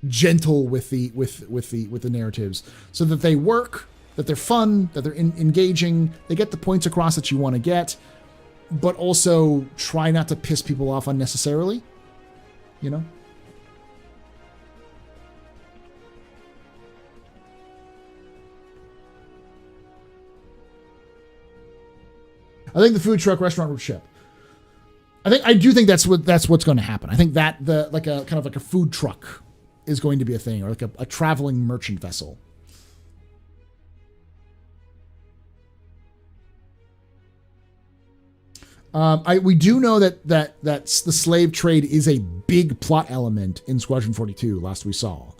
gentle with the narratives so that they work, that they're fun, that they're engaging, they get the points across that you want to get, but also try not to piss people off unnecessarily, you know? I think the food truck restaurant would ship. I do think that's what's going to happen. I think that the like a kind of like a food truck is going to be a thing, or like a traveling merchant vessel. We do know that the slave trade is a big plot element in Squadron 42. Last we saw,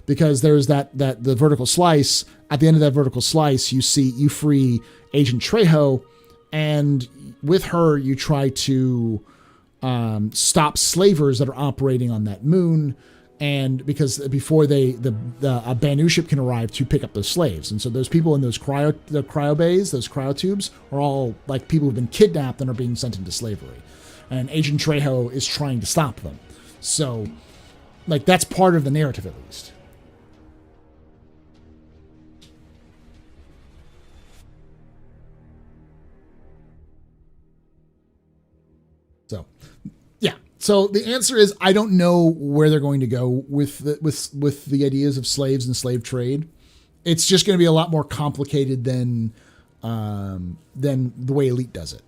because there's that the vertical slice. At the end of that vertical slice, you free Agent Trejo, and with her you try to stop slavers that are operating on that moon. And because before the Banu ship can arrive to pick up those slaves, and so those people in those cryo bays, those cryotubes, are all like people who've been kidnapped and are being sent into slavery, and Agent Trejo is trying to stop them. So, like, that's part of the narrative, at least. So, yeah. So the answer is I don't know where they're going to go with the ideas of slaves and slave trade. It's just going to be a lot more complicated than the way Elite does it.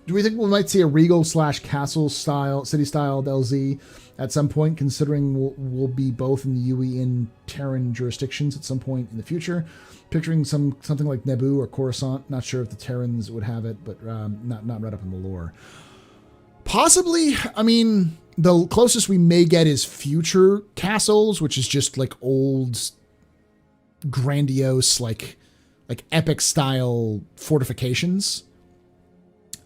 Do we think we might see a Regal / Castle style, city style LZ at some point, considering we'll be both in the UE and Terran jurisdictions at some point in the future? Picturing something like Naboo or Coruscant. Not sure if the Terrans would have it, but not right up in the lore. Possibly. I mean, the closest we may get is future castles, which is just like old, grandiose, like epic style fortifications.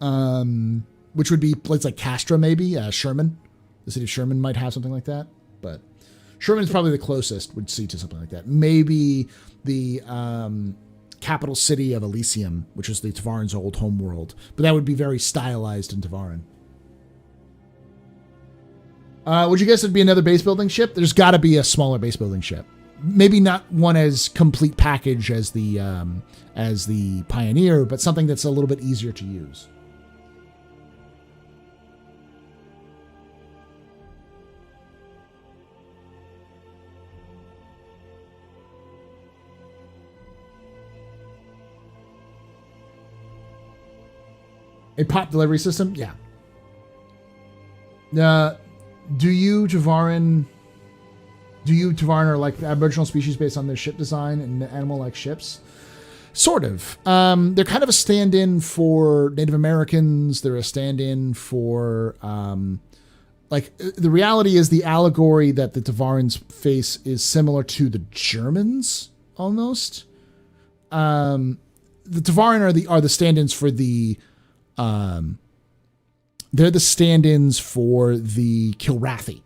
Which would be places like Castra, maybe. Sherman. The city of Sherman might have something like that. But Sherman's probably the closest would see to something like that. Maybe the capital city of Elysium, which is the Tavaran's old homeworld. But that would be very stylized in Tavaran. Would you guess it'd be another base building ship? There's got to be a smaller base building ship. Maybe not one as complete package as the Pioneer, but something that's a little bit easier to use. A pot delivery system? Yeah. Do you, Tavaran, are like Aboriginal species based on their ship design and animal-like ships? Sort of. They're kind of a stand-in for Native Americans. They're a stand-in for, the reality is the allegory that the Tavarans face is similar to the Germans, almost. The Tavaran are the stand-ins for the, they're the stand-ins for the Kilrathi.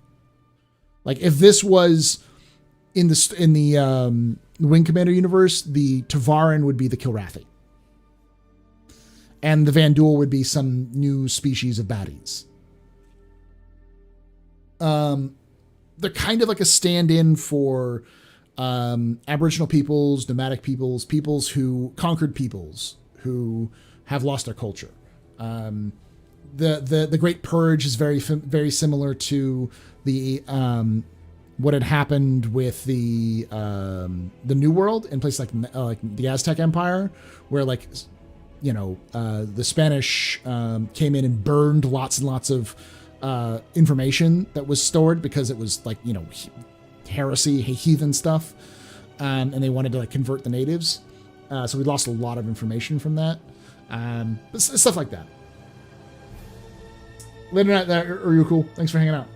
Like, if this was in the Wing Commander universe, the Tavaran would be the Kilrathi. And the Vanduul would be some new species of baddies. They're kind of like a stand-in for Aboriginal peoples, nomadic peoples, peoples who conquered peoples who have lost their culture. The Great Purge is very similar to the what had happened with the New World in places like the Aztec Empire, where the Spanish came in and burned lots and lots of information that was stored because it was heresy, heathen stuff, and they wanted to convert the natives. So we lost a lot of information from that, but stuff like that. Later night, are you cool? Thanks for hanging out.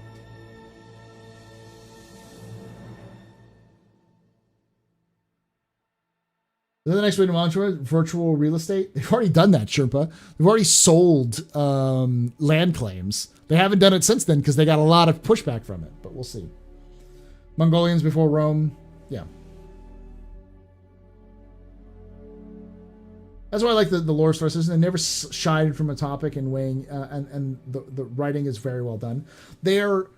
Is that the next way to monitor virtual real estate? They've already done that, Sherpa. They've already sold land claims. They haven't done it since then because they got a lot of pushback from it, but we'll see. Mongolians before Rome. Yeah. That's why I like the lore sources. They never shied from a topic and weighing, and the writing is very well done. It's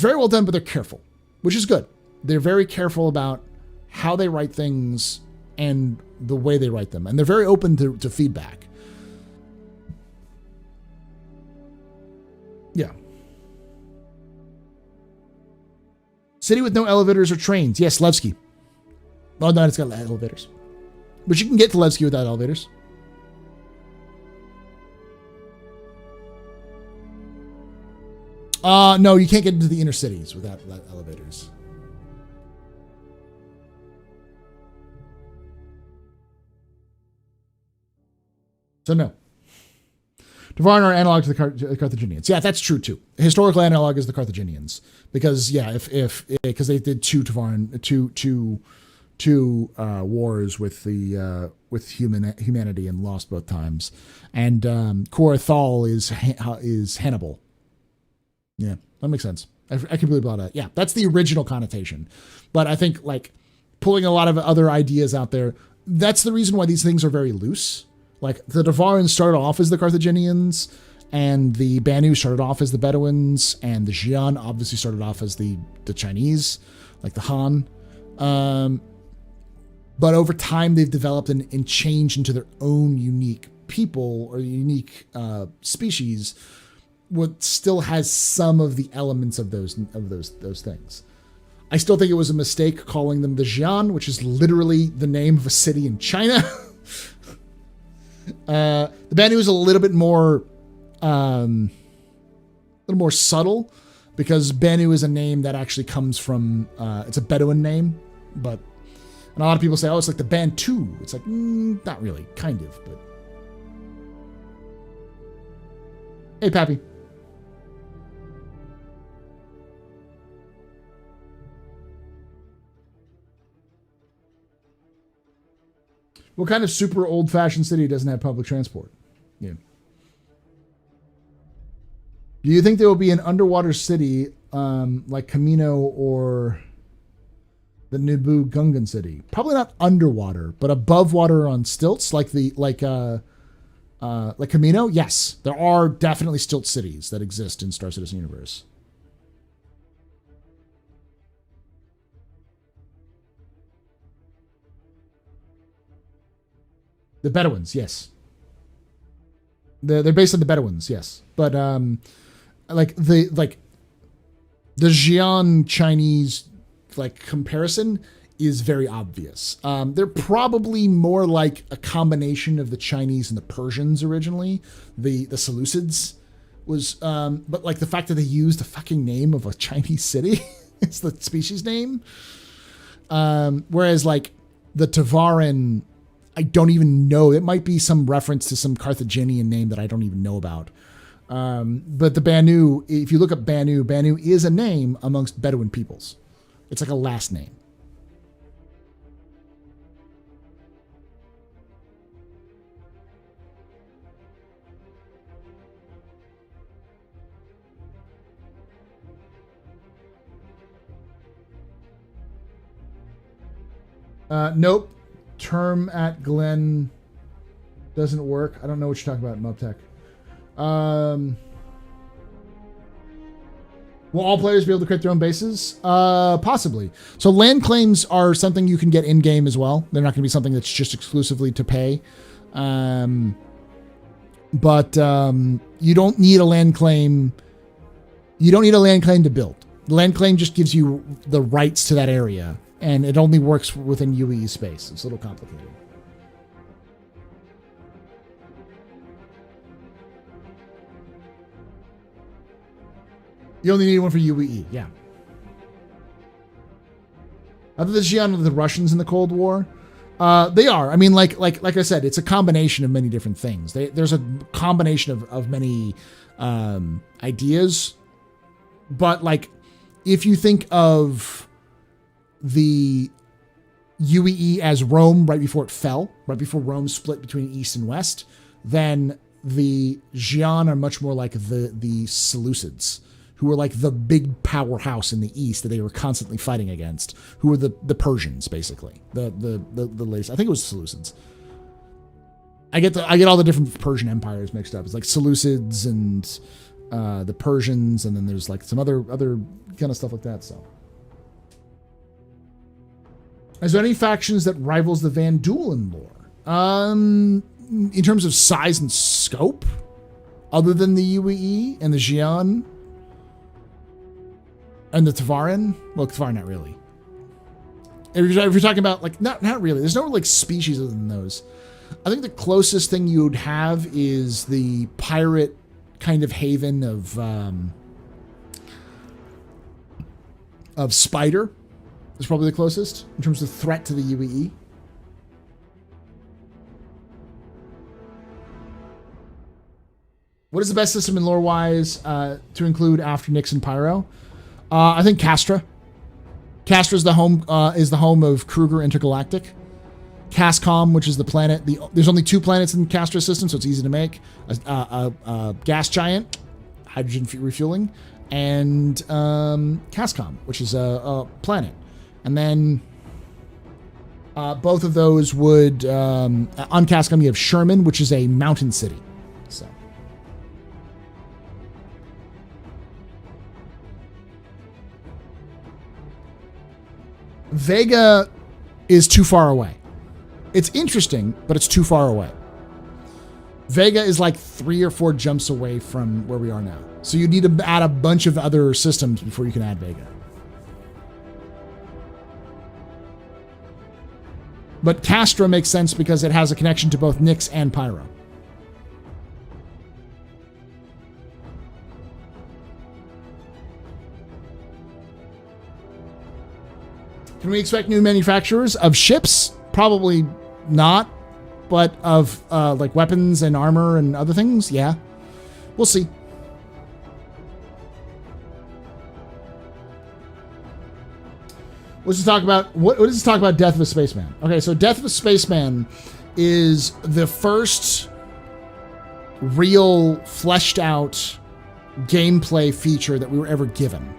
very well done, but they're careful, which is good. They're very careful about how they write things and the way they write them. And they're very open to feedback. Yeah. City with no elevators or trains. Yes, Levski. Oh, no, it's got elevators. But you can get to Levski without elevators. No, you can't get into the inner cities without elevators. So no. Tavaran are analog to the Carthaginians. Yeah, that's true too. Historical analog is the Carthaginians because because they did two wars with humanity and lost both times, and Corathal is Hannibal. Yeah, that makes sense. I completely bought that. Yeah, that's the original connotation, but I think pulling a lot of other ideas out there. That's the reason why these things are very loose. Like, the Tavarans started off as the Carthaginians, and the Banu started off as the Bedouins, and the Xi'an obviously started off as the Chinese, like the Han. But over time, they've developed and changed into their own unique people or unique species, what still has some of the elements of those things. I still think it was a mistake calling them the Xi'an, which is literally the name of a city in China. The Banu is a little bit more subtle because Banu is a name that actually comes from it's a Bedouin name, and a lot of people say, oh, it's like the Bantu. It's like not really, kind of, but hey, Pappy. What kind of super old-fashioned city doesn't have public transport? Yeah. Do you think there will be an underwater city like Camino or the Naboo Gungan city? Probably not underwater, but above water on stilts, like Camino. Yes, there are definitely stilt cities that exist in Star Citizen universe. The Bedouins, yes. They're based on the Bedouins, yes. But the Xi'an Chinese comparison is very obvious. They're probably more like a combination of the Chinese and the Persians originally. The Seleucids was, but the fact that they used the fucking name of a Chinese city is the species name. Whereas The Tavaran, I don't even know. It might be some reference to some Carthaginian name that I don't even know about. But the Banu, if you look up Banu, Banu is a name amongst Bedouin peoples. It's like a last name. Nope. Term at Glen doesn't work. I don't know what you're talking about, Mubtech. Will all players be able to create their own bases? Possibly. So land claims are something you can get in-game as well. They're not going to be something that's just exclusively to pay. But you don't need a land claim. You don't need a land claim to build. The land claim just gives you the rights to that area. And it only works within UE space. It's a little complicated. You only need one for UE, yeah. Other than Xi'an, the Russians in the Cold War, they are. I mean, like I said, it's a combination of many different things. There's a combination of many ideas, but like if you think of the UEE as Rome right before it fell, right before Rome split between East and West, then the Xi'an are much more like the Seleucids, who were like the big powerhouse in the East that they were constantly fighting against, who were the Persians, basically. The latest, I think it was Seleucids. I get all the different Persian empires mixed up. It's like Seleucids and the Persians, and then there's like some other kind of stuff like that, so. Is there any factions that rivals the Van Dulen lore? In terms of size and scope, other than the UEE and the Xi'an and the Tavaran? Well, Tavaran, not really. If you're talking about, like, not really. There's no, like, species other than those. I think the closest thing you would have is the pirate kind of haven of Spider. Is probably the closest in terms of threat to the UEE. What is the best system in lore-wise to include after Nyx and Pyro? I think Castra. Castra is the home of Kruger Intergalactic. Cascom, which is the planet. There's only 2 planets in the Castra system, so it's easy to make. A gas giant, hydrogen refueling, and Cascom, which is a planet. And then both of those would, on Cascom, you have Sherman, which is a mountain city. So. Vega is too far away. It's interesting, but it's too far away. Vega is like 3 or 4 jumps away from where we are now. So you need to add a bunch of other systems before you can add Vega. But Castra makes sense because it has a connection to both Nyx and Pyro. Can we expect new manufacturers of ships? Probably not, but of like weapons and armor and other things, yeah. We'll see. Let's just talk about what does this talk about Death of a Spaceman? Okay, so Death of a Spaceman is the first real fleshed out gameplay feature that we were ever given.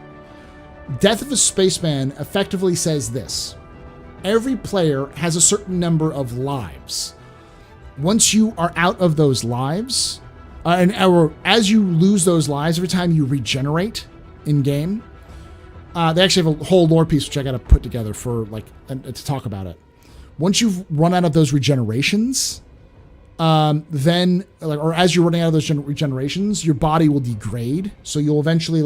Death of a Spaceman effectively says this: every player has a certain number of lives. Once you are out of those lives, or as you lose those lives, every time you regenerate in game. They actually have a whole lore piece which I got to put together for to talk about it. Once you've run out of those regenerations, then as you're running out of those regenerations, your body will degrade. So you'll eventually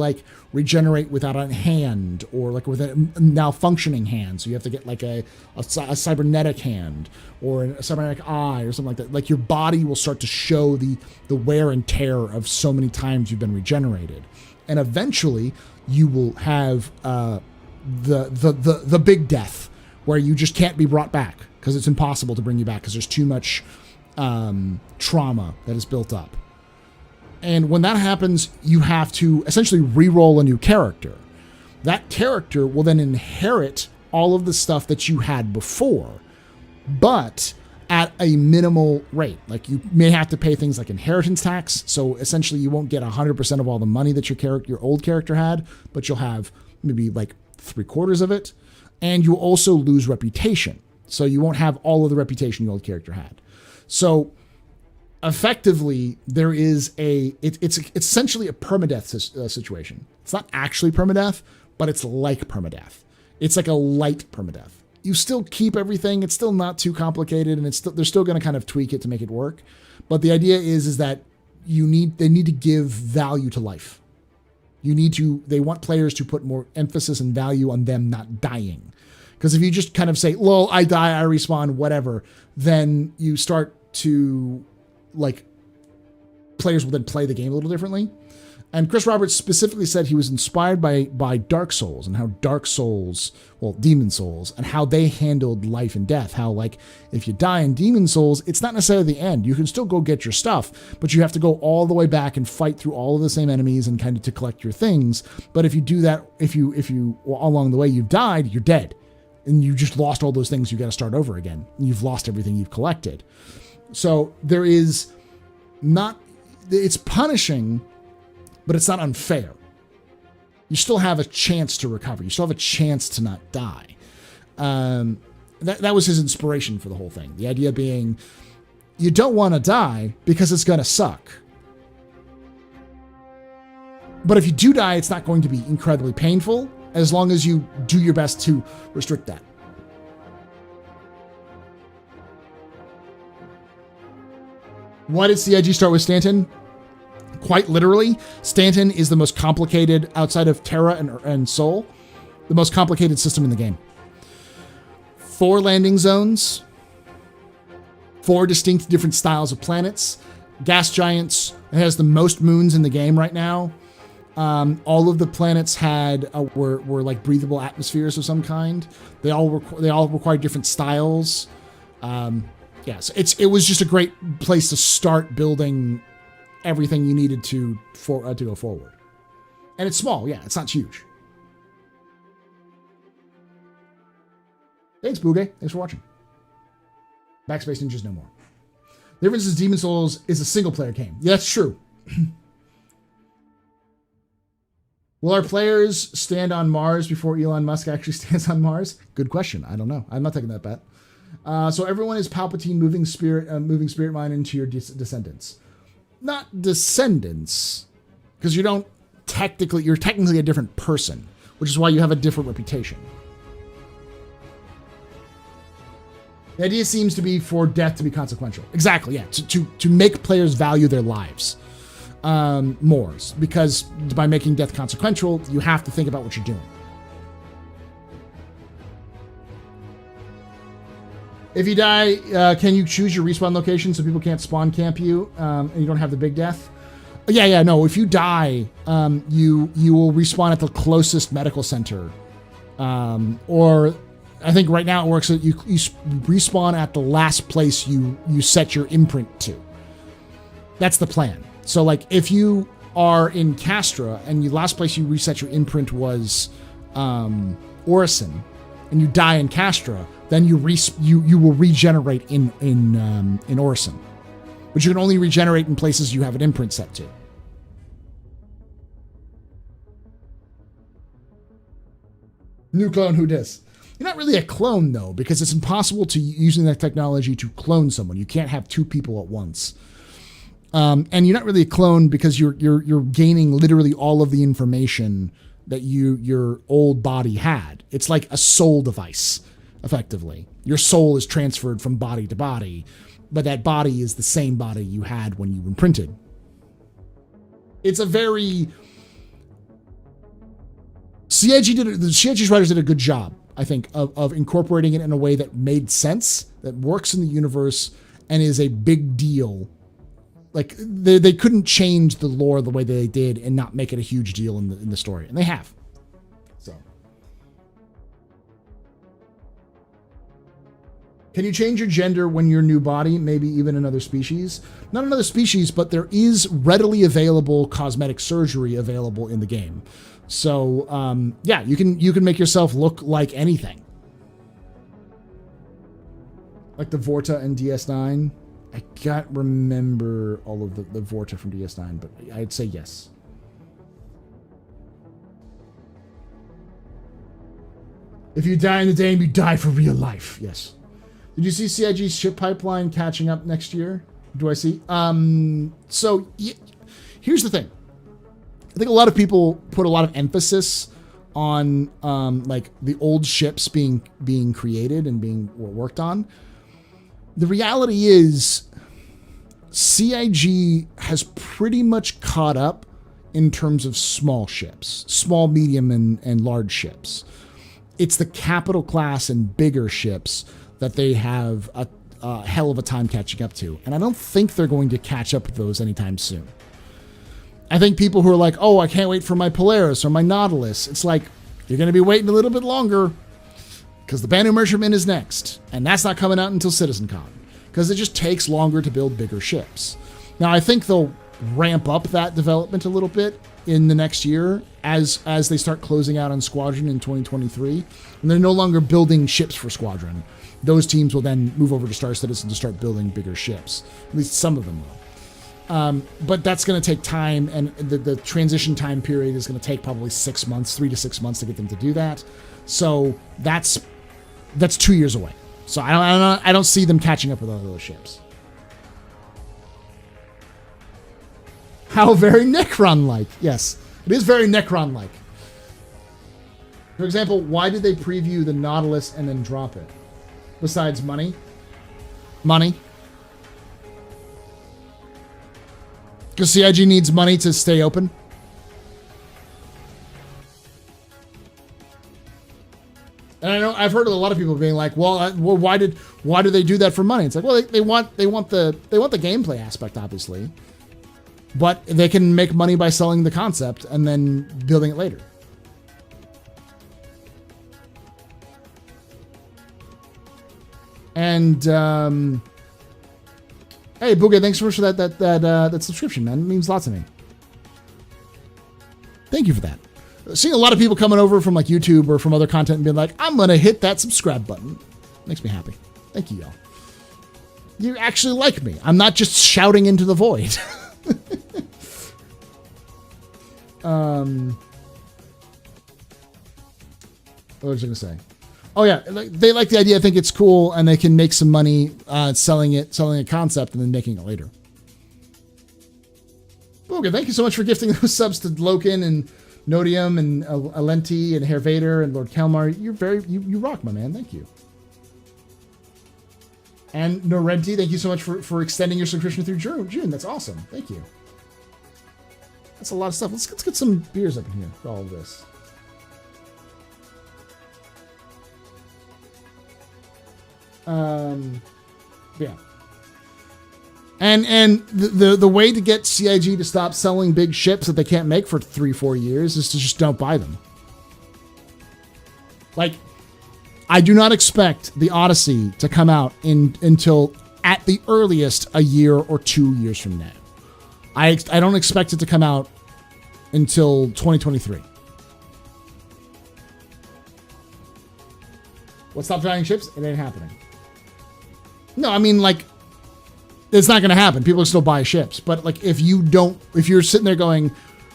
regenerate without a hand, or with a malfunctioning hand. So you have to get a cybernetic hand or a cybernetic eye or something like that. Your body will start to show the wear and tear of so many times you've been regenerated, and eventually you will have the big death, where you just can't be brought back because it's impossible to bring you back because there's too much trauma that is built up. And when that happens, you have to essentially re-roll a new character. That character will then inherit all of the stuff that you had before, but at a minimal rate. Like you may have to pay things like inheritance tax. So essentially you won't get 100% of all the money that your old character had, but you'll have maybe like 3/4 of it. And you also lose reputation. So you won't have all of the reputation your old character had. So effectively there is it's essentially a permadeath situation. It's not actually permadeath, but it's like permadeath. It's like a light permadeath. You still keep everything. It's still not too complicated, and they're still going to kind of tweak it to make it work. But the idea is that they need to give value to life. They want players to put more emphasis and value on them not dying. Because if you just kind of say, lol, I die, I respawn, whatever, then you start to, like, players will then play the game a little differently. And Chris Roberts specifically said he was inspired by Dark Souls and how Demon Souls, and how they handled life and death. How, like, if you die in Demon Souls, it's not necessarily the end. You can still go get your stuff, but you have to go all the way back and fight through all of the same enemies and kind of to collect your things. But if you do that, if you along the way you've died, you're dead. And you just lost all those things. You got to start over again. You've lost everything you've collected. So there is it's punishing, but it's not unfair. You still have a chance to recover. You still have a chance to not die. That was his inspiration for the whole thing. The idea being, you don't want to die because it's going to suck. But if you do die, it's not going to be incredibly painful, as long as you do your best to restrict that. Why did CIG start with Stanton? Quite literally, Stanton is the most complicated, outside of Terra and Sol, the most complicated system in the game. 4 landing zones, 4 distinct different styles of planets, gas giants. It has the most moons in the game right now. All of the planets were like breathable atmospheres of some kind. They all require different styles. So it was just a great place to start building everything you needed to go forward. And it's small, yeah, it's not huge. Thanks, Boogie. Thanks for watching. Backspace Ninjas no more. The difference is Demon Souls is a single-player game. Yeah, that's true. Will our players stand on Mars before Elon Musk actually stands on Mars? Good question. I don't know. I'm not taking that bet. So everyone is Palpatine moving spirit mind into your descendants. Not descendants, because you're technically a different person, which is why you have a different reputation. The idea seems to be for death to be consequential. Exactly, yeah. To make players value their lives more, because by making death consequential, you have to think about what you're doing. If you die, can you choose your respawn location so people can't spawn camp you and you don't have the big death? No. If you die, you will respawn at the closest medical center. Or I think right now it works that you respawn at the last place you set your imprint to. That's the plan. So, like, if you are in Castra and the last place you reset your imprint was Orison, and you die in Castra, then you will regenerate in Orison. But you can only regenerate in places you have an imprint set to. New clone, who dis? You're not really a clone, though, because it's impossible to using that technology to clone someone. You can't have 2 people at once. And you're not really a clone because you're gaining literally all of the information that your old body had. It's like a soul device, effectively. Your soul is transferred from body to body, but that body is the same body you had when you imprinted. It's a very... the CIG's writers did a good job, I think, of incorporating it in a way that made sense, that works in the universe, and is a big deal. Like, they couldn't change the lore the way they did and not make it a huge deal in the story. And they have. So. Can you change your gender when you're new body, maybe even another species? Not another species, but there is readily available cosmetic surgery available in the game. So, yeah, you can make yourself look like anything. Like the Vorta and DS9. I can't remember all of the Vorta from DS9, but I'd say yes. If you die in the game, you die for real life. Yes. Did you see CIG's ship pipeline catching up next year? Do I see? So here's the thing. I think a lot of people put a lot of emphasis on like the old ships being created and being worked on. The reality is CIG has pretty much caught up in terms of small ships, small, medium, and large ships. It's the capital class and bigger ships that they have a hell of a time catching up to. And I don't think they're going to catch up with those anytime soon. I think people who are like, oh, I can't wait for my Polaris or my Nautilus. It's like, you're going to be waiting a little bit longer because the Banu Merchantman is next. And that's not coming out until CitizenCon because it just takes longer to build bigger ships. Now, I think they'll ramp up that development a little bit in the next year as they start closing out on Squadron in 2023. And they're no longer building ships for Squadron. Those teams will then move over to Star Citizen to start building bigger ships. At least some of them will. But that's going to take time, and the transition time period is going to take probably 6 months, 3 to 6 months to get them to do that. So that's 2 years away. So I don't see them catching up with all those ships. How very Necron-like. Yes, it is very Necron-like. For example, why did they preview the Nautilus and then drop it? Besides money? Money? Because CIG needs money to stay open? And I know I've heard of a lot of people being like, "Well, why do they do that for money?" It's like, well, they want the gameplay aspect, obviously, but they can make money by selling the concept and then building it later. And hey, Booga, thanks so much for that subscription, man. It means a lot to me. Thank you for that. Seeing a lot of people coming over from like YouTube or from other content and being like, I'm gonna hit that subscribe button. Makes me happy. Thank you, y'all. You actually like me. I'm not just shouting into the void. What was I gonna say? Oh yeah, they like the idea. I think it's cool, and they can make some money selling a concept and then making it later. Okay, thank you so much for gifting those subs to Loken and Nodium and Alenti and Herr Vader and Lord Kalmar. You rock, my man. Thank you. And Norenti, thank you so much for extending your subscription through June. That's awesome. Thank you. That's a lot of stuff. Let's get some beers up in here for all of this. Yeah. And the way to get CIG to stop selling big ships that they can't make for 3-4 years is to just don't buy them. Like, I do not expect the Odyssey to come out until at the earliest a year or 2 years from now. I don't expect it to come out until 2023. What, stop buying ships? It ain't happening. No, I mean, like, it's not going to happen. People will still buy ships. But, like, if you're sitting there going,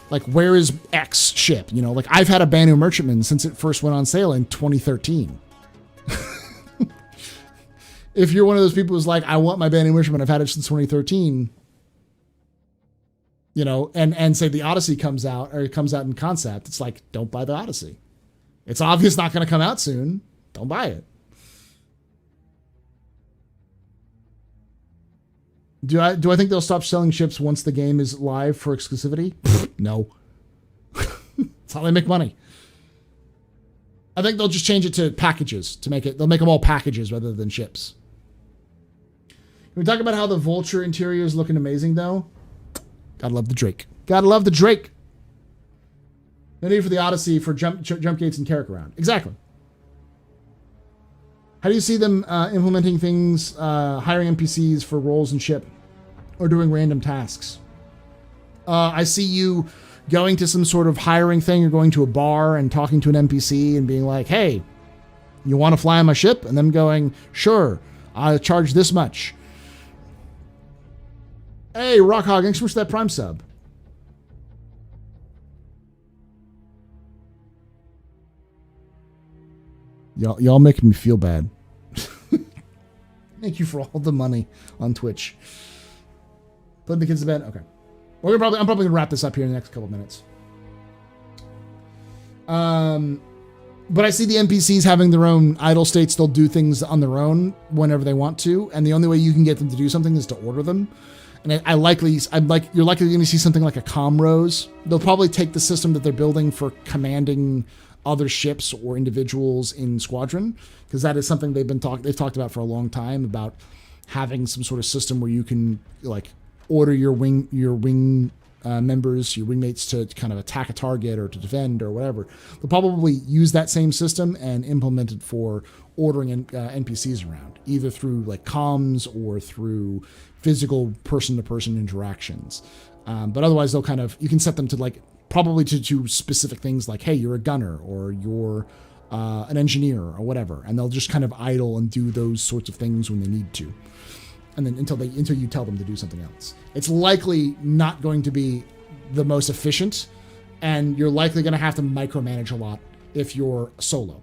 like, where is X ship? You know, like, I've had a Banu Merchantman since it first went on sale in 2013. If you're one of those people who's like, I want my Banu Merchantman, I've had it since 2013, you know, and say the Odyssey comes out, or it comes out in concept, it's like, don't buy the Odyssey. It's obvious not going to come out soon. Don't buy it. Do I think they'll stop selling ships once the game is live for exclusivity? No. That's how they make money. I think they'll just change it to packages they'll make them all packages rather than ships. Can we talk about how the Vulture interior is looking amazing though? Gotta love the Drake. Gotta love the Drake. No need for the Odyssey for jump gates and Carrick around. Exactly. How do you see them implementing things, hiring NPCs for roles and ship, or doing random tasks? I see you going to some sort of hiring thing, or going to a bar and talking to an NPC and being like, hey, you want to fly on my ship? And them going, sure, I'll charge this much. Hey, Rockhog, thanks so much for that Prime sub. Y'all making me feel bad. Thank you for all the money on Twitch. Putting the kids to bed? Okay. I'm probably gonna wrap this up here in the next couple minutes. But I see the NPCs having their own idle states. They'll do things on their own whenever they want to, and the only way you can get them to do something is to order them. And you're likely going to see something like a comm rose. They'll probably take the system that they're building for commanding other ships or individuals in Squadron, because that is something they've talked about for a long time, about having some sort of system where you can like order your wing members, your wingmates, to kind of attack a target or to defend or whatever. They'll probably use that same system and implement it for ordering NPCs around, either through like comms or through physical person-to-person interactions. But otherwise, you can set them to like probably to do specific things like, hey, you're a gunner or you're an engineer or whatever, and they'll just kind of idle and do those sorts of things when they need to, and then until you tell them to do something else. It's likely not going to be the most efficient, and you're likely going to have to micromanage a lot if you're solo.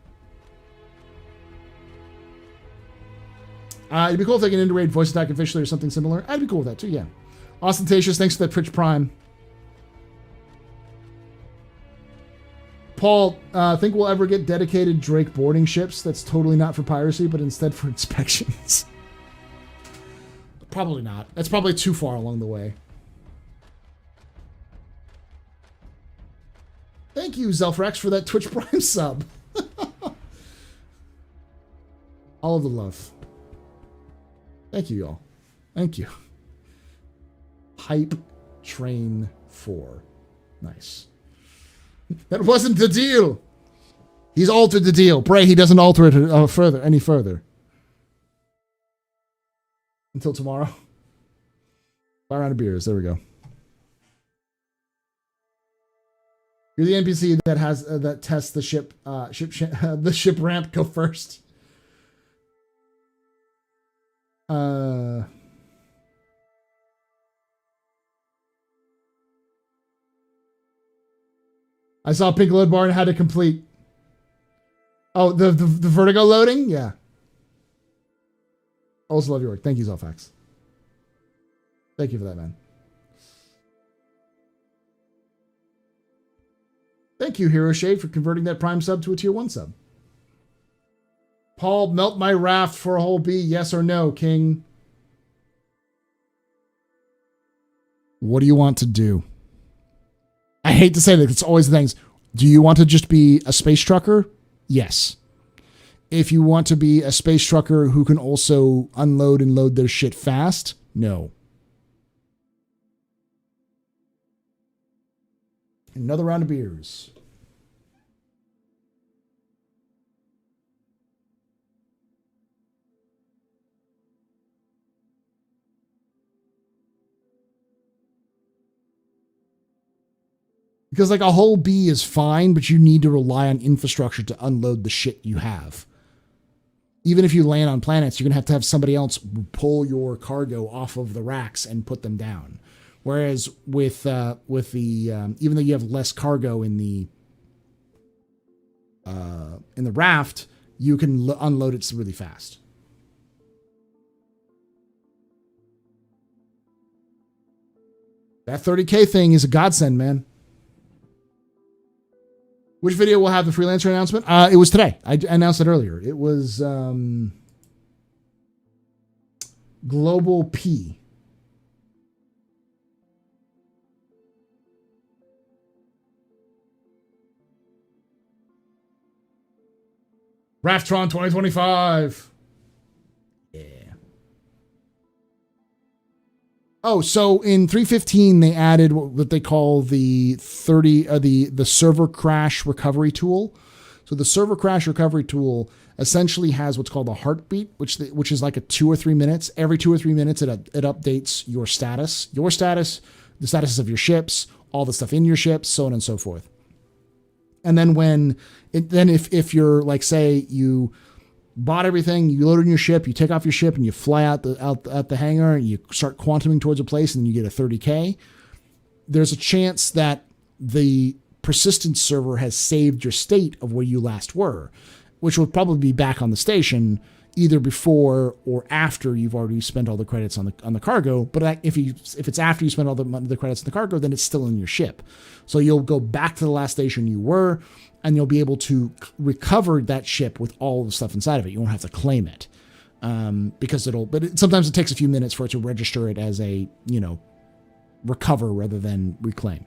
It'd be cool if they can integrate voice attack officially or something similar. I'd be cool with that too, yeah. Ostentatious, thanks for that Twitch Prime. Paul, think we'll ever get dedicated Drake boarding ships that's totally not for piracy, but instead for inspections? Probably not. That's probably too far along the way. Thank you, Zelfrex, for that Twitch Prime sub. All of the love. Thank you, y'all. Thank you. Hype Train 4. Nice. That wasn't the deal. He's altered the deal. Pray he doesn't alter it any further. Until tomorrow. Buy a round of beers. There we go. You're the NPC that has that tests the ship the ship ramp. Go first. I saw Pink Load Bar and had to complete. Oh, the vertigo loading? Yeah. Also love your work. Thank you, Zelfax. Thank you for that, man. Thank you, Hero Shade, for converting that Prime sub to a Tier 1 sub. Paul, melt my raft for a whole B, yes or no, King? What do you want to do? I hate to say that, it's always the things. Do you want to just be a space trucker? Yes. If you want to be a space trucker who can also unload and load their shit fast, no. Another round of beers. Because like a whole B is fine, but you need to rely on infrastructure to unload the shit you have. Even if you land on planets, you're going to have somebody else pull your cargo off of the racks and put them down. Whereas with the even though you have less cargo in the raft, you can unload it really fast. That 30K thing is a godsend, man. Which video will have the freelancer announcement? It was today. I announced it earlier. It was Global P. Raftron 2025. Yeah. Oh, so in 3.15 they added what they call the server crash recovery tool. So the server crash recovery tool essentially has what's called a heartbeat, which is like a 2 or 3 minutes. Every 2 or 3 minutes, it updates your status, the status of your ships, all the stuff in your ships, so on and so forth. And then if you're like, say you bought everything, you load in your ship, you take off your ship, and you fly out the hangar, and you start quantuming towards a place, and then you get a 30K. There's a chance that the persistence server has saved your state of where you last were, which will probably be back on the station either before or after you've already spent all the credits on the cargo. But if it's after you spend all the credits on the cargo, then it's still in your ship. So you'll go back to the last station you were, and you'll be able to recover that ship with all the stuff inside of it. You won't have to claim it because sometimes it takes a few minutes for it to register it as a, recover rather than reclaim.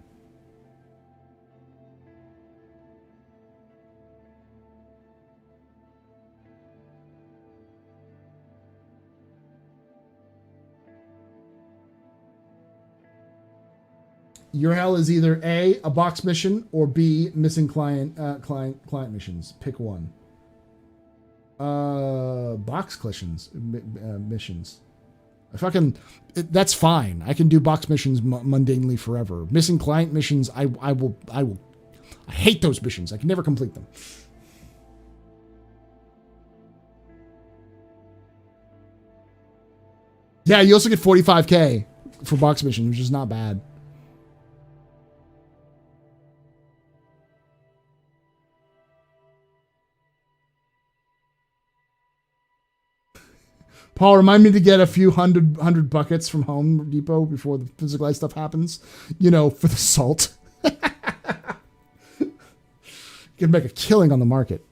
Your hell is either A, a box mission, or B, missing client missions. Pick one. Box missions. That's fine. I can do box missions mundanely forever. Missing client missions, I hate those missions. I can never complete them. Yeah, you also get 45K for box missions, which is not bad. Paul, remind me to get a few hundred buckets from Home Depot before the physicalized stuff happens. For the salt. You can make a killing on the market.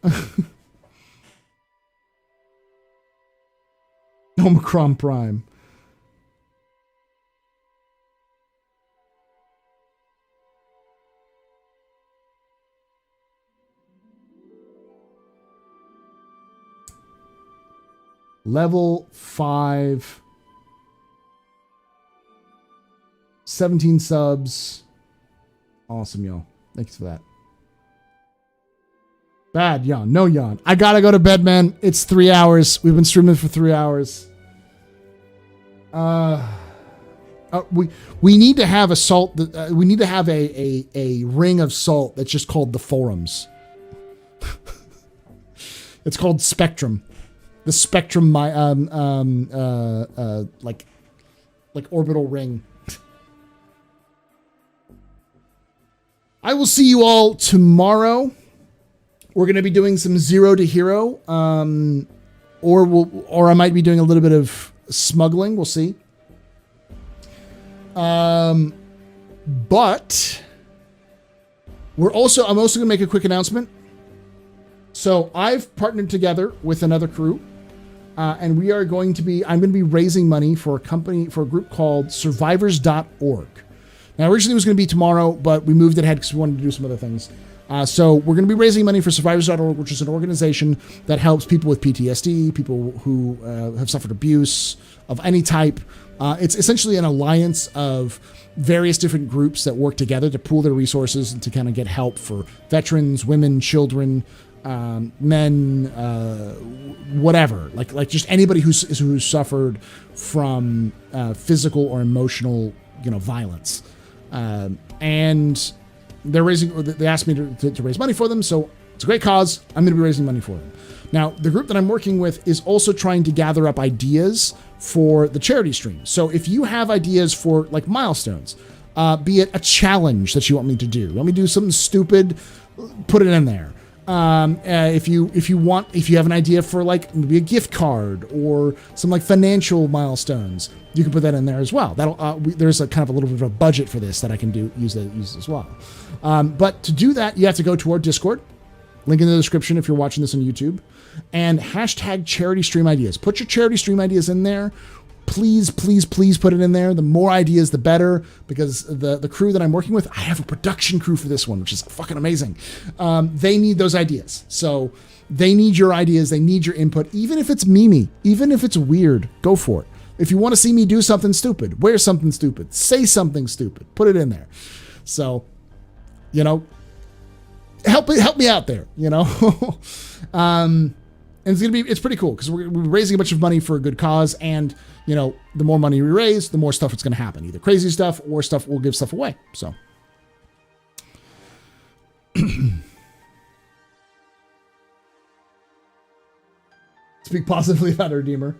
Omicron Prime. Level 5, 17 subs. Awesome, y'all. Thanks for that. Bad yawn. No yawn. I gotta go to bed, man. It's 3 hours. We've been streaming for 3 hours. We need to have a salt. We need to have a ring of salt that's just called the forums. It's called Spectrum. The Spectrum, like orbital ring. I will see you all tomorrow. We're going to be doing some Zero to Hero, or I might be doing a little bit of smuggling. We'll see. But I'm also going to make a quick announcement. So I've partnered together with another crew. And I'm going to be raising money for a group called survivors.org. Now, originally it was going to be tomorrow, but we moved it ahead because we wanted to do some other things. So we're going to be raising money for survivors.org, which is an organization that helps people with PTSD, people who have suffered abuse of any type. It's essentially an alliance of various different groups that work together to pool their resources and to kind of get help for veterans, women, children, men, whatever, like just anybody who's suffered from physical or emotional, violence. And they asked me to raise money for them, so it's a great cause. I'm going to be raising money for them. Now, the group that I'm working with is also trying to gather up ideas for the charity stream. So if you have ideas for like milestones, be it a challenge that you want me to do, want me to do something stupid, put it in there. If you have an idea for like maybe a gift card or some like financial milestones, you can put that in there as well. There's a kind of a little bit of a budget for this that I can use as well. But to do that, you have to go to our Discord, link in the description if you're watching this on YouTube, and hashtag charity stream ideas. Put your charity stream ideas in there. Please put it in there. The more ideas, the better, because the crew that I'm working with, I have a production crew for this one, which is fucking amazing. They need those ideas. So they need your ideas. They need your input. Even if it's memey, even if it's weird, go for it. If you want to see me do something stupid, wear something stupid, say something stupid, put it in there. So, help me out there, you know. And it's pretty cool because we're raising a bunch of money for a good cause, and you know, the more money we raise, the more stuff it's going to happen, either crazy stuff or stuff we'll give stuff away. So. Speak positively about a Redeemer.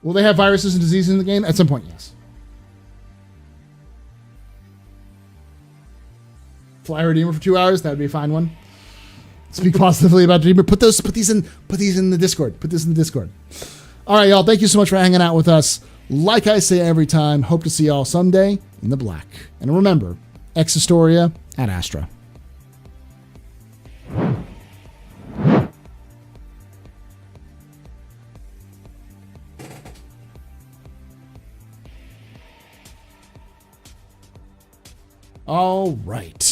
Will they have viruses and diseases in the game? At some point, yes. Fly a Redeemer for 2 hours, that would be a fine one. Speak positively about Redeemer. Put these in the Discord. Put this in the Discord. All right, y'all. Thank you so much for hanging out with us. Like I say every time, hope to see y'all someday in the black. And remember, Ex Historia ad Astra. All right.